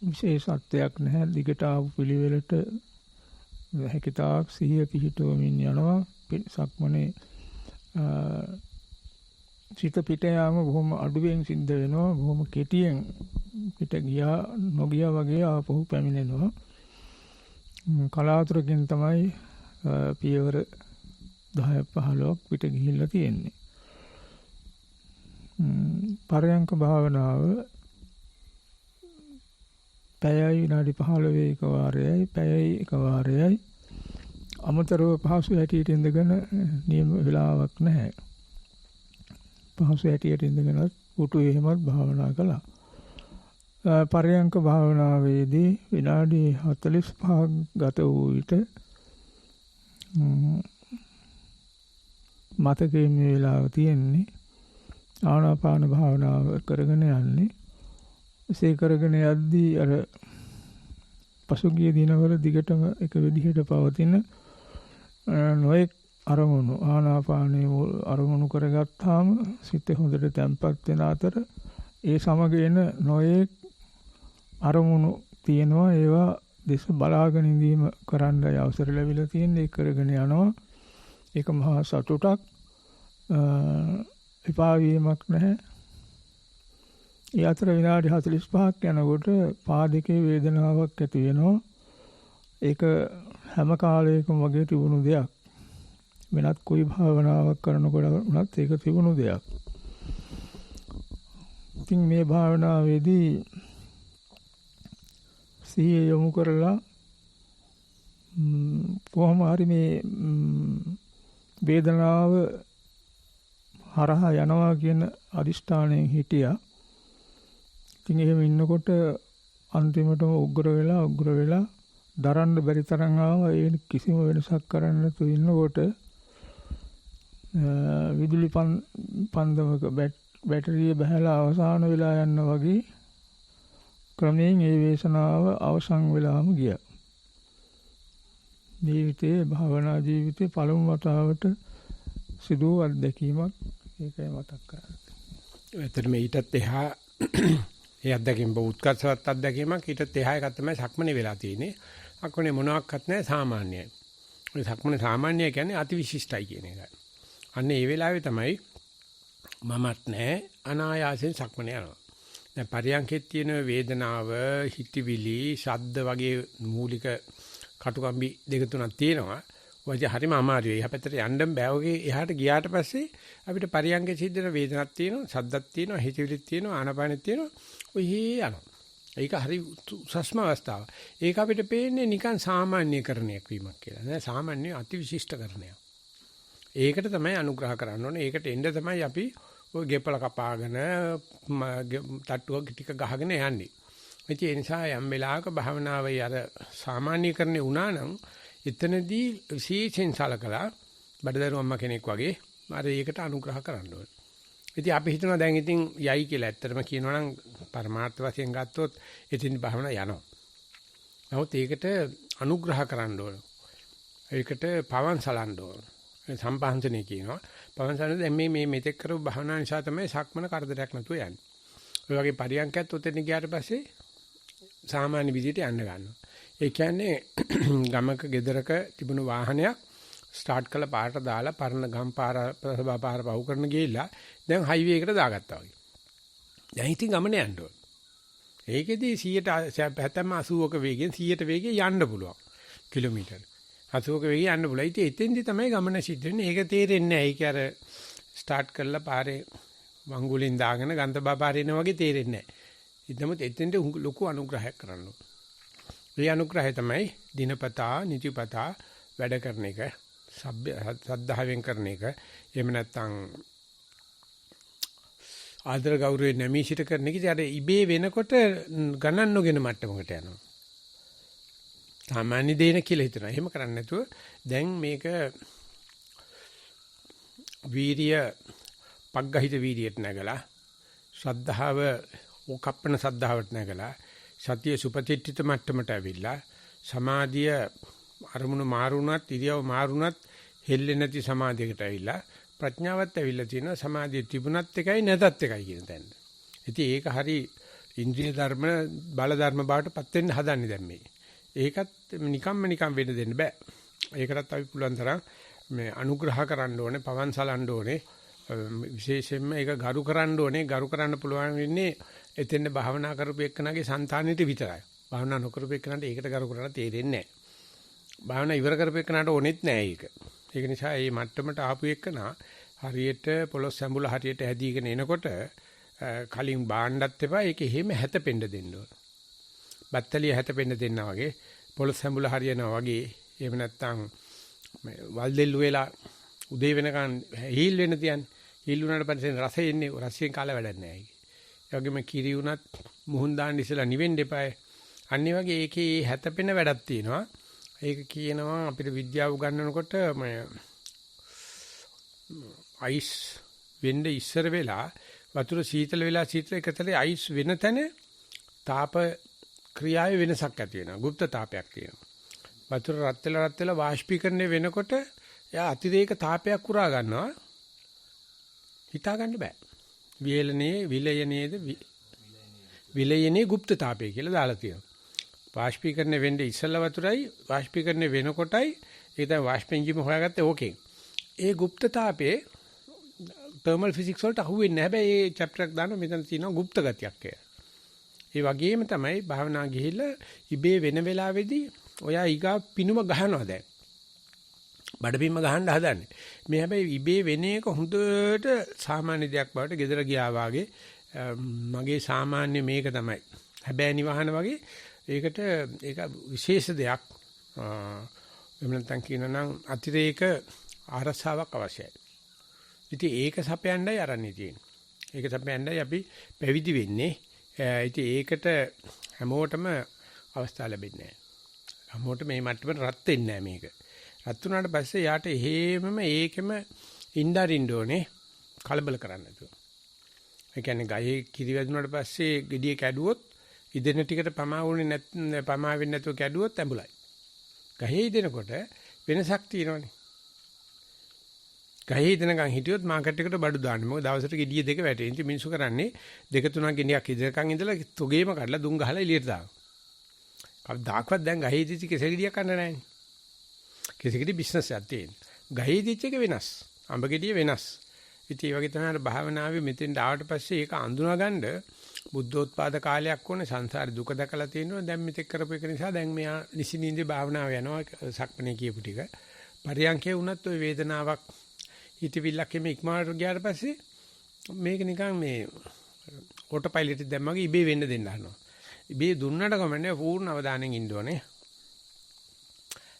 Speaker 5: විශේෂත්වයක් නැහැ. දිගට ආපු පිළිවෙලට හැකිතාක් සිහිය පිහිටුවමින් යනවා. සක්මනේ සිත පිට යාම බොහොම අඩුවෙන් සිද්ධ වෙනවා. බොහොම කෙටියෙන් පිට ගියා නොගියා වගේ ආපහු පැමිණෙනවා. කලාතුරකින් තමයි පියවර 10-15ක් පිට ගිහිල්ලා තියෙන්නේ. පරයන්ක භාවනාව පැයයි විනාඩි 15 එක වාරයයි පැයයි එක වාරයයි අමතරව පහසු හැටියට ඉඳගෙන නියම වෙලාවක් නැහැ. පහසු හැටියට ඉඳගෙන උටු එහෙමත් භාවනා කළා. පරයන්ක භාවනාවේදී විනාඩි 45ක් ගත වූ විට මතකයේ මේ වෙලාව තියෙන්නේ. ආනාපාන භාවනාව කරගෙන යන්නේ. එසේ කරගෙන යද්දී අර පසුගිය දිනවල දිගටම එක විදිහට පවතින නොඑක් අරමුණු ආනාපානයේ අරමුණු කරගත්තාම සිත හොඳට තැම්පත් වෙන අතර ඒ සමග එන නොඑක් අරමුණු තියෙනවා. ඒවා දෙස බලාගෙන ඉඳීම කරන්නයි අවසර ලැබිලා තියෙන්නේ. ඒක කරගෙන යනවා. ඒක මහා සතුටක්. එපා වීමක් නැහැ. ඒ අතර විනාඩි 45ක් යනකොට පාදකේ වේදනාවක් ඇති වෙනවා. ඒක හැම කාලයකම වගේ තිබුණු දෙයක්. වෙනත් કોઈ භාවනාවක් කරනකොට උනත් ඒක තිබුණු දෙයක්. ඉතින් මේ භාවනාවේදී සිහිය යොමු කරලා කොහොම හරි මේ වේදනාව හරහා යනවා කියන අදිෂ්ඨානයෙන් හිටියා. ඉතින් එහෙම ඉන්නකොට අන්තිමටම උග්‍ර වෙලා දරන්න බැරි තරම් ආවා. ඒ කිසිම වෙනසක් කරන්න නැතු ඉන්නකොට විදුලි පන්දමක බැටරිය බහලා අවසාන වෙලා යන්න වගේ ක්‍රමයෙන් ඒ වේසනාව අවසන් වෙලාම ගියා. ජීවිතේ භාවනා ජීවිතේ පළමු වතාවට සිදු අත්දැකීමක් ඒකයි මතක් කරන්නේ.
Speaker 1: එතන මේ ඊටත් එහා ඒ අත්දැකීම් බෞද්ධකසවත් අත්දැකීමක් ඊටත් එහා එකක් තමයි සක්මනේ වෙලා තියෙන්නේ. අක්කනේ මොනවාක්වත් නැහැ සාමාන්‍යයි. ඔය සක්මනේ සාමාන්‍යය කියන්නේ අතිවිශිෂ්ටයි කියන එකයි. අන්න ඒ වෙලාවේ තමයි මමත් නැහැ අනායාසයෙන් සක්මනේ යනවා. දැන් පරියන්කෙත් තියෙන වේදනාව, හිතවිලි, ශබ්ද වගේ මූලික කටුකම්බි දෙක තුනක් තියෙනවා. ඔය හරිම අමාරුයි. එහා පැත්තට යන්න බෑ. ඔගේ එහාට ගියාට පස්සේ අපිට පරියන්කේ සිද්ධ වෙන වේදනක් තියෙනවා, ශබ්දක් තියෙනවා, හිතවිලිත් තියෙනවා, ආනපානෙත් තියෙනවා. ඔය යනවා. ඒක හරි උසස්ම අවස්ථාව. ඒක අපිට පේන්නේ නිකන් සාමාන්‍යකරණයක් වීමක් කියලා. නෑ සාමාන්‍ය අතිවිශිෂ්ටකරණයක්. ඒකට තමයි අනුග්‍රහ කරන්න ඕනේ. ඒකට එන්න තමයි අපි ඔය ගෙපල කපාගෙන තට්ටුවක් ටික ගහගෙන යන්නේ. ඒ නිසා යම් වෙලාවක භාවනාවේ අර සාමාන්‍යකරණේ වුණා නම් එතනදී විශේෂයෙන් සලකලා බඩදරු අම්මා කෙනෙක් වගේ අර ඒකට අනුග්‍රහ කරන්න ඕනේ. ඉතින් අපි හිතනවා දැන් ඉතින් යයි කියලා. ඇත්තටම කියනවා නම් පරමාර්ථ වශයෙන් ගත්තොත් ඉතින් භාවනා යනවා. නමුත් ඒකට අනුග්‍රහ කරන්න ඕනේ. ඒකට පවන් සලන්න ඕනේ. සම්පහන්සනේ කියනවා. පවන් සලන දැන් මේ මෙතෙක් කරපු භාවනා නිසා තමයි සක්මන කරදරයක් නැතුව යන්නේ. ඔය වගේ පරියන්කයත් උතෙන් ගියාට පස්සේ සාමාන්‍ය විදිහට යන්න ගන්නවා. ඒ කියන්නේ ගමක ගෙදරක තිබුණු වාහනයක් ස්ටාර්ට් කළ පාරට දාලා පරණ ගම් පාර ප්‍රසභා පාර පහු කරන ගිහිල්ලා දැන් හයිවේ එකට දාගත්තා වගේ. දැන් ඉතින් ගමන යන්න ඕන. ඒකෙදී 80ක වේගෙන් 100ට වේගෙන් යන්න පුළුවන්. කිලෝමීටර 80ක වේගෙන් යන්න පුළුවන්. ඉතින් එතෙන්දී තමයි ගමන සිද්ධ වෙන්නේ. ඒක තේරෙන්නේ නැහැ. ඒක අර ස්ටාර්ට් කරලා පාරේ වංගුලින් දාගෙන ගන්තබා පාරේ යන වගේ තේරෙන්නේ නැහැ. ඉතින්මත් එතෙන්ට ලොකු අනුග්‍රහයක් කරන්න ඕන. ඒ අනුග්‍රහය තමයි දිනපතා නිතිපතා වැඩ කරන එක, සද්ධාවෙන් කරන එක. එහෙම නැත්නම් ආදර ගෞරවයෙන් නැමීසිට කරන එක. ඉතින් ඉබේ වෙනකොට ගණන් නොගෙන මට්ටමකට යනවා. සාමාන්‍ය දේන කියලා හිතනවා. එහෙම කරන්නේ නැතුව දැන් මේක වීරිය පග්ගහිත වීරියට නැගලා ශ්‍රද්ධාව ඕකප්පන ශ්‍රද්ධාවට නැගලා සතිය සුපතිට්ඨිත මට්ටමට ඇවිල්ලා සමාධිය අරමුණු මාරුණත් ඉරියව් මාරුණත් හෙල්ලෙන්නේ නැති සමාධියකට ඇවිල්ලා ප්‍රඥාවත් ඇවිල්ලා තියෙනවා. සමාධිය තිබුණත් එකයි නැතත් එකයි කියන තැන. ඉතින් ඒක හරි ඉන්ද්‍රිය ධර්ම බල ධර්ම බවට පත් වෙන්න හදන්නේ දැන් මේ. ඒකත් නිකම් වෙන්න දෙන්න බෑ. ඒකටත් අපි පුළුවන් තරම් මේ අනුග්‍රහ කරන්න ඕනේ, පවන් සලන්න ඕනේ. විශේෂයෙන්ම ඒක ගරු කරන්න ඕනේ. ගරු කරන්න පුළුවන් වෙන්නේ එතෙන් භාවනා කරපු එක්කනගේ సంతානෙට විතරයි. භාවනා නොකරපු එක්කනට ඒකට ගරු කරන්න තේරෙන්නේ නැහැ. භාවනා ඉවර කරපු එක්කනට ඕනෙත් නැහැ ඒක. ඒක නිසා මේ මට්ටමට ආපු එක්කන හරියට පොළොස් සැඹුල හරියට හැදීගෙන එනකොට කලින් බාණ්ඩත් එපා. ඒක එහෙම හැතපෙන්න දෙන්න ඕන. බත්තලිය හැතපෙන්න දෙන්නා වගේ පොළොස් සැඹුල හරියනවා වගේ. එහෙම නැත්නම් වල් දෙල්ලු වෙලා උදේ වෙනකන් හීල් වෙන්න තියන්නේ. හීල් වුණාට පස්සේ රසය එන්නේ. රසයෙන් කාලා වැඩක් නැහැ ඒක. ඒ වගේම කිරි උනත් මුහුන් දාන්න ඉස්සලා නිවෙන්න එපායි. අනිත් වගේ ඒකේ හැතපෙන වැඩක් තියෙනවා. ඒක කියනවා අපිට විද්‍යාව උගන්වනකොට අයිස් වෙන්න ඉස්සර වෙලා වතුර සීතල වෙලා සීතල එකතරේ අයිස් වෙන තැන තාප ක්‍රියාවේ වෙනසක් ඇති වෙනවා. গুপ্ত තාපයක් තියෙනවා. වතුර රත් වෙලා වාෂ්පීකරණය වෙනකොට එයා අතිරේක තාපයක් කුරා ගන්නවා. හිතා ගන්න බෑ. විලයනේ গুপ্ত තාපය කියලා දාලා තියෙනවා. වාෂ්පීකරණය වෙන්නේ ඉස්සෙල්ලා වතුරයි වාෂ්පීකරණය වෙනකොටයි ඒක තමයි වාෂ්ප එන්ජිම හොයාගත්තේ ඕකෙන්. ඒ গুপ্ত තාපේ තර්මල් ෆිසික්ස් වලට අහුවෙන්නේ නැහැ. හැබැයි මේ චැප්ටර් එක දානවා මෙතන තියෙනවා গুপ্ত ගතියක් කියලා. ඒ වගේම තමයි භාවනා ගිහිල්ලා ඉබේ වෙන වෙලාවේදී ඔයා ඊගා පිනුම ගහනවා දැන්. බඩපින්ම ගහන්න හදන්නේ. මේ හැබැයි ඉබේ වෙන එක හොඳට සාමාන්‍ය දෙයක් බවට ගෙදර ගියා වාගේ මගේ සාමාන්‍ය මේක තමයි. හැබැයි නිවහන වගේ ඒක විශේෂ දෙයක්. එහෙම නැත්නම් කියනනම් අතිරේක ආරසාවක් අවශ්‍යයි. ඉතින් ඒක සපයන්නයි අරන්නේ තියෙන්නේ. ඒක සපයන්නයි අපි පැවිදි වෙන්නේ. ඉතින් ඒකට හැමෝටම අවස්ථාව ලැබෙන්නේ නැහැ. හැමෝටම මේ මට්ටමට රත් වෙන්නේ නැහැ මේක. රත් වුණාට පස්සේ යාට එහෙමම ඒකෙම ඉnderින්න ඕනේ කලබල කරන්න නැතුව. ඒ කියන්නේ ගහේ කිරි වැදුනාට පස්සේ gediye කැඩුවොත් ඉදෙන ටිකට පමා වෙන්නේ නැතුව කැඩුවොත් ඇඹුලයි. ගහේ ඉදෙනකොට වෙනසක් තියෙනවනේ. ගහේ ඉදෙනකන් හිටියොත් මාකට් එකට බඩු දාන්නේ. මොකද දවසට gediye දෙක වැටෙන. ඉතින් මිනිස්සු කරන්නේ දෙක තුනක් ගෙඩියක් ඉදෙනකන් ඉඳලා තොගේම කඩලා දුම් ගහලා එළියට දානවා. කවදාකවත් දැන් ගහේ ඉදිච්ච කෙසෙල් ගෙඩියක් කන්න නැහැනේ. කෙසෙල් ගෙඩි බිස්නස් එකක් තියෙන. ගහේ ඉදිච්ච එක වෙනස්. අඹ ගෙඩිය වෙනස්. ඉතින් ඒ වගේ තමයි භාවනාවේ මෙතෙන් ආවට පස්සේ ඒක අඳුනගන්න බුද්ධෝත්පාද කාලයක් ඕනේ. සංසාරේ දුක දැකලා තියෙනවා. දැන් මෙතෙක් කරපු එක නිසා දැන් මෙයා නිසිනින්දේ භාවනාව යනවා. සක්මනේ කියපු ටික. පරියන්කේ වුණත් ওই වේදනාවක් හිතවිල්ලක් එමේ ඉක්මනට ගියාට පස්සේ මේක නිකන් මේ ඔටෝ පයිලට් එක දැම්මගේ ඉබේ වෙන්න දෙන්න හදනවා. ඉබේ දුන්නට කමන්නේ පූර්ණ අවධානයෙන් ඉන්න ඕනේ.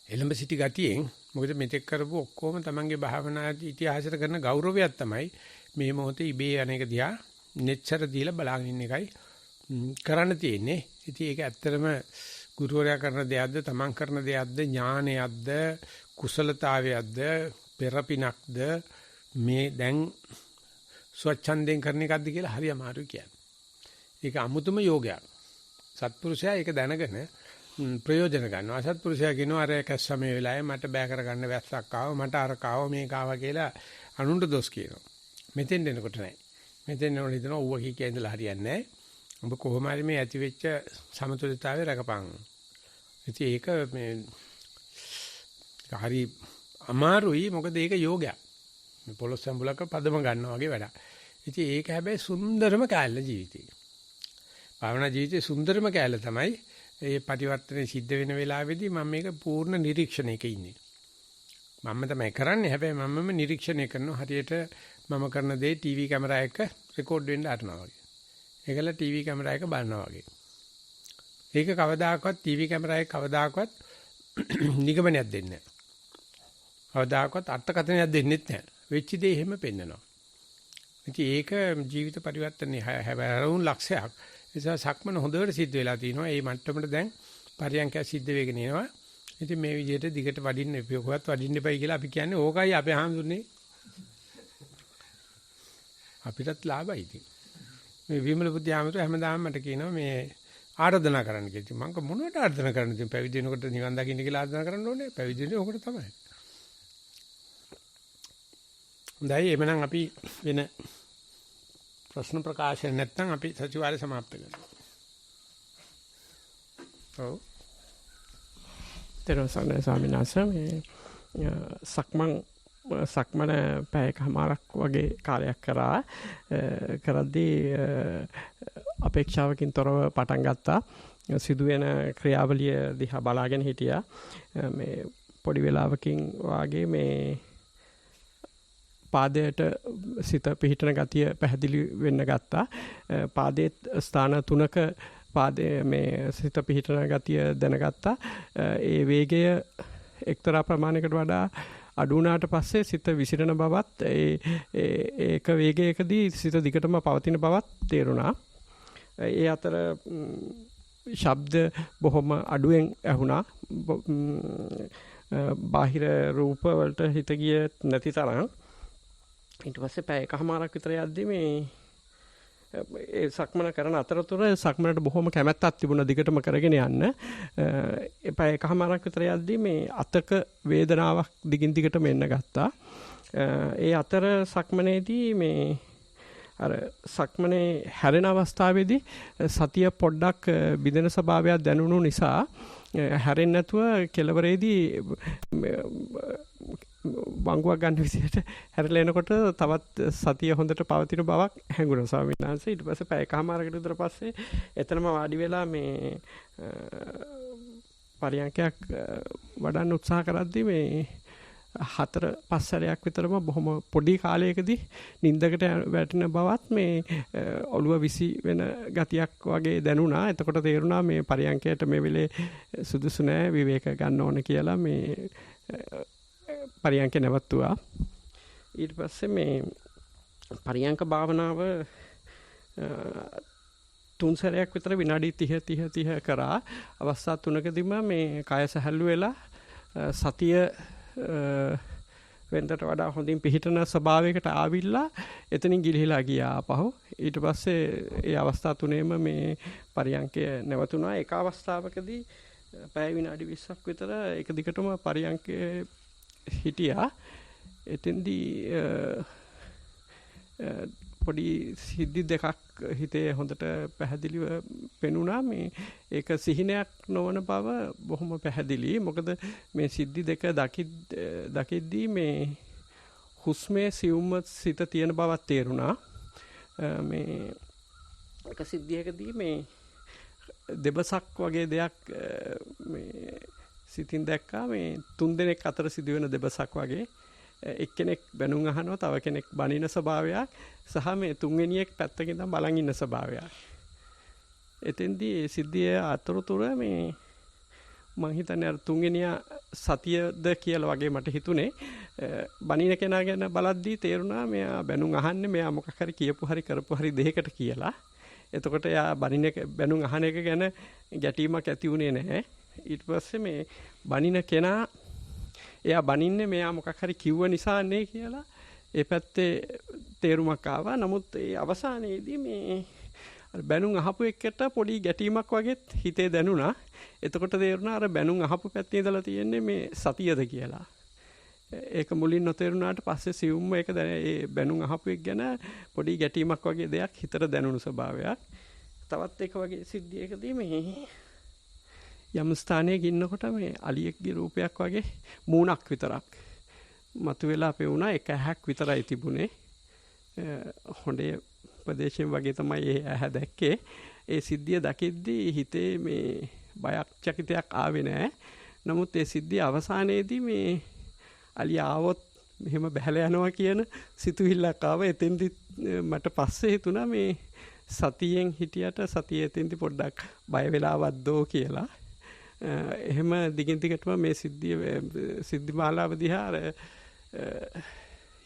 Speaker 1: එළඹ සිටි ගතියෙන් මොකද මෙතෙක් කරපු ඔක්කොම තමන්ගේ භාවනා ඉතිහාසයට කරන ගෞරවයක් තමයි මේ මොහොතේ ඉබේ අනේක දිහා නෙච්චර දීලා බලාගෙන ඉන්න එකයි කරන්න තියෙන්නේ. ඉතින් ඒක ඇත්තටම ගුරුවරයා කරන දෙයක්ද තමන් කරන දෙයක්ද ඥානයක්ද කුසලතාවයක්ද පෙරපිනක්ද මේ දැන් ස්වච්ඡන්දයෙන් කරන එකක්ද කියලා හරි අමාරුයි කියන්නේ. ඒක අමුතුම යෝගයක්. සත්පුරුෂයා ඒක දැනගෙන ප්‍රයෝජන ගන්නවා. අසත්පුරුෂයා කියනවා අර කැස්සමේ වෙලාවේ මට බෑ කරගන්න වැස්සක් ආවා මට අර කාව මේක ආවා කියලා අනුන්ට දොස් කියනවා. මෙතෙන් දෙනකොට නෑ. මෙතෙන් නෝන හිතනවා ඌව කී ඉඳලා හරියන්නේ නෑ. ඔබ කොහොම හරි මේ ඇති වෙච්ච සමතුලිතතාවය රකපන්. ඉතින් ඒක මේ හරි අමාරුයි මොකද ඒක යෝගයක්. මේ පොළොස් සම්බුලක පදම ගන්නවා වගේ වැඩක්. ඉතින් ඒක හැබැයි සුන්දරම කැලේ ජීවිතේ. භාවනා ජීවිතේ සුන්දරම කැලේ තමයි ඒ පරිවර්තනේ සිද්ධ වෙන වෙලාවේදී මම මේක පූර්ණ නිරීක්ෂණයක ඉන්නේ. මම තමයි කරන්නේ හැබැයි මමම නිරීක්ෂණය කරනවා හරියට මම කරන දේ ටීවී කැමරා එක රෙකෝඩ් වෙන්න අරනවා වගේ. ඒකල ටීවී කැමරා එක බලනවා වගේ. ඒක කවදාකවත් ටීවී කැමරා එක කවදාකවත් නිගමනයක් දෙන්නේ නැහැ. කවදාකවත් අර්ථකථනයක් දෙන්නෙත් නැහැ. වෙච්ච දේ එහෙම පෙන්නනවා. ඉතින් ඒක ජීවිත පරිවර්තනයේ හැබැයි ලක්ෂයක්. ඒ නිසා සක්මන හොඳට සිද්ධ වෙලා තිනවා. මේ මට්ටමට දැන් පරියන්කය සිද්ධ වෙගෙන එනවා. ඉතින් මේ විදිහට දිගට වඩින්න එපියකවත් වඩින්න එපයි කියලා අපි කියන්නේ ඕකයි අපේ හාමුදුරනේ. අපිටත් ලාභයි ඉතින්. මේ විමල බුද්ධ ආමතුරු හැමදාම මට කියනවා මේ ආරාධනා කරන්න කියලා. මම මොනවට ආරාධනා කරන්නද? පැවිදි වෙනකොට නිවන් දකින්න කියලා ආරාධනා කරන්න ඕනේ. පැවිදි වෙන්නේ ඕකට තමයි. හොඳයි එමනම් අපි වෙන ප්‍රශ්න ප්‍රකාශන නැත්නම් අපි සතිವಾರය સમાપ્ત කරනවා. ඔව්.
Speaker 6: දරසන ස්වාමීන් වහන්සේ මේ සක්මන පැයකමාරක් වගේ කාලයක් කරද්දී අපේක්ෂාවකින් තොරව පටන් ගත්තා. සිදුවෙන ක්‍රියාවලිය දිහා බලාගෙන හිටියා. මේ පොඩි වෙලාවකින් වාගේ මේ පාදයට සිත පිහිටන ගතිය පැහැදිලි වෙන්න ගත්තා. පාදයේ ස්ථාන 3ක පාදයේ මේ සිත පිහිටන ගතිය දැනගත්තා. ඒ වේගය එක්තරා ප්‍රමාණයකට වඩා අඩු වුණාට පස්සේ සිත විසිරෙන බවත් ඒක වේගයකදී සිත දිගටම පවතින බවත් තේරුණා. ඒ අතර ශබ්ද බොහොම අඩුවෙන් ඇහුණා. බාහිර රූප වලට හිත ගියේ නැති තරම්. ඊට පස්සේ පැය එකමාරක් විතර යද්දී මේ ඒ සක්මන කරන අතරතුර සක්මනට බොහොම කැමැත්තක් තිබුණා දිගටම කරගෙන යන්න. ඒ පැය එකමාරක් විතර යද්දී මේ අතක වේදනාවක් දිගින් දිගටම එන්න ගත්තා. ඒ අතර සක්මනේදී මේ අර සක්මනේ හැරෙන අවස්ථාවේදී සතිය පොඩ්ඩක් බිඳෙන ස්වභාවයක් දැනුණු නිසා හැරෙන්නේ නැතුව කෙළවරේදී වංගුවක් ගන්න විදිහට හැරලා එනකොට තවත් සතිය හොඳට පවතින බවක් හැඟුණා ස්වාමීන් වහන්සේ. ඊට පස්සේ පැය එකමාරකට විතර පස්සේ එතනම වාඩි වෙලා මේ පරියන්කයක් වඩන්න උත්සාහ කරද්දී මේ 4-5 සැරයක් විතරම බොහොම පොඩි කාලයකදී නිින්දකට වැටෙන බවත් මේ ඔළුව විසි වෙන ගතියක් වගේ දැනුණා. එතකොට තේරුණා මේ පරියන්කයට මේ වෙලේ සුදුසු නෑ විවේක ගන්න ඕන කියලා මේ පරියන්ක නැවතුවා. ඊට පස්සේ මේ පරියන්ක භාවනාව 3 සැරයක් විතර විනාඩි 30 කරා. අවස්ථා 3කදීම මේ කය සැහැල්ලු වෙලා සතිය වෙනදට වඩා හොඳින් පිහිටන ස්වභාවයකට ආවිල්ලා එතනින් ගිලිහිලා ගියා ආපහු. ඊට පස්සේ ඒ අවස්ථා තුනේම මේ පරියන්කය නැවතුණා. එක අවස්ථාවකදී පැය විනාඩි 20ක් විතර එක දිගටම පරියන්කේ හිටියා. එතෙන්දී පොඩි සිද්ධි දෙකක් හිතේ හොඳට පැහැදිලිව පෙනුණා. මේ ඒක සිහිනයක් නොවන බව බොහොම පැහැදිලි. මොකද මේ සිද්ධි දෙක දකිද්දී මේ හුස්මේ සියුම්ම සිත තියෙන බවක් තේරුණා. මේ එක සිද්ධියකදී මේ දෙබසක් වගේ දෙයක් මේ සිතින් දැක්කා. මේ 3 දෙනෙක් අතර සිදුවෙන දෙබසක් වගේ. එක්කෙනෙක් බැනුම් අහනවා, තව කෙනෙක් බනින ස්වභාවයක් සහ මේ තුන්වෙනියෙක් පැත්තකින් ඉඳන් බලන් ඉන්න ස්වභාවයක්. එතෙන්දී ඒ සිද්ධිය අතරතුර මේ මං හිතන්නේ අර තුන්වෙනියා සතියද කියලා වගේ මට හිතුනේ. බනින කෙනා ගැන බලද්දී තේරුණා මෙයා බැනුම් අහන්නේ මෙයා මොකක් හරි කියපු හරි කරපු හරි දෙයකට කියලා. එතකොට එයා බැනුම් අහන එක ගැන ගැටීමක් ඇති වුණේ නැහැ. ඊට පස්සේ මේ බනින කෙනා එයා බනින්නේ මෙයා මොකක් හරි කිව්ව නිසානේ කියලා ඒ පැත්තේ තේරුමක් ආවා. නමුත් ඒ අවසානයේදී මේ බැනුම් අහපු එකට පොඩි ගැටීමක් වගේ හිතේ දැනුණා. එතකොට තේරුණා අර බැනුම් අහපු පැත්තේ ඉඳලා තියෙන්නේ මේ සතියද කියලා. ඒක මුලින් නොතේරුණාට පස්සේ සියුම්ම ඒක ඒ බැනුම් අහපු එක ගැන පොඩි ගැටීමක් වගේ දෙයක් හිතට දැනුණු ස්වභාවයක්. තවත් එක වගේ සිද්ධියකදී මේ යම් ස්ථානයක ඉන්නකොට මේ අලියෙක්ගේ රූපයක් වගේ මූණක් විතරක් මතුවලා පෙවුණා. එක ඇහක් විතරයි තිබුණේ. හොඬේ ප්‍රදේශයෙන් වගේ තමයි ඒ ඇහ දැක්කේ. ඒ සිද්ධිය දකිද්දී හිතේ මේ බයක් චකිතයක් ආවේ නැහැ. නමුත් ඒ සිද්ධිය අවසානයේදී මේ අලිය ආවොත් මෙහෙම බැහැලා යනවා කියන සිතුවිල්ලක් ආව. එතෙන්දි මට පස්සේ හිතුණා මේ සතියෙන් හිටියට සතිය එතෙන්දි පොඩ්ඩක් බය වෙලාවත් දෝ කියලා. එහෙම දිගින් දිගටම මේ සිද්ධි මාලාව දිහා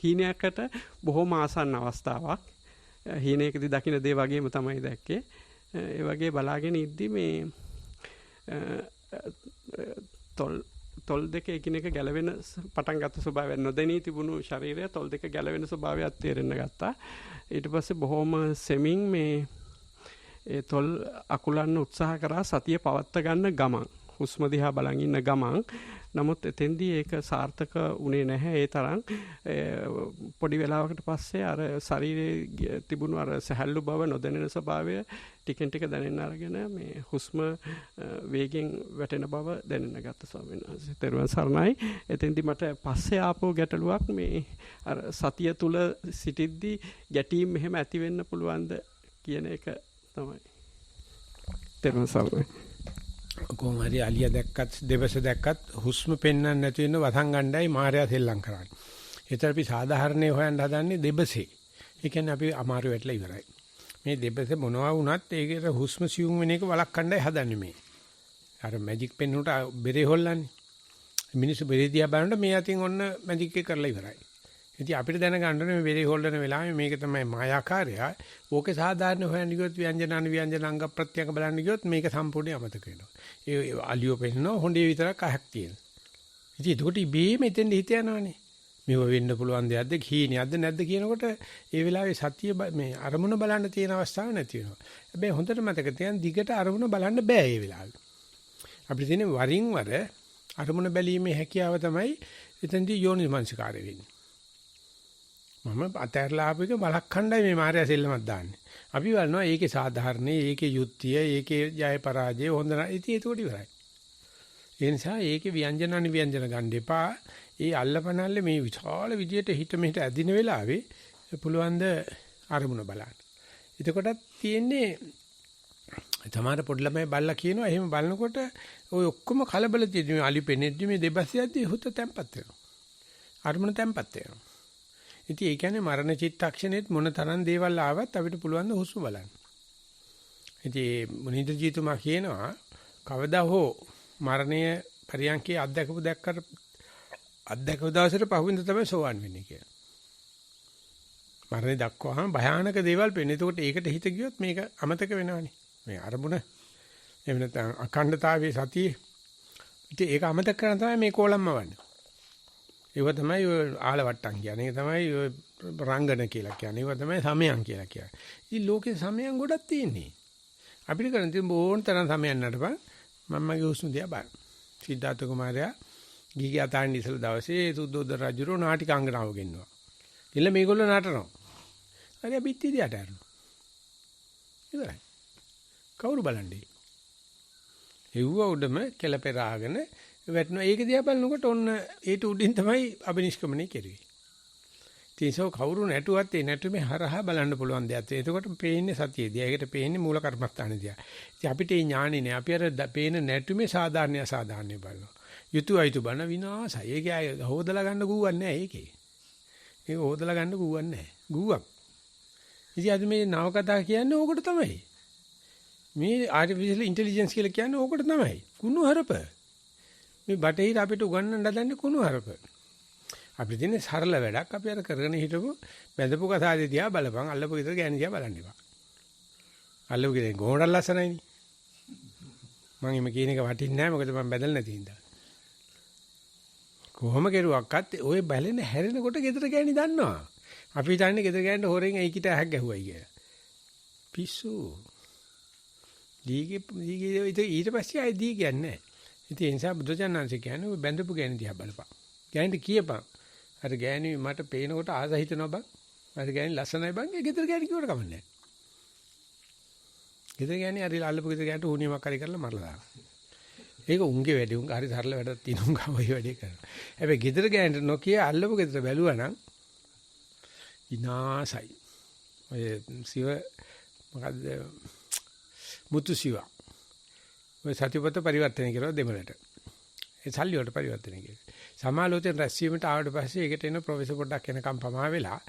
Speaker 6: හීනයකට බොහොම ආසන්න අවස්ථාවක්. හීනයකදී දකින්න දේ වගේම තමයි දැක්කේ. ඒ වගේ බලාගෙන ඉද්දි මේ තොල් දෙක එකිනෙක ගැලවෙන පටන් ගත්ත ස්වභාවයක් නොදැනී තිබුණු ශරීරය තොල් දෙක ගැලවෙන ස්වභාවයක් තේරෙන්න ගත්තා. ඊට පස්සේ බොහොම සෙමින් මේ ඒ තොල් අකුලන්න උත්සාහ කරා සතිය පවත්ත ගන්න ගමන්. හුස්ම දිහා බලන් ඉන්න ගමන්. නමුත් එතෙන්දී ඒක සාර්ථක වුණේ නැහැ. ඒ තරම් පොඩි වෙලාවකට පස්සේ අර ශරීරයේ තිබුණු අර සැහැල්ලු බව නොදැනෙන ස්වභාවය ටිකෙන් ටික දැනෙන්න අරගෙන මේ හුස්ම වේගෙන් වැටෙන බව දැනෙන්න ගත්ත ස්වාමීන් වහන්සේ. තෙරුවන් සරණයි. එතෙන්දී මට පස්සේ ආපහු ගැටලුවක් මේ අර සතිය තුල සිටිද්දී ගැටීම් මෙහෙම ඇති වෙන්න පුළුවන්ද කියන එක තමයි. තෙරුවන් සරණයි.
Speaker 1: කොහොම හරි අලියා දැක්කත් දෙවස දැක්කත් හුස්ම පෙන්වන්න නැති වෙන වසන් ගණ්ඩායි මායя සෙල්ලම් කරන්නේ. ඒතර අපි සාධාරණේ හොයන්න හදන්නේ දෙබසේ. ඒ කියන්නේ අපි අමාරු වෙట్లా ඉවරයි. මේ දෙබස මොනවා වුණත් ඒකට හුස්ම සියුම් වෙන එක වළක්වන්නයි හදන්නේ මේ. අර මැජික් පෙන් උට බෙරේ හොල්ලන්නේ. මිනිස්සු බෙරේ දිහා බලනකොට මේ අතින් ඔන්න මැජික් එක කරලා ඉවරයි. ඉතින් අපිට දැනගන්න ඕනේ මේ බෙරේ හොල්ලන වෙලාවේ මේක තමයි මායාකාරය. ඕකේ සාධාරණ හොයන්න ගියොත් ව්‍යංජන අංග ප්‍රත්‍යංග බලන්න ගියොත් මේක සම්පූර්ණයෙන් අමතක වෙනවා. ඒ අලියෝ පෙන්නනවා හොඬේ විතරක් අහක් තියෙනවා. ඉතින් ඒකට ඉබේම එතෙන් හිත යනවනේ. මේව වෙන්න පුළුවන් දෙයක්ද කීනියක්ද නැද්ද කියනකොට ඒ වෙලාවේ සතිය මේ අරමුණ බලන්න තියෙන අවස්ථාවක් නැති වෙනවා. හැබැයි හොඳට මතක තියාගන්න දිගට අරමුණ බලන්න බෑ ඒ වෙලාවේ. අපිට තියෙන වරින් වර අරමුණ බැලීමේ හැකියාව තමයි එතනදී යෝනිසමනසිකාරය වෙන්නේ. මම අතහැරලා ආපු එක බලක් ඛණ්ඩයි මේ මායя සෙල්ලමක් දාන්නේ. අපි බලනවා ඒකේ සාධාරණේ, ඒකේ යුක්තිය, ඒකේ ජය පරාජය හොඳ නැහැ. ඉතින් ඒක උඩ ඉවරයි. ඒ නිසා ඒකේ ව්‍යංජන අනිව්‍යංජන ගන්න එපා. ඒ අල්ලපනල්ලේ මේ විශාල විදියට හිත මෙහෙට ඇදින වෙලාවේ පුළුවන් ද අරමුණ බලන්න. එතකොටත් තියෙන්නේ තමාර පොඩි ළමයි බල්ලා කියනවා එහෙම බලනකොට ওই ඔක්කොම කලබල තියෙදි මේ අලි පෙනෙද්දි මේ දෙබස් යද්දි හුත තැම්පත් වෙනවා. අරමුණ තැම්පත් වෙනවා. ඉතින් ඒ කියන්නේ මරණ චිත්තක්ෂණෙත් මොන තරම් දේවල් ආවත් අපිට පුළුවන් ද හුස්ම බලන්න. ඉතින් මුනිඳ ජීතුමා කියනවා කවදා හෝ මරණය පරියන්කේ අත්දැකපු දවසට පහුවෙන්ද තමයි සෝවන් වෙන්නේ කියලා. මරණය දක්වාම භයානක දේවල් පෙන්නේ. එතකොට ඒකට හිත ගියොත් මේක අමතක වෙනවනේ. මේ අරමුණ එහෙම නැත්නම් අඛණ්ඩතාවයේ සතිය. ඉතින් ඒක අමතක කරන තමයි මේ කොලම්ම වන්නේ. ඒව තමයි ඔය ආලවට්ටම් කියන්නේ. ඒක තමයි ඔය රංගන කියලා කියන්නේ. ඒව තමයි සමයන් කියලා කියන්නේ. ඉතින් ලෝකේ සමයන් ගොඩක් තියෙන්නේ. අපිට කරන් තියෙන බොහොම තරම් සමයන් නටපන් මම්මගේ හුස්ම දිහා බලන්න. සිද්ධාර්ථ කුමාරයා ගිහි අතාරින්න ඉස්සල දවසේ සුද්ධෝදන රජුරෝ නාටිකාංගනාව ගෙන්නවා. ඉතින් මේගොල්ලෝ නටනවා. හරි අපිත් ඉදියට යනවා. ඉවරයි. කවුරු බලන්නේ? එව්ව උඩම කෙලපෙරාගෙන වැටෙනවා. ඒක දිහා බලනකොට ඔන්න ඒට උඩින් තමයි අබිනිෂ්ක්‍මණය කෙරුවේ. තියසෝ කවුරු නැටුවත් ඒ නැටුමේ හරහා බලන්න පුළුවන් දෙයක්. එතකොට පේන්නේ සතියේදී. ඒකට පේන්නේ මූල කර්මස්ථානේදී. ඉතින් අපිට ඒ ඥානෙ නෑ. අපි අර පේන නැටුමේ සාධාරණ්‍ය අසාධාරණ්‍ය බලනවා. යුතුයයිතු බන විනාසයි. ඒකේ අය හොදලා ගන්න ගුවක් නෑ ඒකේ. ඒක හොදලා ගන්න ගුවක් නෑ. ගුවක්. ඉතින් අද මේ නවකතා කියන්නේ ඕකට තමයි. මේ ආර්ටිෆිෂියල් ඉන්ටෙලිජන්ස් කියලා කියන්නේ ඕකට තමයි. කුණු හරප. මේ බටහිර අපිට උගන්වන්න හදන්නේ කුණු හරප. අපිට තියෙන සරල වැඩක් අපි අර කරගෙන හිටපු බැඳපු කතාවේ දිහා බලපන් අල්ලපු ගෙදර ගෑණි දිහා බලන්න එපා. අල්ලපු ගෙදර ගෝණක් ලස්සනයිනේ. මම එimhe කියන එක වටින්නේ නැහැ මොකද මම බැදලා නැති හින්දා. කොහොම කෙරුවක්වත් ඔය බැලෙන හැරෙනකොට ගෙදර ගෑණි දන්නවා. අපි හිතන්නේ ගෙදර ගෑණිට හොරෙන් ඒකිට ඇහක් ගැහුවයි කියලා. පිස්සු. දීගේ ඊට පස්සේ ආයි දී කියන්නේ නැහැ. ඉතින් ඒ නිසා බුදුචානන්සේ කියන්නේ ඔය බැඳපු ගෑණි දිහා බලපන්. ගෑණිට කියපන්. අර ගෑණි මට පේනකොට ආස හිතනවා බං. අර ගෑණි ලස්සනයි බං. ඒ ගෙදර ගෑණි කිව්වට කමන්නේ නැහැ. ගෙදර ගෑණි හරි අල්ලපු ගෙදර ගෑණිට උණියමක් හරි කරලා මරලා දානවා. ඒක උන්ගේ වැඩේ. උන් හරි සරල වැඩක් තියෙන උන් ගාව ඔය වැඩේ කරනවා. හැබැයි ගෙදර ගෑණිට නොකිය අල්ලපු ගෙදර බැලුවා නම් විනාසයි. ඔය සිව මොකද්ද මුතු සිව. ඔය සතිපත පරිවර්තනය කරනවා දෙමළට. ඒ සල්ලි වලට පරිවර්තනය කරනවා. සමාලෝචන රැස්වීමට ආවට පස්සේ ඒකට එන ප්‍රොෆෙසර් පොඩ්ඩක් එනකම් පමා වෙලා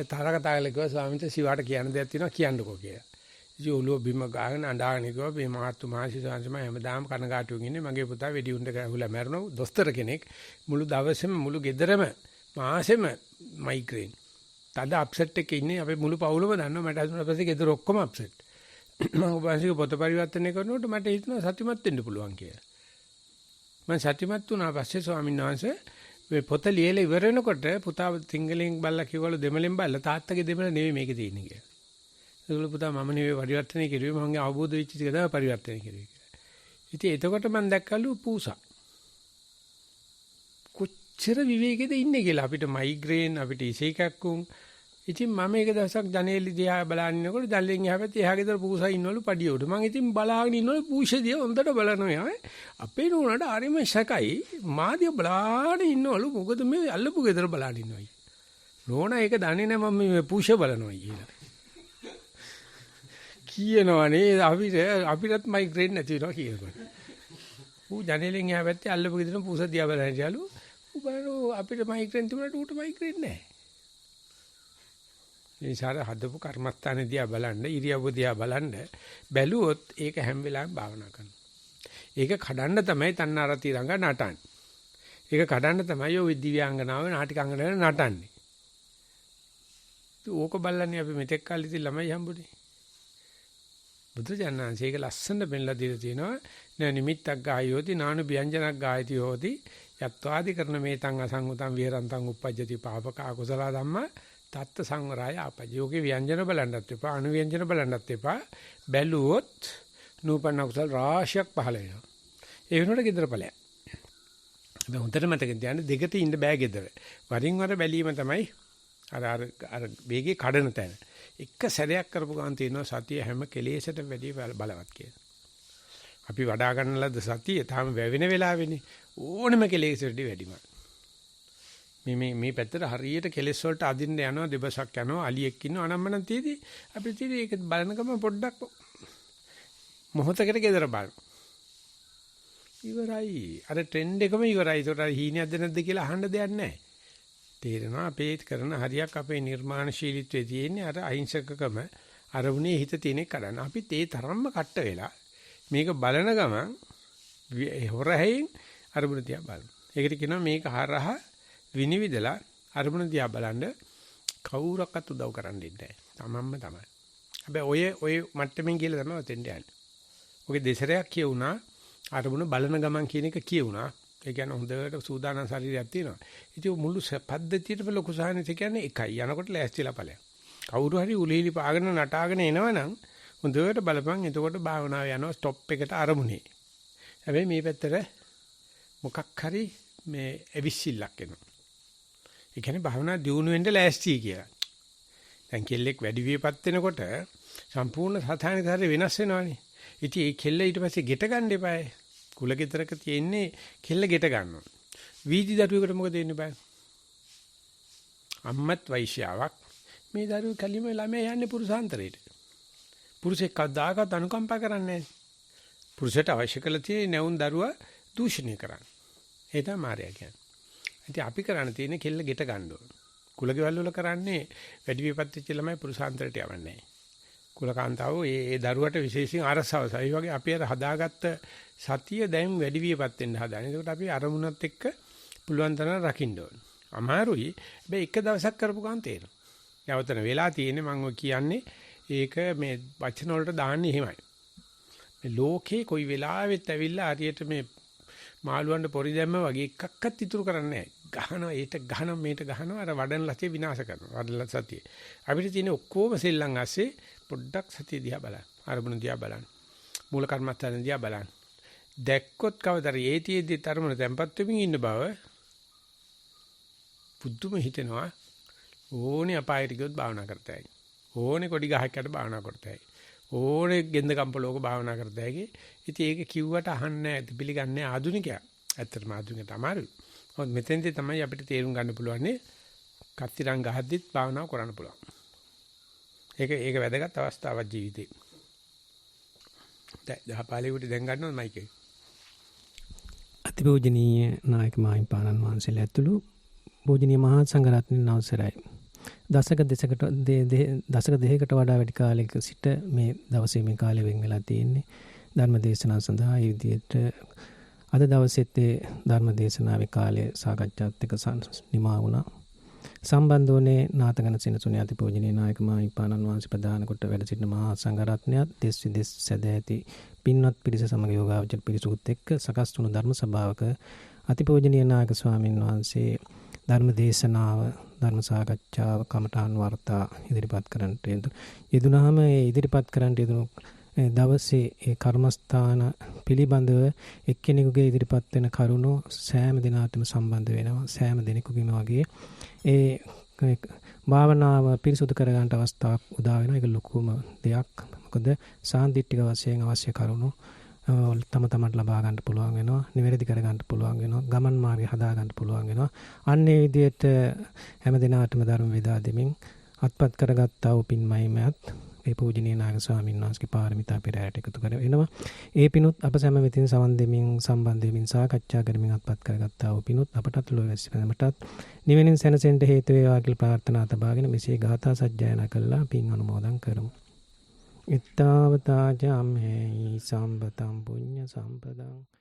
Speaker 1: තරකතාවල කිව්වා ස්වාමීන් වහන්සේ සිවාට කියන්න දෙයක් තියෙනවා කියන්නකෝ කියලා. ඉතින් ඔළුව බිම ගාගෙන අඬාගෙන කිව්වා මේ මහත්තු මහසි සංසම හැමදාම කනගාටුවෙන් ඉන්නේ මගේ පුතා වෙඩි උණ්ඩ ගහලා මැරුණා දොස්තර කෙනෙක් මුළු දවසේම මුළු ගෙදරම මාසෙම මයිග්‍රේන්. තද අප්සෙට් එකේ ඉන්නේ අපේ මුළු පවුලම දන්නවා මට අද පස්සේ ගෙදර ඔක්කොම අප්සෙට්. මම ඔබවහන්සේගේ පොත පරිවර්තනය කරනකොට මට හිතෙනවා සතුටුමත් වෙන්න පුළුවන් කියලා. මම සතුටුමත් වුණා පස්සේ ස්වාමීන් වහන්සේ මේ පොත ලියලා ඉවර වෙනකොට පුතා සිංහලෙන් බල්ලා කිව්වලු දෙමළෙන් බල්ලා තාත්තගේ දෙමළ නෙවෙයි මේකේ තියෙන්නේ කියලා. ඒගොල්ලෝ පුතා මම නෙවෙයි පරිවර්තනය කරුවේ මමගේ අවබෝධ වෙච්ච ටික තමයි පරිවර්තනය කරුවේ කියලා. ඉතින් එතකොට මම දැක්කලු පූසා. කොච්චර විවේකෙද ඉන්නේ කියලා අපිට මයිග්‍රේන් අපිට ඉසේකක්කුම්. ඉතින් මම එක දවසක් ජනේලි දිහා බලාගෙන ඉන්නකොට දැල්ලෙන් එහා පැත්තේ එහා ගෙදර පූසා ඉන්නවලු පඩිය උඩ. මම ඉතින් බලාගෙන ඉන්නවලු පූෂදිය හොඳට බලනවා. අපේ නෝනාට හරිම ශකයි මාදිය බලාගෙන ඉන්නවලු මොකද මේ අල්ලපු ගෙදර බලාගෙන ඉන්නවයි. නෝනා ඒක දන්නේ නැහැ මම මේ පූෂ බලනවා කියලා. කියනවනේ අපිටත් මයිග්‍රේන් නැති වෙනවා කියනකොට. ඌ ජනේලෙන් එහා පැත්තේ අල්ලපු ගෙදර පූසා දිහා බලන ඉතියලු. ඌ බලනවා අපිට මයිග්‍රේන් තිබුණාට ඌට මයිග්‍රේන් නැහැ. මේ සාර හදපු කර්මස්ථානේ දිහා බලන්න ඉරියව්ව දිහා බලන්න බැලුවොත් ඒක හැම වෙලාවෙම භාවනා කරනවා. ඒක කඩන්න තමයි තණ්හාරති රංග නටන්නේ. ඒක කඩන්න තමයි ඔය දිව්‍යාංගනාව නාටිකාංගනාව නටන්නේ. ඕක බලන්නේ අපි මෙතෙක් කල් ඉතින් ළමයි හම්බුනේ. බුදුජානනාංශයක ලස්සන බෙන්ලා දීලා තියෙනවා න නිමිත්තක් ගායෝති නානු ව්‍යංජනක් ගායති හෝති යත්වාදි කරන මේතං අසංගතං විහරන්තං uppajjati පාපක අකුසල ධම්මා තත්ත සංවරය ආපජ්ජ. යෝගේ ව්‍යංජන බලන්නත් එපා, අනුව්‍යංජන බලන්නත් එපා. බැලුවොත් නූපන්න කුසල රාශියක් පහළ වෙනවා. ඒ වෙනුවට gedara ඵලයක්. හැබැයි හොඳට මතක තියාගන්න දෙකට ඉන්න බෑ gedara. වරින් වර බැලීම තමයි අර වේගේ කඩන තැන. එක සැරයක් කරපු ගමන් තියෙනවා සතිය හැම කෙලෙසට වැඩි බලවත් කියලා. අපි වඩා ගන්න ලද සතිය තාම වැවෙන වෙලාවෙනේ ඕනම කෙලෙසට වැඩිම. මේ පැත්තට හරියට කෙලෙස් වලට අදින්න යනවා දෙබසක් යනවා අලියෙක් ඉන්නවා අනම්මනම් තියදී අපිට තියෙන්නේ ඒක බලන ගමන් පොඩ්ඩක් මොහොතකට gedara බලන්න. ඉවරයි. අර ට්‍රෙන්ඩ් එකම ඉවරයි. ඒකට හීනයක්ද නැද්ද කියලා අහන්න දෙයක් නැහැ. තේරෙනවා අපේ කරන හරියක් අපේ නිර්මාණශීලීත්වයේ තියෙන්නේ අර අහිංසකකම අරමුණේ හිත තියෙන කඩන. අපිත් ඒ තරම්ම කට්ට වෙලා මේක බලන ගමන් හොරහැයින් අරමුණ දිහා බලන. ඒකට කියනවා මේක හරහා විනිවිදලා අරමුණ දිහා බලන්න කවුරක්වත් උදව් කරන්න ඉන්නේ නැහැ. තමන්ම තමයි. හැබැයි ඔය මට්ටමින් කියලා තමයි ඔතෙන්ට යන්නේ. ඔගේ දෙසරයක් කියුණා අරමුණ බලන ගමන් කියන එක කියුණා. ඒ කියන්නේ හොඳට සූදානම් ශරීරයක් තියෙනවා. ඉතින් මුළු පද්ධතියටම ලොකු සාහනස කියන්නේ එකයි. යනකොට ලෑස්තිලා ඵලයක්. කවුරු හරි උලීලි පාගෙන නටාගෙන එනවනම් හොඳට බලපන්. එතකොට භාවනාව යනවා ස්ටොප් එකට අරමුණේ. හැබැයි මේ පැත්තට මොකක් හරි මේ ඇවිස්සිල්ලක් එනවා. ඒ කියන්නේ භාවනා දියුණු වෙන්න ලෑස්ති කියලා. දැන් කෙල්ලෙක් වැඩි වියපත් වෙනකොට සම්පූර්ණ සතානිකාරය වෙනස් වෙනවානේ. ඉතින් ඒ කෙල්ල ඊට පස්සේ ගෙට ගන්න එපායි. කුලගෙතරක තියෙන්නේ කෙල්ල ගෙට ගන්නවා. වීදි දරුවෙකුට මොකද වෙන්නේ බෑ. අම්මත් වෛශ්‍යාවක් මේ දරුවෝ කලිම ළමයා යන්නේ පුරුෂාන්තරයට. පුරුෂෙක් කවදාකවත් අනුකම්පා කරන්නේ නැහැ. පුරුෂයට අවශ්‍ය කළ තියෙන නැවුන් දරුවා දූෂණය කරන්න. ඒ තමයි මාර්යා කියන්නේ. ඉතින් අපි කරන්න තියෙන්නේ කෙල්ල ගෙට ගන්න ඕන. කුලගෙවල් වල කරන්නේ වැඩි විපත් වෙච්ච ළමයි පුරුෂාන්තරයට යවන්නේ නැහැ. කුලකාන්තාවෝ ඒ දරුවට විශේෂයෙන් අරසවසයි. ඒ වගේ අපි අර හදාගත්ත සතිය දැන් වැඩි වියපත් වෙන්න හදාන. ඒකට අපි අරමුණත් එක්ක පුළුවන් තරම් රකින්න ඕන. අමාරුයි. හැබැයි එක දවසක් කරපු ගමන් තේරෙනවා. යවතන වෙලා තියෙන්නේ මම ඔය කියන්නේ ඒක මේ වචන වලට දාන්නේ එහෙමයි. මේ ලෝකේ කොයි වෙලාවෙත් ඇවිල්ලා හරියට මේ මාළුවන්ට පොරි දැම්ම වගේ එකක්වත් ඉතුරු කරන්නේ නැහැ. ගහනවා ඒට ගහනවා මේට ගහනවා අර වඩන ලතිය විනාශ කරනවා. වඩන සතිය. අපිට තියෙන ඔක්කොම සෙල්ලම් ඇස්සේ පොඩ්ඩක් සතිය දිහා බලන්න. අරමුණ දිහා බලන්න. මූල කර්මස්ථාන දිහා බලන්න. දැක්කොත් කවදාද ඒතියෙදි තරමුණ tempat වෙමින් ඉන්න බව පුදුම හිතෙනවා. ඕනේ අපායට ගියොත් භාවනා කරතයි. ඕනේ කොඩි ගහකට භාවනා කරතයි. ඕනේ ගෙන්ද කම්පලෝක භාවනා කරතයි. ඉතින් ඒක කිව්වට අහන්නේ නැහැ පිළිගන්නේ ආධුනිකයා. ඇත්තටම ආධුනිකයට අමාරුයි. මොකද මෙතෙන්දී තමයි අපිට තේරුම් ගන්න පුළුවන්නේ කත්තිරන් ගහද්දිත් භාවනාව කරන්න පුළුවන්. ඒක වැදගත් අවස්ථාවක් ජීවිතේ. දැන් පාලියට දැන් ගන්නවද මයික් එක?
Speaker 7: අතිපූජනීය නායක මාහිමිපාණන් වහන්සේලා ඇතුළු පූජනීය මහා සංඝරත්නයන් අවසරයි. දශක දෙකකට වඩා වැඩි කාලයක සිට මේ දවසේ මේ කාලෙ වෙන් වෙලා තියෙන්නේ ධර්ම දේශනාව සඳහා. ඒ විදිහට අද දවසෙත් ධර්ම දේශනාවේ කාලය සාකච්ඡාත් එක්ක නිමා වුණා. සම්බන්ධ වුණේ නාතගන සෙනසුනේ අතිපූජනීය නායක මාහිමිපාණන් වහන්සේ ප්‍රදාන කොට වැඩ සිටින මහා සංඝරත්නයත් දෙස් විදෙස් සැදැ ඇති පින්වත් පිරිස සමග යෝගාවචර පිරිසුත් එක්ක සකස් වුණු ධර්ම සභාවක අතිපූජනීය නායක ස්වාමින් වහන්සේ ධර්ම දේශනාව ධර්ම සාකච්ඡාව කමඨාන් වර්තා ඉදිරිපත් කරන්නට යෙදුනහම ඒ ඉදිරිපත් කරන්නට යෙදුණු දවසේ ඒ කර්මස්ථාන පිළිබඳව එක්කෙනෙකුගේ ඉදිරිපත් වෙන කරුණු සෑම දිනකටම සම්බන්ධ වෙනවා. සෑම දිනෙකම වගේ ඒ භාවනාව පිරිසුදු කරගන්න අවස්ථාවක් උදා වෙනවා. ඒක ලොකුම දෙයක්. මොකද සාන්දිටික වශයෙන් අවශ්‍ය කරුණු තම තමන්ට ලබා ගන්න පුළුවන් වෙනවා. නිවැරදි කර ගන්න පුළුවන් වෙනවා. ගමන් මාර්ගය හදා ගන්න පුළුවන් වෙනවා. අන්න ඒ විදිහට හැම දිනකටම ධර්ම වේදා දෙමින් අත්පත් කරගත්තා වූ පින්මයිමත් ඒ පූජනීය නායක ස්වාමීන් වහන්සේගේ පාරමිතා පෙරහැරට එකතු කර වෙනවා. ඒ පිණුත් අප සැම වෙතින් සමන් දෙමින් සම්බන්ධ වෙමින් සාකච්ඡා කරමින් අත්පත් කරගත්තා වූ පිණුත් අපටත් ලෝවැසි පැනමටත් නිවෙනින් සැනසෙන්න හේතු වේවා කියලා ප්‍රාර්ථනා තබාගෙන මෙසේ ගාථා සජ්ජායනා කළා පින් අනුමෝදන් කරමු. ittavata jamme sambataṃ puñña sampaдаṃ